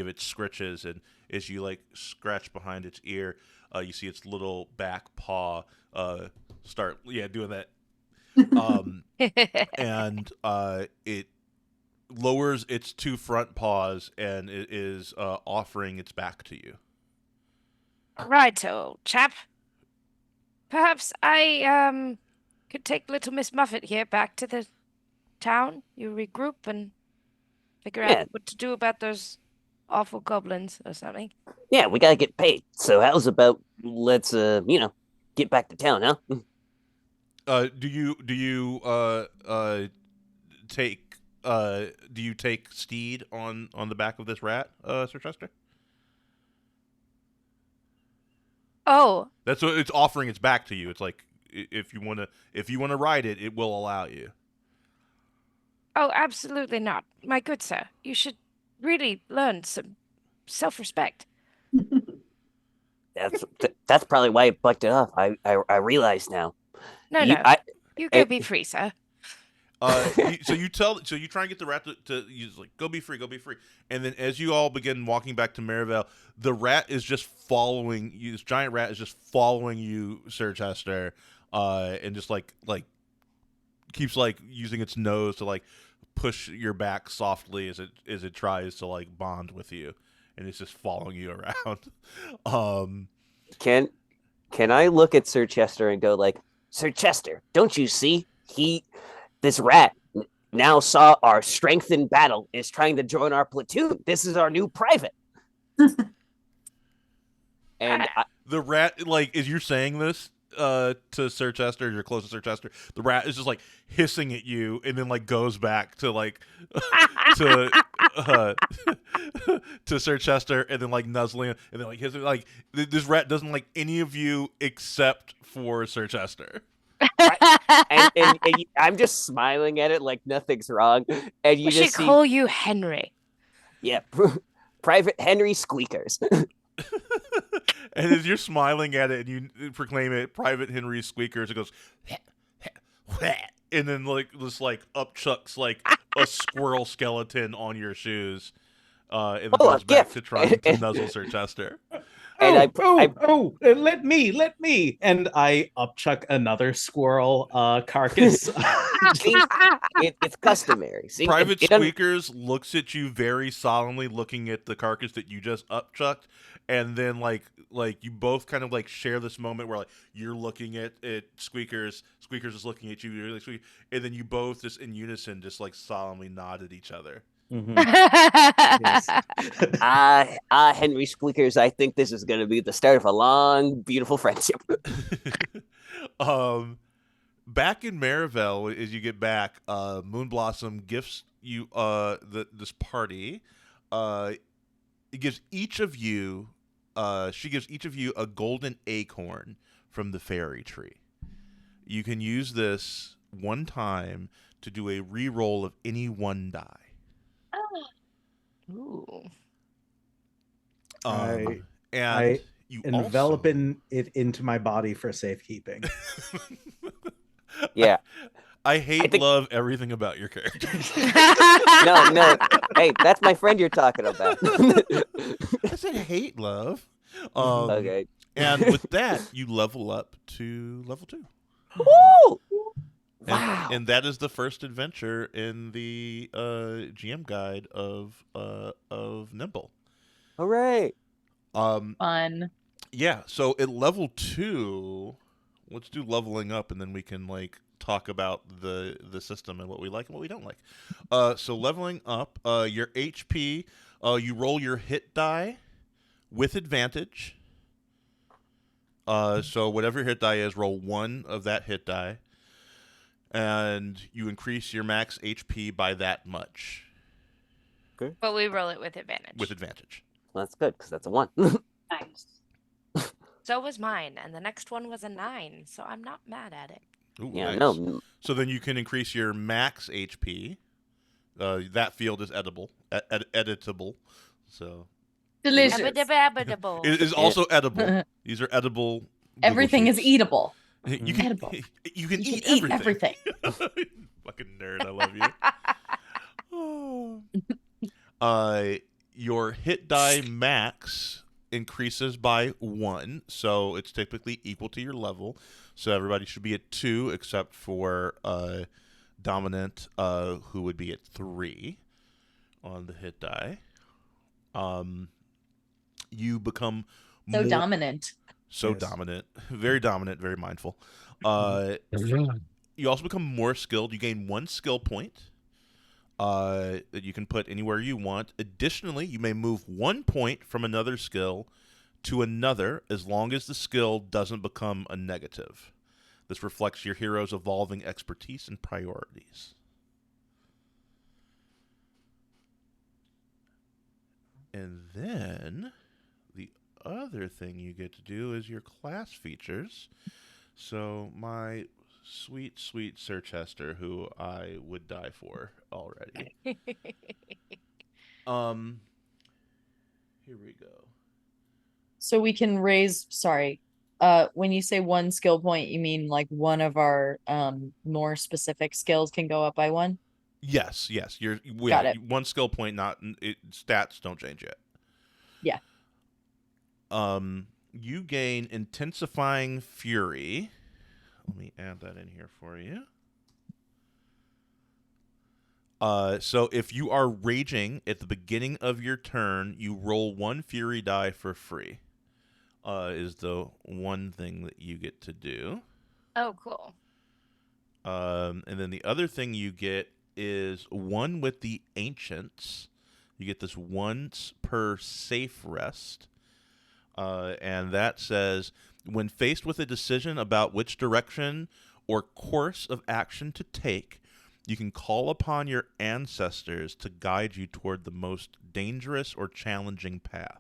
it scritches, and as you like scratch behind its ear, you see its little back paw, start, doing that, and it lowers its two front paws and it is offering its back to you. Righto, chap. Perhaps I could take little Miss Muffet here back to the town. You regroup and figure Yeah. out what to do about those awful goblins or something. Yeah, we gotta get paid. So how's about let's get back to town, huh? Do you take steed on the back of this rat, Sir Chester? Oh, That's what it's offering its back to you. It's like if you wanna ride it, it will allow you. oh, absolutely not. My good sir, you should really learn some self-respect. That's probably why it bucked it off. I realize now. No, You- no. I- You go be free, sir. So you try and get the rat to use like go be free, and then as you all begin walking back to Maryvale, the rat is just following you. This giant rat is just following you, Sir Chester, and just like keeps like using its nose to like push your back softly as it tries to like bond with you, and it's just following you around. Can I look at Sir Chester and go like, Sir Chester, don't you see? This rat now saw our strength in battle, is trying to join our platoon. This is our new private. And The rat, like, as you're saying this to Sir Chester, you're close to Sir Chester, the rat is just like hissing at you and then like goes back to like to to Sir Chester and then like nuzzling and then like hissing. Like this rat doesn't like any of you except for Sir Chester. and I'm just smiling at it like nothing's wrong. And you We should just see, call you Henry. yeah, Private Henry Squeakers. And as you're smiling at it and you proclaim it, Private Henry Squeakers, it goes, and then like this like upchucks like a squirrel skeleton on your shoes, and then Oh, a goes back gift. to trying to nuzzle Sir Chester. And let me. And I upchuck another squirrel carcass. See, it's customary. See, Private it doesn't- Squeakers looks at you very solemnly, looking at the carcass that you just upchucked, and then like you both kind of like share this moment where like you're looking at Squeakers is looking at you, you're like, and then you both just in unison just like solemnly nod at each other. Mhm. Yes. Henry Squeakers, I think this is going to be the start of a long, beautiful friendship. Back in Maryvale, as you get back, Moonblossom gifts you this party. It gives each of you she gives each of you a golden acorn from the fairy tree. You can use this one time to do a re-roll of any one die. Ooh. I And you envelop also... it into my body for safekeeping. Yeah. I hate think- love everything about your character. No. Hey, that's my friend you're talking about. I said hate love. Okay. And with that, you level up to level 2. Woo! And, Wow. and that is the first adventure in the GM guide of Nimble. Hooray. Fun. Yeah, so at level 2, let's do leveling up, and then we can like talk about the system and what we like and what we don't like. So leveling up, your HP, you roll your hit die with advantage. So whatever your hit die is, roll 1 of that hit die, and you increase your max HP by that much. Okay. But we roll it with advantage. With advantage. Well, that's good because that's a 1. Nice. So was mine, and the next one was a 9, so I'm not mad at it. Ooh, Yeah, nice. no. So then you can increase your max HP. That field is editable. So Delicious. Edible. it is also edible. These are edible. Google Everything is Sheets. eatable. You can Edible. You can You eat can eat everything. everything. Fucking nerd, I love you. Your hit die max increases by 1, so it's typically equal to your level. So everybody should be at 2, except for Dominant, who would be at 3 on the hit die. You become So more, dominant. so Yes. dominant, very mindful. You also become more skilled. You gain 1 skill point that you can put anywhere you want. Additionally, you may move 1 point from another skill to another as long as the skill doesn't become a negative. This reflects your hero's evolving expertise and priorities. And then the other thing you get to do is your class features. So my sweet Sir Chester, who I would die for already. Here we go. So we can raise, sorry. When you say 1 skill point, you mean like one of our more specific skills can go up by 1? Yes. Got it. 1 skill point. Stats don't change yet. Yeah. You gain intensifying fury. Let me add that in here for you. So if you are raging at the beginning of your turn, you roll 1 fury die for free. Is the one thing that you get to do. Oh, cool. And then the other thing you get is 1 with the Ancients. You get this once per safe rest. And that says, when faced with a decision about which direction or course of action to take, you can call upon your ancestors to guide you toward the most dangerous or challenging path.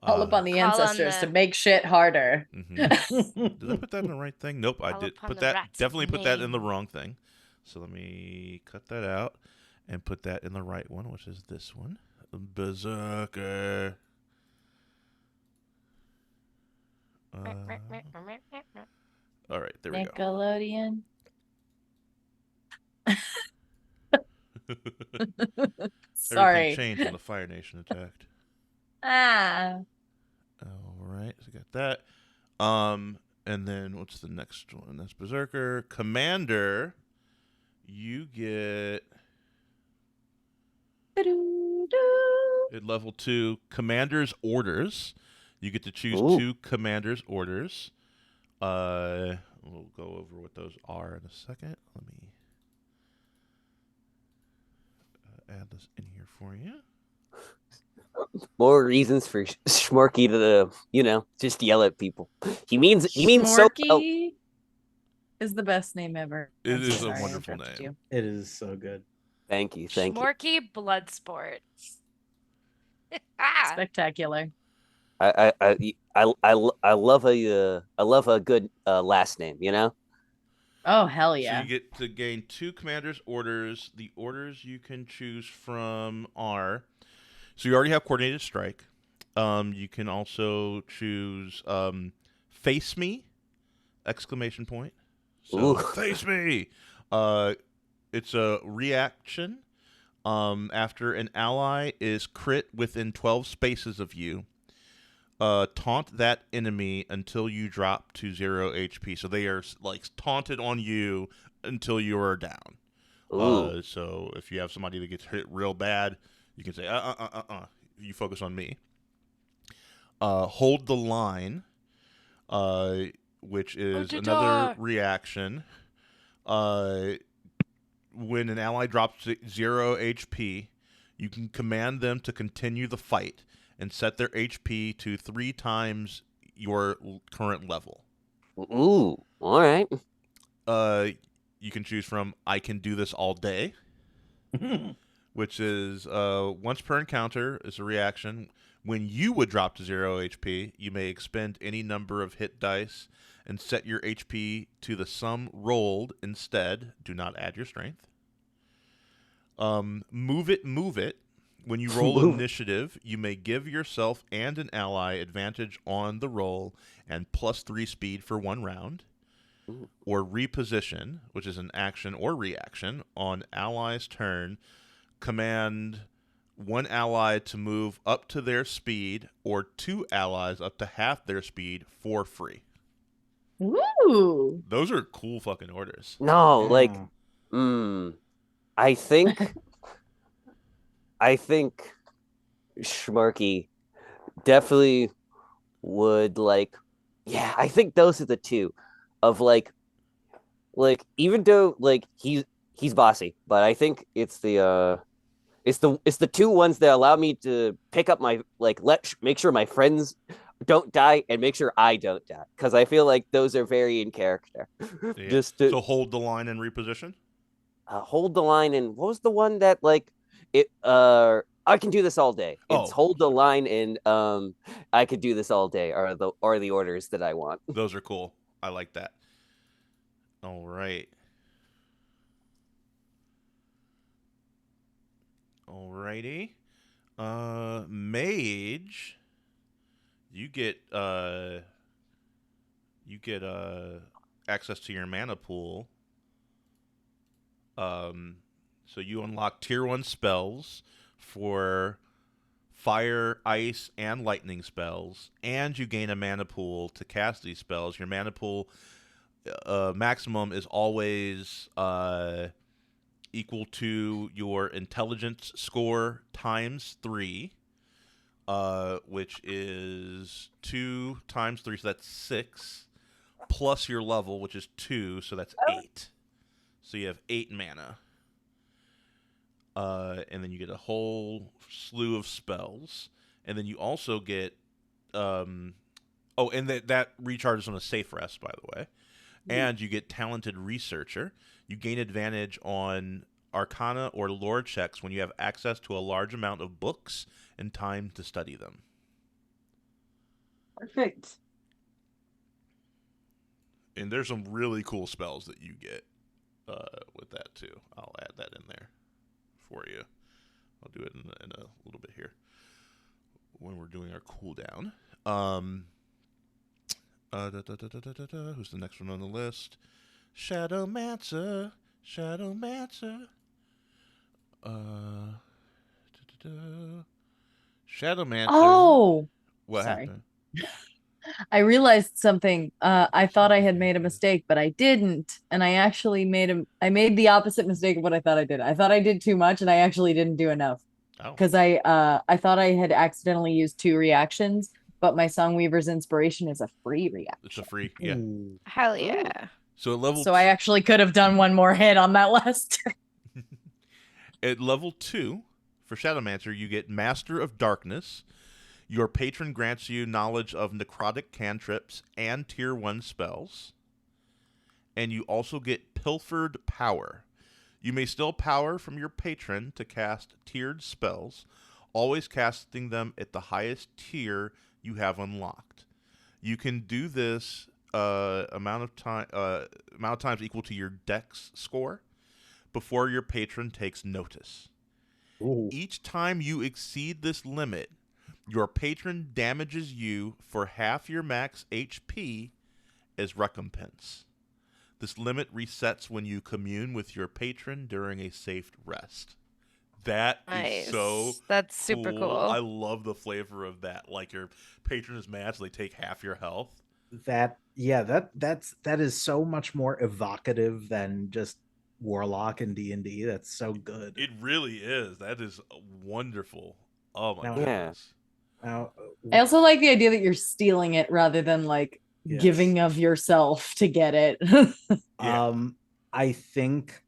Call upon the Call on ancestors to the- make shit harder. Did I put that in the right thing? Nope, I Call did upon put the that. rats of Definitely put that in the Maine. wrong thing. So let me cut that out and put that in the right one, which is this one. Berserker. All right, there we go. Nickelodeon. Everything Sorry. changed when the Fire Nation attacked. Ah. All right, so got that. And then what's the next one? That's Berserker. Commander, you get at level 2 Commander's Orders. You get to choose Ooh. 2 Commander's Orders. We'll go over what those are in a second. Let me add this in here for you. More reasons for Schmorky to, just yell at people. He means so well. Smorky is the best name ever. It I'm is so a sorry I wonderful interrupted name. you. It is so good. Thank you. Schmorky Bloodsport. Ah, Spectacular. I love a good last name, Oh, hell So yeah. you get to gain 2 commander's orders. The orders you can choose from are, so you already have coordinated strike. You can also choose face me, exclamation point. So Ooh. face me. Uh, it's a reaction. After an ally is crit within 12 spaces of you, taunt that enemy until you drop to 0 HP. So they are like taunted on you until you are down. Ooh. So if you have somebody that gets hit real bad, you can say, you focus on me. Hold the line, which is another reaction. When an ally drops to 0 HP, you can command them to continue the fight and set their HP to 3 times your current level. Ooh. All right. You can choose from I can do this all day, which is once per encounter is a reaction. When you would drop to 0 HP, you may expend any number of hit dice and set your HP to the sum rolled instead. Do not add your strength. Move it, move it. When you roll initiative, you may give yourself and an ally advantage on the roll and +3 speed for 1 round. Ooh. Or reposition, which is an action or reaction on ally's turn. Command 1 ally to move up to their speed or 2 allies up to half their speed for free. Ooh. Those are cool fucking orders. No, like, Yeah. I think Schmarky definitely would like. Yeah, I think those are the two of even though like he's bossy, but I think it's the two ones that allow me to pick up my make sure my friends don't die and make sure I don't die, because I feel like those are very in character. Yeah. Just to So hold the line and reposition. hold the line, and what was the one that I can do this all day. It's Oh. hold the line and I could do this all day are the orders that I want. Those are cool. I like that. All right. Alrighty. Mage, you get access to your mana pool. So you unlock tier 1 spells for fire, ice, and lightning spells, and you gain a mana pool to cast these spells. Your mana pool maximum is always equal to your intelligence score times 3, which is 2 times 3, so that's 6, plus your level, which is 2, so that's 8. So you have 8 mana. And then you get a whole slew of spells. And then you also get... and that recharges on a safe rest, by the way. And you get Talented Researcher. You gain advantage on Arcana or lore checks when you have access to a large amount of books and time to study them. Perfect. And there's some really cool spells that you get with that, too. I'll add that in there for you. I'll do it in a little bit here when we're doing our cooldown. Who's the next one on the list? Shadowmancer. Shadowmancer. Shadowmancer. Oh, What sorry. happened? I realized something. I thought I had made a mistake, but I didn't. And I actually I made the opposite mistake of what I thought I did. I thought I did too much and I actually didn't do enough. Oh. Because I thought I had accidentally used 2 reactions, but my Songweaver's Inspiration is a free reaction. It's a free, yeah. Ooh. Hell yeah. So at level So I actually could have done one more hit on that last turn. At level 2, for Shadowmancer, you get Master of Darkness. Your patron grants you knowledge of necrotic cantrips and tier 1 spells. And you also get Pilfered Power. You may still power from your patron to cast tiered spells, always casting them at the highest tier you have unlocked. You can do this amount of times equal to your dex score before your patron takes notice. Ooh. Each time you exceed this limit, your patron damages you for half your max HP as recompense. This limit resets when you commune with your patron during a safe rest. That is so That's super cool. I love the flavor of that. Like your patron is mad, so they take half your health. That is so much more evocative than just Warlock and D&D. That's so good. It really is. That is wonderful. Oh my Now- goodness. Now, I also like the idea that you're stealing it rather than like Yes. giving of yourself to get it. Yeah. I think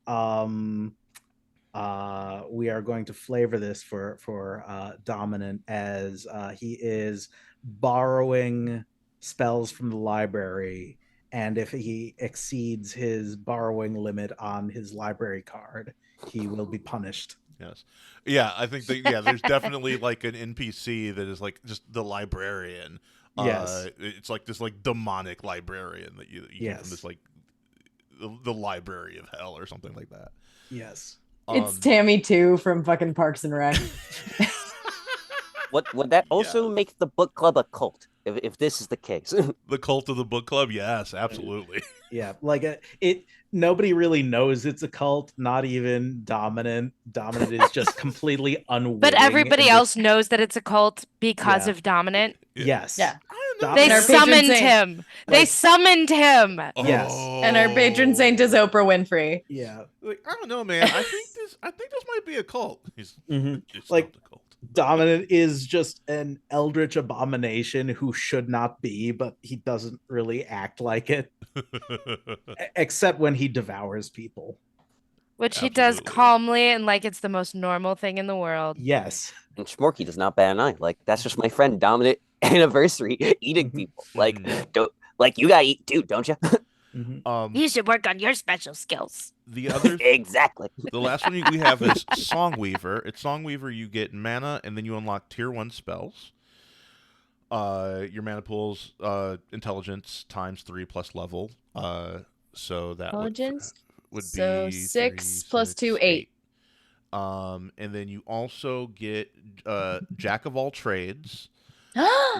we are going to flavor this for Dominant as he is borrowing spells from the library, and if he exceeds his borrowing limit on his library card, he will be punished. Yes. Yeah, I think there's definitely like an NPC that is like just the librarian. Yes. It's like this like demonic librarian that you get from Yes. this like the library of hell or something like that. Yes. It's Tammy too from fucking Parks and Rec. What would that also Yes. make the book club a cult if this is the case? The cult of the book club, yes, absolutely. Yeah, like it. Nobody really knows it's a cult. Not even Dominant. Dominant is just completely unwilling. But everybody in else this- knows that it's a cult because Yeah. of Dominant. Yes. Yeah. I don't know. They And our patron summoned saint- him. They like- summoned him. Yes. And our patron saint is Oh. Oprah Winfrey. Yeah. Like, I don't know, man. I think this might be a cult. It's Like- not a cult. Dominant is just an eldritch abomination who should not be, but he doesn't really act like it, except when he devours people. Which he does Absolutely. calmly and like it's the most normal thing in the world. Yes. And Schmorky does not bat an eye. Like that's just my friend Dominant anniversary eating people. Like don't like you gotta eat too, don't you? You should work on your special skills. The other Exactly. The last one we have is Songweaver. It's Songweaver. You get mana, and then you unlock tier 1 spells. Your mana pool's intelligence times 3 plus level. So that Intelligence? would So be 6 3, plus 6, 2, 8. And then you also get Jack of all trades.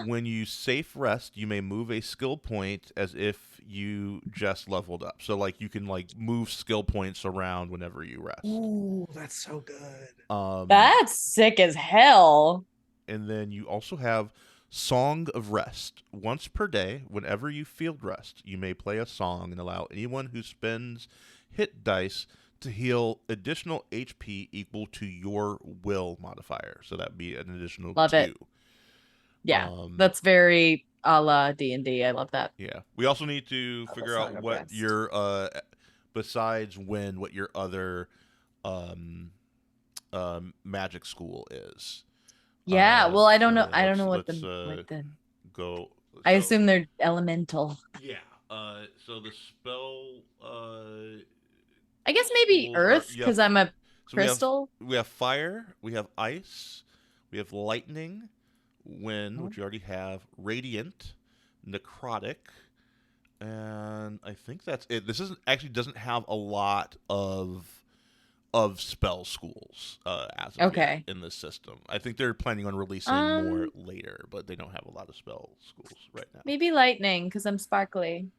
When you safe rest, you may move a skill point as if you just leveled up. So like you can like move skill points around whenever you rest. Ooh, that's so good. That's sick as hell. And then you also have Song of Rest. Once per day, whenever you field rest, you may play a song and allow anyone who spends hit dice to heal additional HP equal to your will modifier. So that'd be an additional Love 2. it. Yeah, Um, that's very a la D&D. I love that. Yeah. We also need to figure Song out of what Rest. your besides what your other magic school is. Yeah, well, I don't know. I don't let's- know what let's, the. Go. I so- assume they're elemental. Yeah. So the spell. I guess maybe schools are- Earth yeah. because I'm a So we have- crystal. We have fire. We have ice. We have lightning, wind, Oh. which you already have, radiant, necrotic, and I think that's it. This doesn't have a lot of spell schools as of Okay. yet in this system. I think they're planning on releasing more later, but they don't have a lot of spell schools right now. Maybe lightning because I'm sparkly.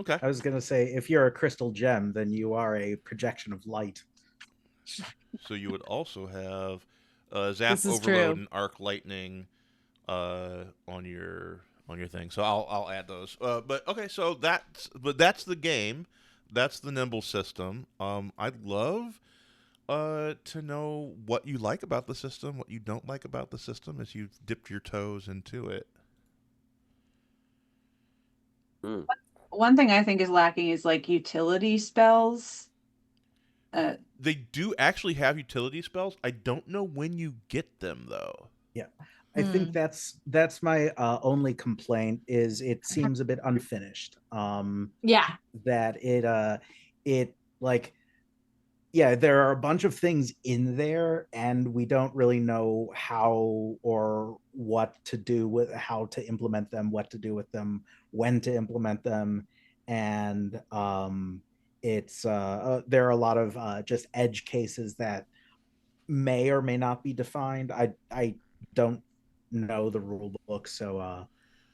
Okay. I was gonna say, if you're a crystal gem, then you are a projection of light. So you would also have Zap This is Overload true. and Arc Lightning on your thing. So I'll add those. But okay, so that's the game. That's the Nimble system. I'd love to know what you like about the system, what you don't like about the system as you've dipped your toes into it. One thing I think is lacking is like utility spells. They do actually have utility spells. I don't know when you get them though. I think that's my only complaint is it seems a bit unfinished. Yeah. That it like yeah, there are a bunch of things in there, and we don't really know how or what to do with how to implement them, what to do with them, when to implement them, and it's there are a lot of just edge cases that may or may not be defined. I don't know the rule book,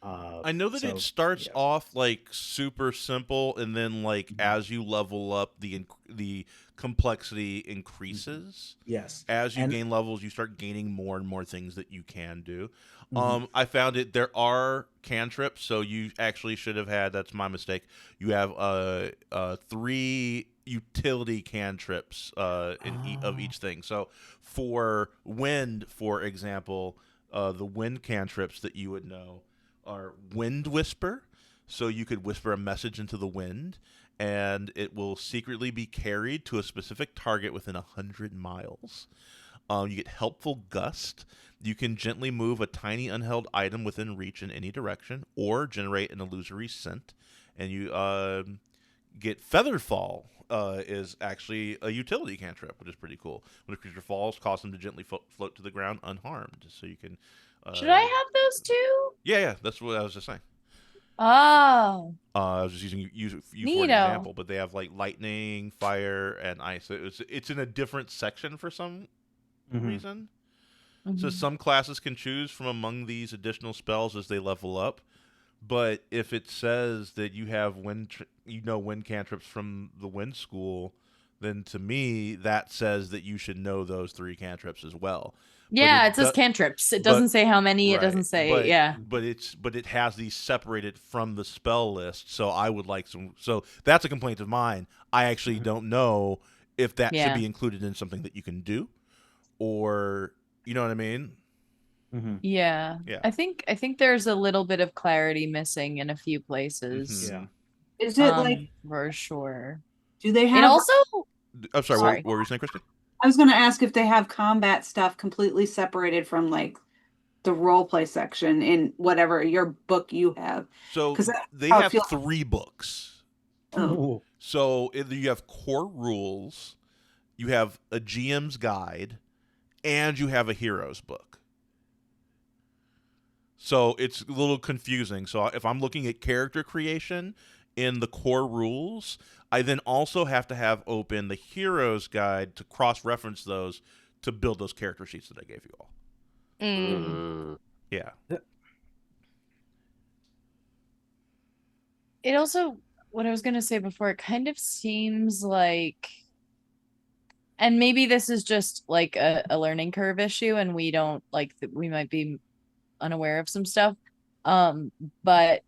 I know that it so starts yeah. off like super simple, and then like as you level up, the complexity increases. Yes, As you and gain levels, you start gaining more and more things that you can do. mhm. I found it. There are cantrips, so you actually should have had. That's my mistake. You have 3 utility cantrips of each thing. So for wind, for example, the wind cantrips that you would know are Wind Whisper. So you could whisper a message into the wind, and it will secretly be carried to a specific target within 100 miles. You get Helpful Gust. You can gently move a tiny unheld item within reach in any direction, or generate an illusory scent. And you get Featherfall. Is actually a utility cantrip, which is pretty cool. When a creature falls, cause them to gently float to the ground unharmed. So you can. Should I have those too? Yeah, that's what I was just saying. Oh, I was just using you for an neato. example, but they have like lightning, fire, and ice. So it's in a different section for some reason. So Mhm. some classes can choose from among these additional spells as they level up. But if it says that you have wind cantrips from the wind school, then to me that says that you should know those 3 cantrips as well. But Yeah, it it says do- cantrips. It but doesn't say how many. It doesn't right, say, yeah. but it has these separated from the spell list. So I would like some. So that's a complaint of mine. I actually don't know if that should Yeah. be included in something that you can do, or you know what I mean? Yeah. Yeah. I think there's a little bit of clarity missing in a few places. Yeah. Is it like, For sure. do they It have, also, I'm sorry. Sorry. What were you saying, Christy? I was going to ask if they have combat stuff completely separated from like the role play section in whatever your book you have. So 'Cause that's they how it have feels. 3 books. Oh. Ooh. So you have core rules, you have a GM's guide, and you have a hero's book. So it's a little confusing. So if I'm looking at character creation in the core rules, I then also have to have open the hero's guide to cross-reference those to build those character sheets that I gave you all. Yeah. it also, what I was going to say before, it kind of seems like, and maybe this is just like a learning curve issue and we don't like, we might be unaware of some stuff. But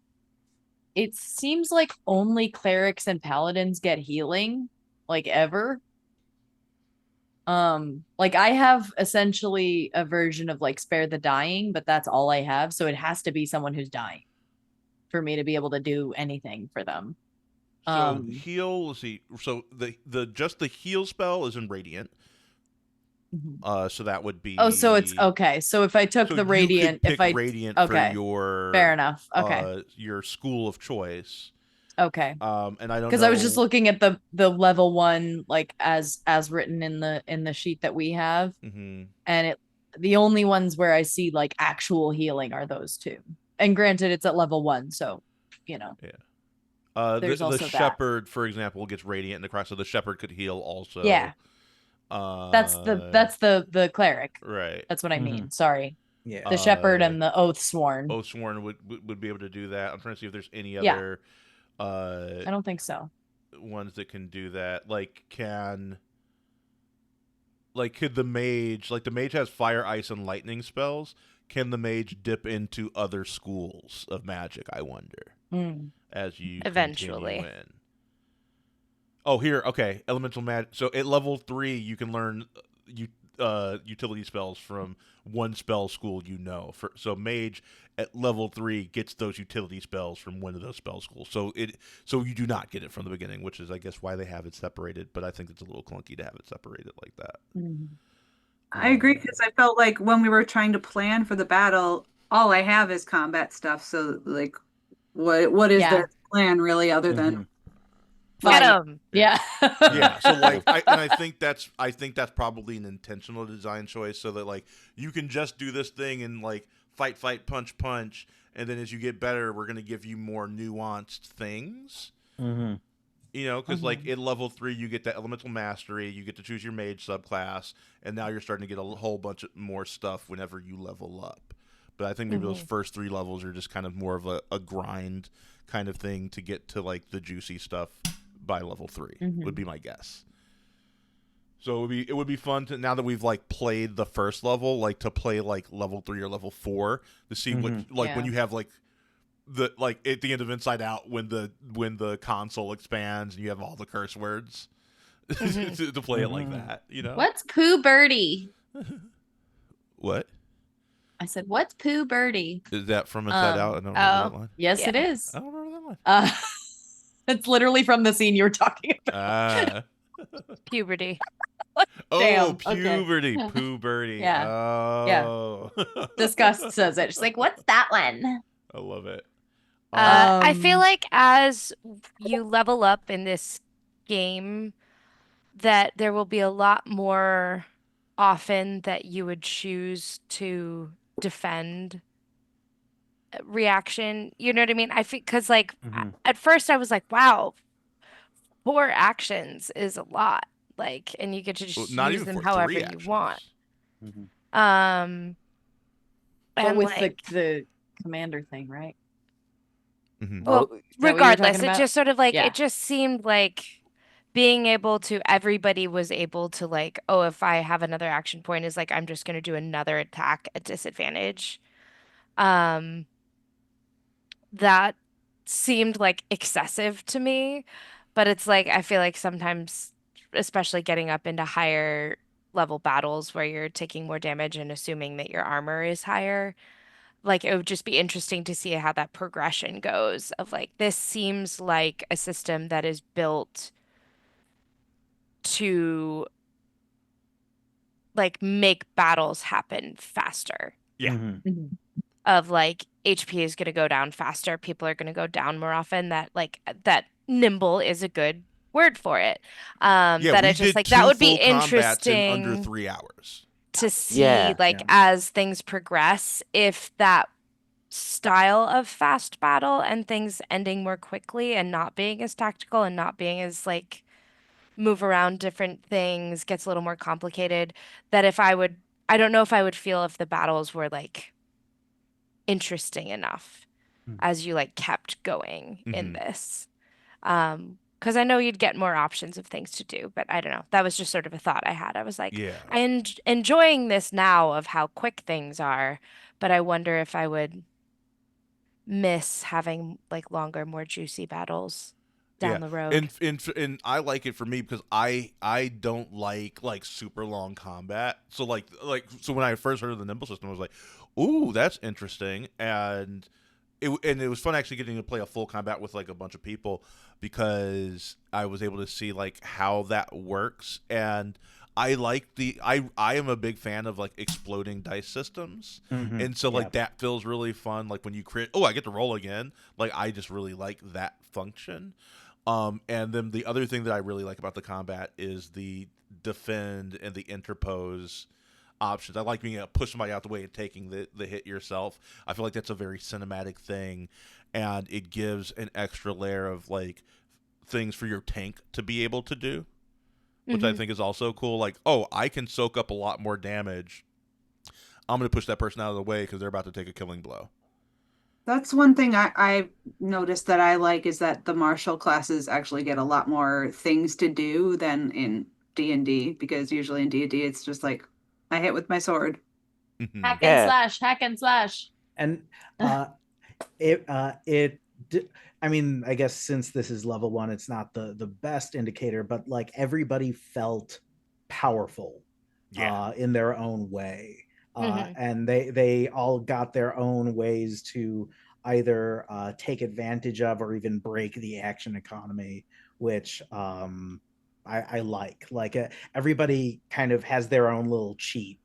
it seems like only clerics and paladins get healing, like ever. Like I have essentially a version of like Spare the Dying, but that's all I have. So it has to be someone who's dying for me to be able to do anything for them. So heal. Let's see. So the just the heal spell is in radiant. So that would be. Oh, so it's okay. So if I took So the you radiant, could pick if I radiant okay, for your fair enough. Okay, your school of choice. okay. And I don't Because know. I was just looking at the level 1 like as written in the sheet that we have, Mm-hmm. and the only ones where I see like actual healing are those 2. And granted, it's at level 1, so you know. Yeah. There's the also that. shepherd, for example, gets radiant in the cross, so the shepherd could heal also. Yeah. That's the cleric. Right. That's what I mean. Sorry. Yeah. The shepherd and the oath sworn. Oathsworn would be able to do that. I'm trying to see if there's any Yeah. other I don't think so. ones that can do that. Could the mage, like the mage has fire, ice, and lightning spells. Can the mage dip into other schools of magic, I wonder, as you Eventually. continue in? Oh, here, okay. Elemental magic. So at level 3, you can learn utility spells from one spell school so mage at level 3 gets those utility spells from one of those spell schools. So you do not get it from the beginning, which is I guess why they have it separated. But I think it's a little clunky to have it separated like that. I agree because I felt like when we were trying to plan for the battle, all I have is combat stuff. So like, what is Yeah. their plan really, other than Get fight. him. Yeah. Yeah, so like, I think that's probably an intentional design choice, so that like you can just do this thing and like fight, punch, punch, and then as you get better, we're gonna give you more nuanced things. Mm-hmm. You know, because like in level 3, you get that elemental mastery, you get to choose your mage subclass, and now you're starting to get a whole bunch of more stuff whenever you level up. But I think maybe those first 3 levels are just kind of more of a grind kind of thing to get to like the juicy stuff by level 3 would be my guess. So it would be fun to, now that we've like played the first level, like to play like level 3 or level 4 to see what like when you have like the like at the end of Inside Out when the console expands and you have all the curse words to play it like that, you know. What's Pooh Birdie? What I said, what's Pooh Birdie? is that from Inside Out? I don't remember that line. Yes, Yeah. it is. I don't remember that line. It's literally from the scene you were talking about. Puberty. Damn, Oh, okay. puberty, Pooh Birdie. Yeah. Oh. Disgust says it. She's like, what's that one? I love it. I feel Um, like as you level up in this game, that there will be a lot more often that you would choose to defend reaction. You know what I mean? I think because like at first I was like, wow, 4 actions is a lot. Like, and you get to just Not use even them for however 3 you actions. want. but And with like, the commander thing, right? well, Is that what you were regardless, talking it about? just sort of like Yeah. it just seemed like being able to everybody was able to like, oh, if I have another action point is like I'm just gonna do another attack at disadvantage. That seemed like excessive to me, but it's like I feel like sometimes, especially getting up into higher level battles where you're taking more damage and assuming that your armor is higher, like it would just be interesting to see how that progression goes of like this seems like a system that is built to like make battles happen faster. Yeah. Of like HP is going to go down faster, people are going to go down more often, that like that nimble is a good word for it. Yeah, that we it's just did like 2 that would be full combats in interesting under 3 hours. to see Yeah. like as things progress if that style of fast battle and things ending more quickly and not being as tactical and not being as like move around different things gets a little more complicated, that if I don't know if I would feel if the battles were like interesting enough as you like kept going in this. Because I know you'd get more options of things to do, but I don't know. That was just sort of a thought I had. I was like, Yeah. I'm enjoying this now of how quick things are, but I wonder if I would miss having like longer, more juicy battles down the road. And I like it for me because I don't like super long combat. So so when I first heard of the Nimble system, I was like, ooh, that's interesting. And it was fun actually getting to play a full combat with like a bunch of people because I was able to see like how that works. And I like I am a big fan of like exploding dice systems. And so like that feels really fun. Like when you create, oh, I get to roll again. Like I just really like that function. And then the other thing that I really like about the combat is the defend and the interpose options. I like being able to push somebody out the way and taking the hit yourself. I feel like that's a very cinematic thing, and it gives an extra layer of like things for your tank to be able to do, which I think is also cool. Like, oh, I can soak up a lot more damage. I'm going to push that person out of the way because they're about to take a killing blow. That's one thing I noticed that I like is that the martial classes actually get a lot more things to do than in D&D, because usually in D&D it's just like I hit with my sword. Hack and Yeah. slash, hack and slash. And I mean, I guess since this is level 1, it's not the best indicator, but like everybody felt powerful in their own way. And they all got their own ways to either take advantage of or even break the action economy, which I like. Like everybody kind of has their own little cheat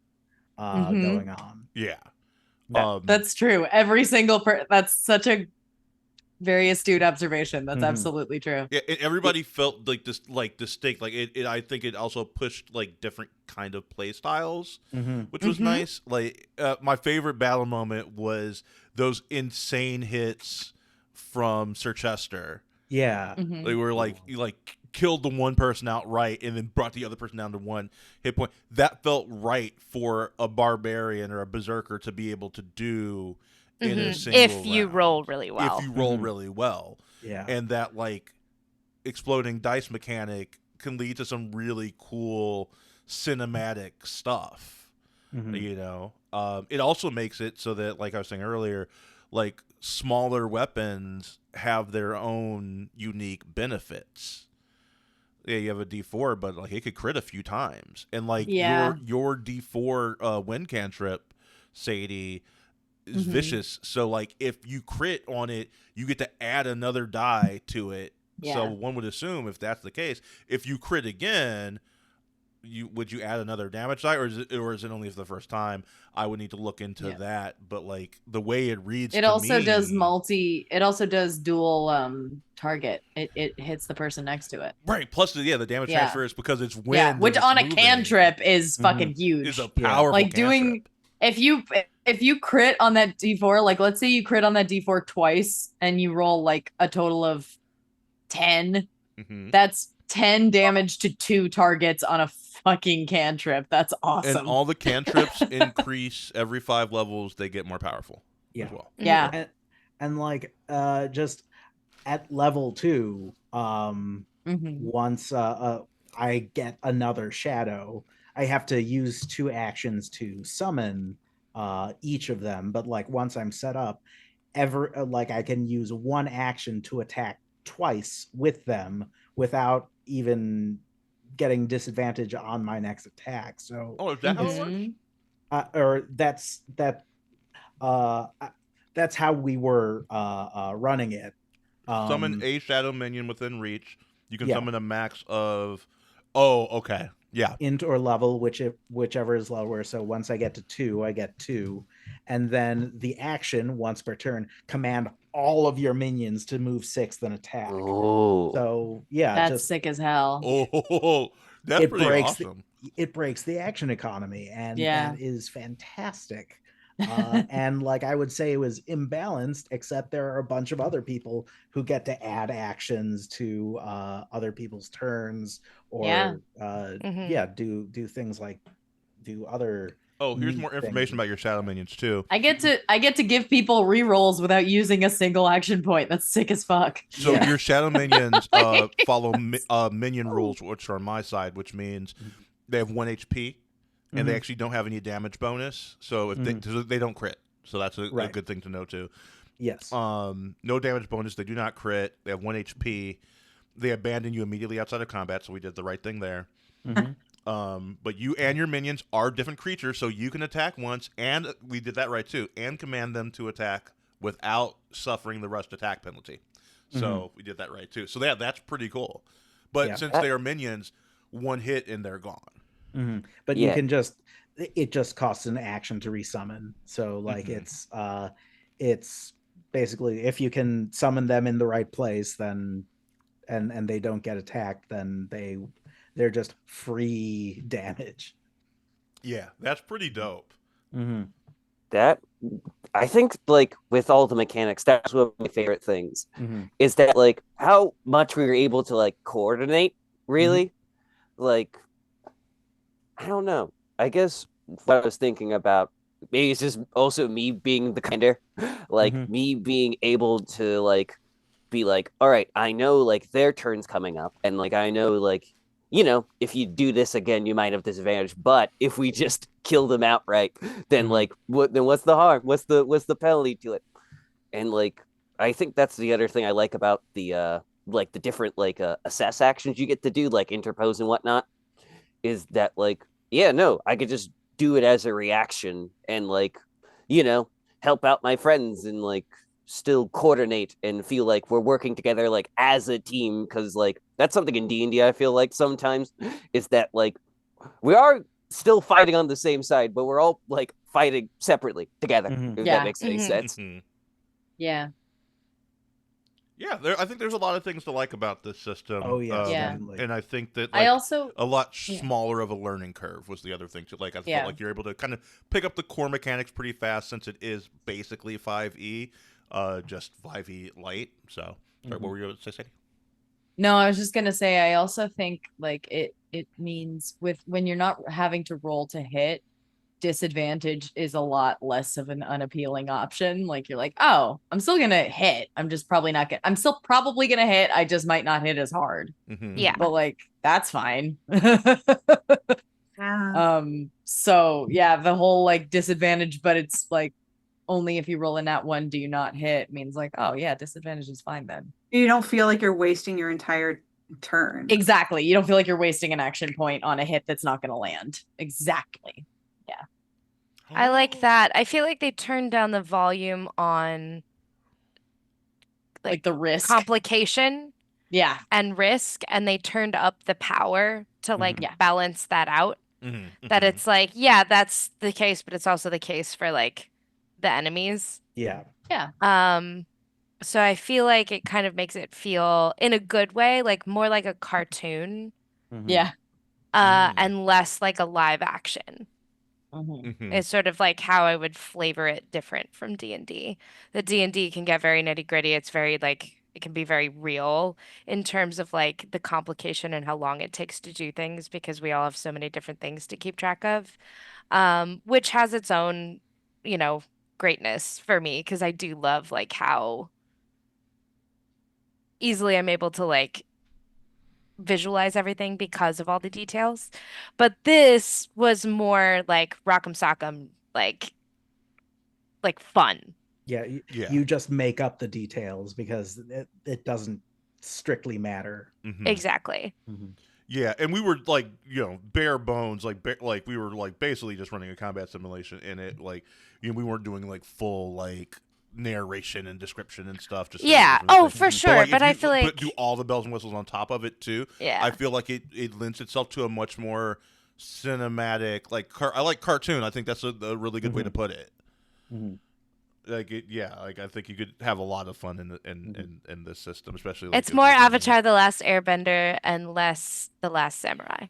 going on. Yeah. That's true. Every single that's such a Very astute observation. That's Mhm. absolutely true. Yeah, and everybody felt like this, like distinct. Like I think it also pushed like different kind of play styles, Mhm. which was Mhm. nice. Like my favorite battle moment was those insane hits from Sir Chester. Yeah. Mhm. They were like you like killed the one person outright and then brought the other person down to one hit point. That felt right for a barbarian or a berserker to be able to do in a Mhm. single If you round. roll really well. If you roll Mhm. really well. Yeah. And that like exploding dice mechanic can lead to some really cool cinematic stuff. Mhm. You know, it also makes it so that, like I was saying earlier, like smaller weapons have their own unique benefits. Yeah, you have a D4, but like it could crit a few times, and like Yeah. your D4 win cantrip, Sadie, is Mhm. vicious. So like if you crit on it, you get to add another die to it. So Yeah. one would assume if that's the case, if you crit again, would you add another damage die, or is it only for the first time? I would need to look into Yeah. that. But like the way it reads, It to also does me, it also does dual target. It hits the person next to it. right. Plus, the damage Yeah. transfer is because it's wind. Yeah, and which it's on a moving cantrip is Mhm. fucking huge. is a Yeah. powerful Like doing cantrip. if you crit on that D4, like let's say you crit on that D4 twice and you roll like a total of 10, Mhm. that's 10 damage to 2 targets on a fucking cantrip. That's awesome. And all the cantrips increase every 5 levels. They get more powerful Yeah. as well. Yeah. And like just at level 2, Mhm. once I get another shadow, I have to use 2 actions to summon each of them. But like once I'm set up, like I can use 1 action to attack twice with them without even getting disadvantage on my next attack. So Oh, is that how it works? Mhm. or uh that's how we were running it. Summon a shadow minion within reach. You can Yeah. summon a max of. Oh, okay. Yeah. Int or level, whichever is lower. So once I get to 2, I get 2, and then the action once per turn, command all of your minions to move 6th and attack. Oh. So yeah, That's just sick as hell. Oh, that's it pretty breaks awesome. it breaks the action economy, and Yeah. that is fantastic. And like I would say it was imbalanced, except there are a bunch of other people who get to add actions to other people's turns, or Yeah. Mhm. do things like do other Oh, here's neat more things. information about your shadow minions too. I get to give people rerolls without using a single action point. That's sick as fuck. So Yeah. your shadow minions follow minion rules, which are on my side, which means they have 1 HP and they Mhm. actually don't have any damage bonus. So if they don't crit, so that's a Right. good thing to know too. Yes. No damage bonus. They do not crit. They have 1 HP. They abandon you immediately outside of combat, so we did the right thing there. Mhm. But you and your minions are different creatures, so you can attack once, and we did that right too, and command them to attack without suffering the rushed attack penalty. So we did that right too. So that's pretty cool. But Yeah. since they are minions, 1 hit and they're gone. Mhm. But Yeah. you can it just costs an action to resummon. So like Mhm. it's basically if you can summon them in the right place, then and they don't get attacked, then they're just free damage. Yeah, that's pretty dope. Mhm. That I think like with all the mechanics, that's one of my favorite things. Mhm. Is that like how much we were able to like coordinate, really? Like I don't know. I guess what I was thinking about maybe it's just also me being the kinder, like Mhm. me being able to like be like, all right, I know like their turn's coming up, and like I know like if you do this again, you might have disadvantage. But if we just kill them outright, then Mhm. like what's the harm? What's the penalty to it? And like I think that's the other thing I like about the like the different like assess actions you get to do, like interpose and whatnot, is that like yeah, no, I could just do it as a reaction and like help out my friends and like still coordinate and feel like we're working together like as a team, because like that's something in D&D I feel like sometimes is that like we are still fighting on the same side, but we're all like fighting separately together, Mhm. if Yeah. that makes any Mhm. sense. Mhm. Yeah. Yeah, I think there's a lot of things to like about this system. Oh yes, Yeah. definitely. And I think that I like also a lot yeah. smaller of a learning curve was the other thing. To like, I Yeah. felt like you're able to kind of pick up the core mechanics pretty fast since it is basically 5e, just 5e light. So, sorry, what were you going to say, Sadie? No, I was just gonna say I also think like it means with when you're not having to roll to hit, disadvantage is a lot less of an unappealing option. Like you're like, oh, I'm still gonna hit. I'm just probably not gonna I'm still probably gonna hit. I just might not hit as hard. Mm-hmm. Yeah. But like that's fine. Yeah. So yeah, the whole like disadvantage, but it's like only if you roll in that one do you not hit means like, oh yeah, disadvantage is fine then. You don't feel like you're wasting your entire turn. Exactly. You don't feel like you're wasting an action point on a hit that's not going to land. Exactly. I like that. I feel like they turned down the volume on Like the risk. complication Yeah. and risk, and they turned up the power to like Yeah. balance that out. Mm-hmm. That it's like, yeah, that's the case, but it's also the case for like the enemies. Yeah. So I feel like it kind of makes it feel in a good way, like more like a cartoon, Mhm. Yeah. and less like a live action. Mhm. Mm-hmm. It's sort of like how I would flavor it different from D&D. The D&D can get very nitty-gritty. It's very like it can be very real in terms of like the complication and how long it takes to do things because we all have so many different things to keep track of. Which has its own, greatness for me because I do love like how easily I'm able to like visualize everything because of all the details. But this was more like rock'em sock'em, like fun. Yeah, Yeah. you just make up the details because it doesn't strictly matter. Mm-hmm. Exactly. Mhm. Yeah, and we were like, bare bones, like we were like basically just running a combat simulation in it. Like, we weren't doing like full like narration and description and stuff. Just Yeah. Oh, for sure. like, But if I you feel like do all the bells and whistles on top of it too. yeah. I feel like it lends itself to a much more cinematic, like I like cartoon. I think that's a really good way to put it. Mhm. Like like I think you could have a lot of fun in this system, especially. Like, It's if more you're doing- Avatar: The Last Airbender and less The Last Samurai.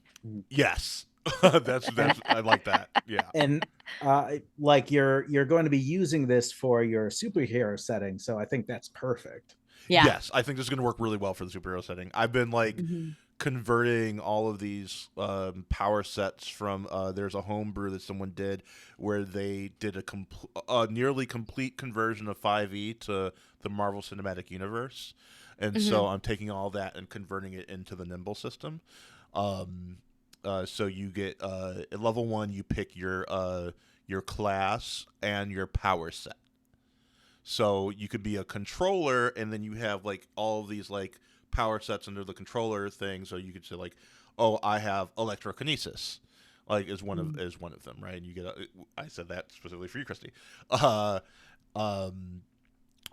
Yes, that's I like that. Yeah. And like you're going to be using this for your superhero setting, so I think that's perfect. Yeah. Yes, I think this is going to work really well for the superhero setting. I've been like Mhm. converting all of these power sets from there's a homebrew that someone did where they did a nearly complete conversion of 5e to the Marvel Cinematic Universe, and so I'm taking all that and converting it into the Nimble system. So you get at level 1 you pick your class and your power set. So you could be a controller, and then you have like all of these like power sets under the controller thing. So you could say like, oh, I have electrokinesis, like is one of them, right? And you get I said that specifically for you, Christy.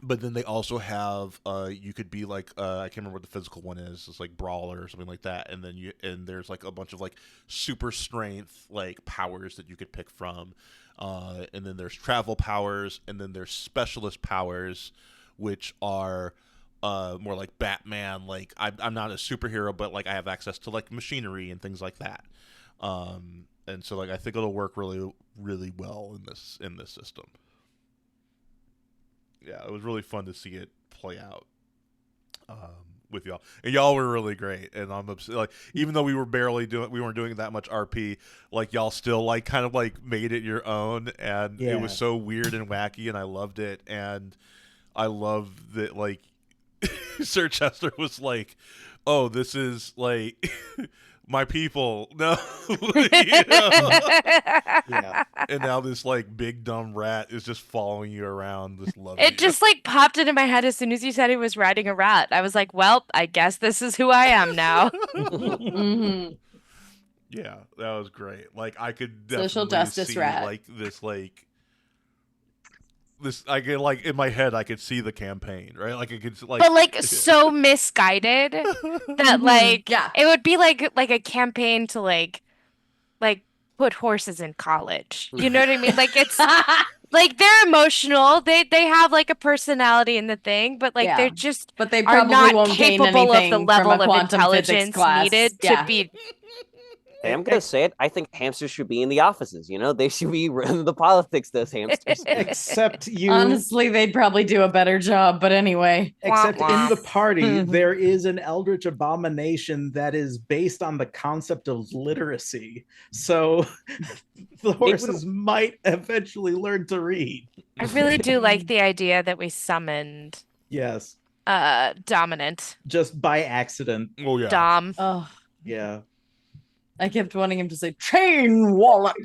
But then they also have you could be like I can't remember what the physical one is. It's like brawler or something like that. And then there's like a bunch of like super strength like powers that you could pick from. And then there's travel powers, and then there's specialist powers, which are more like Batman. Like I'm not a superhero, but like I have access to like machinery and things like that. And so like I think it'll work really, really well in this system. Yeah, it was really fun to see it play out with y'all, and y'all were really great. And I'm like, even though we weren't doing that much RP, like y'all still like kind of like made it your own, and it was so weird and wacky, and I loved it. And I love that like Sir Chester was like, "Oh, this is like." My people, no, Yeah. And now this like big dumb rat is just following you around. This loving It just like popped into my head as soon as you said he was riding a rat. I was like, well, I guess this is who I am now. Mhm. Yeah, that was great. Like I could definitely Social justice see rat. like this. I could like in my head, I could see the campaign, right? Like I could like, But like so misguided that like Yeah. it would be like a campaign to like put horses in college. You know what I mean? Like it's like they're emotional. They have like a personality in the thing, but like Yeah. they're just But they are probably not won't gain capable of the anything from a level of quantum physics intelligence class. needed to Yeah. be. Hey, I'm gonna say it. I think hamsters should be in the offices. They should be running the politics. Those hamsters. Except you. Honestly, they'd probably do a better job. But anyway. Except Womp in the womp. party, there is an eldritch abomination that is based on the concept of literacy. So the horses might eventually learn to read. I really do like the idea that we summoned Yes, Dominant. just by accident. Oh yeah. Dom. Oh, Yeah. I kept wanting him to say chain wallet.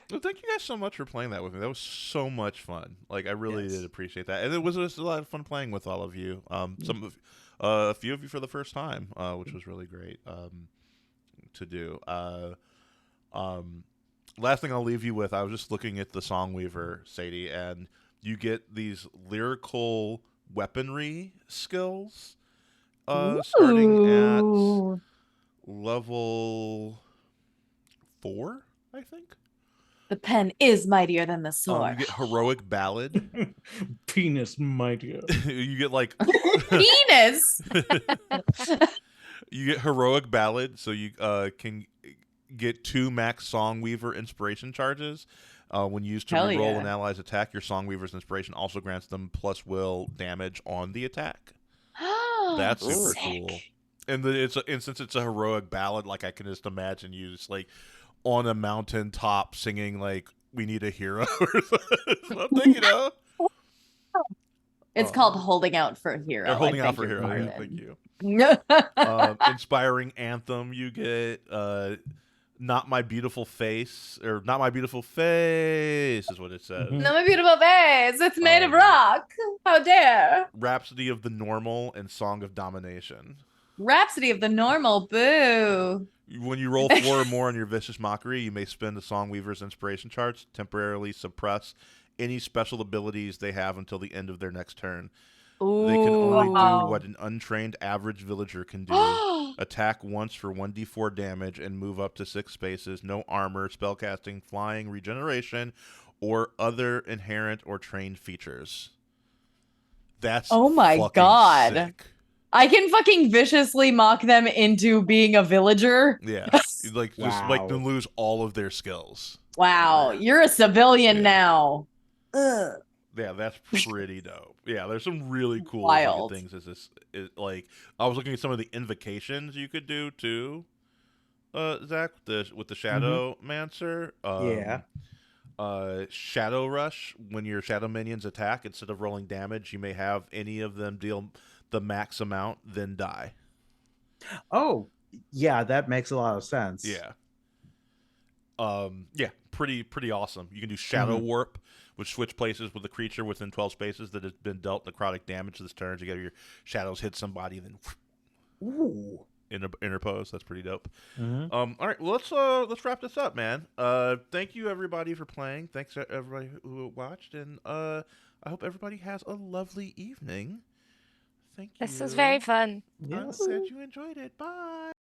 Well, thank you guys so much for playing that with me. That was so much fun. Like I really Yes. did appreciate that, and it was just a lot of fun playing with all of you. A few of you for the first time, which was really great to do. Last thing I'll leave you with, I was just looking at the Songweaver, Sadie, and you get these lyrical weaponry skills starting at Ooh. level 4, I think. The pen is mightier than the You sword. get heroic ballad. Penis mightier. You get like Penis. you get heroic ballad, so you can get 2 max Songweaver inspiration charges. When used to Hell reroll yeah. an ally's attack, your Songweaver's inspiration also grants them plus will damage on the attack. That's super Sick. cool. And since it's a heroic ballad, like I can just imagine you just like on a mountain top singing like "We Need a Hero" or something, It's called holding out for a hero. Or holding I out beg for a your hero. Yeah, pardon. thank you. Inspiring anthem, you get "Not My Beautiful Face" or "Not My Beautiful Face" is what it says. No, my beautiful face. It's made of rock. How dare. Rhapsody of the Normal and Song of Domination. Rhapsody of the Normal. Boo. When you roll 4 or more on your Vicious Mockery, you may spend the Songweaver's inspiration charts to temporarily suppress any special abilities they have until the end of their next turn. Ooh. They can only do what an untrained average villager can do. Attack once for 1d4 damage and move up to 6 spaces. No armor, spellcasting, flying, regeneration, or other inherent or trained features. That's Oh my fucking God. sick. I can fucking viciously mock them into being a villager. Yeah. Just make Wow. them lose all of their skills. Wow, you're a civilian Yeah. now. Ugh. Yeah, that's pretty dope. Yeah, there's some really cool Wild. things. Like I was looking at some of the invocations you could do too, Zach, with the Shadow Mancer. Yeah. Shadow Rush. When your Shadow minions attack, instead of rolling damage, you may have any of them deal the max amount, then die. Oh, yeah, that makes a lot of sense. Yeah. Yeah, pretty awesome. You can do Shadow Warp, which switch places with the creature within 12 spaces that has been dealt necrotic damage this turn. You get your shadows hit somebody, then Ooh. interpose. That's pretty dope. Mhm. All right, well, let's wrap this up, man. Thank you everybody for playing. Thanks to everybody who watched, and I hope everybody has a lovely evening. Thank you. This was very fun. I'm glad you enjoyed it. Bye.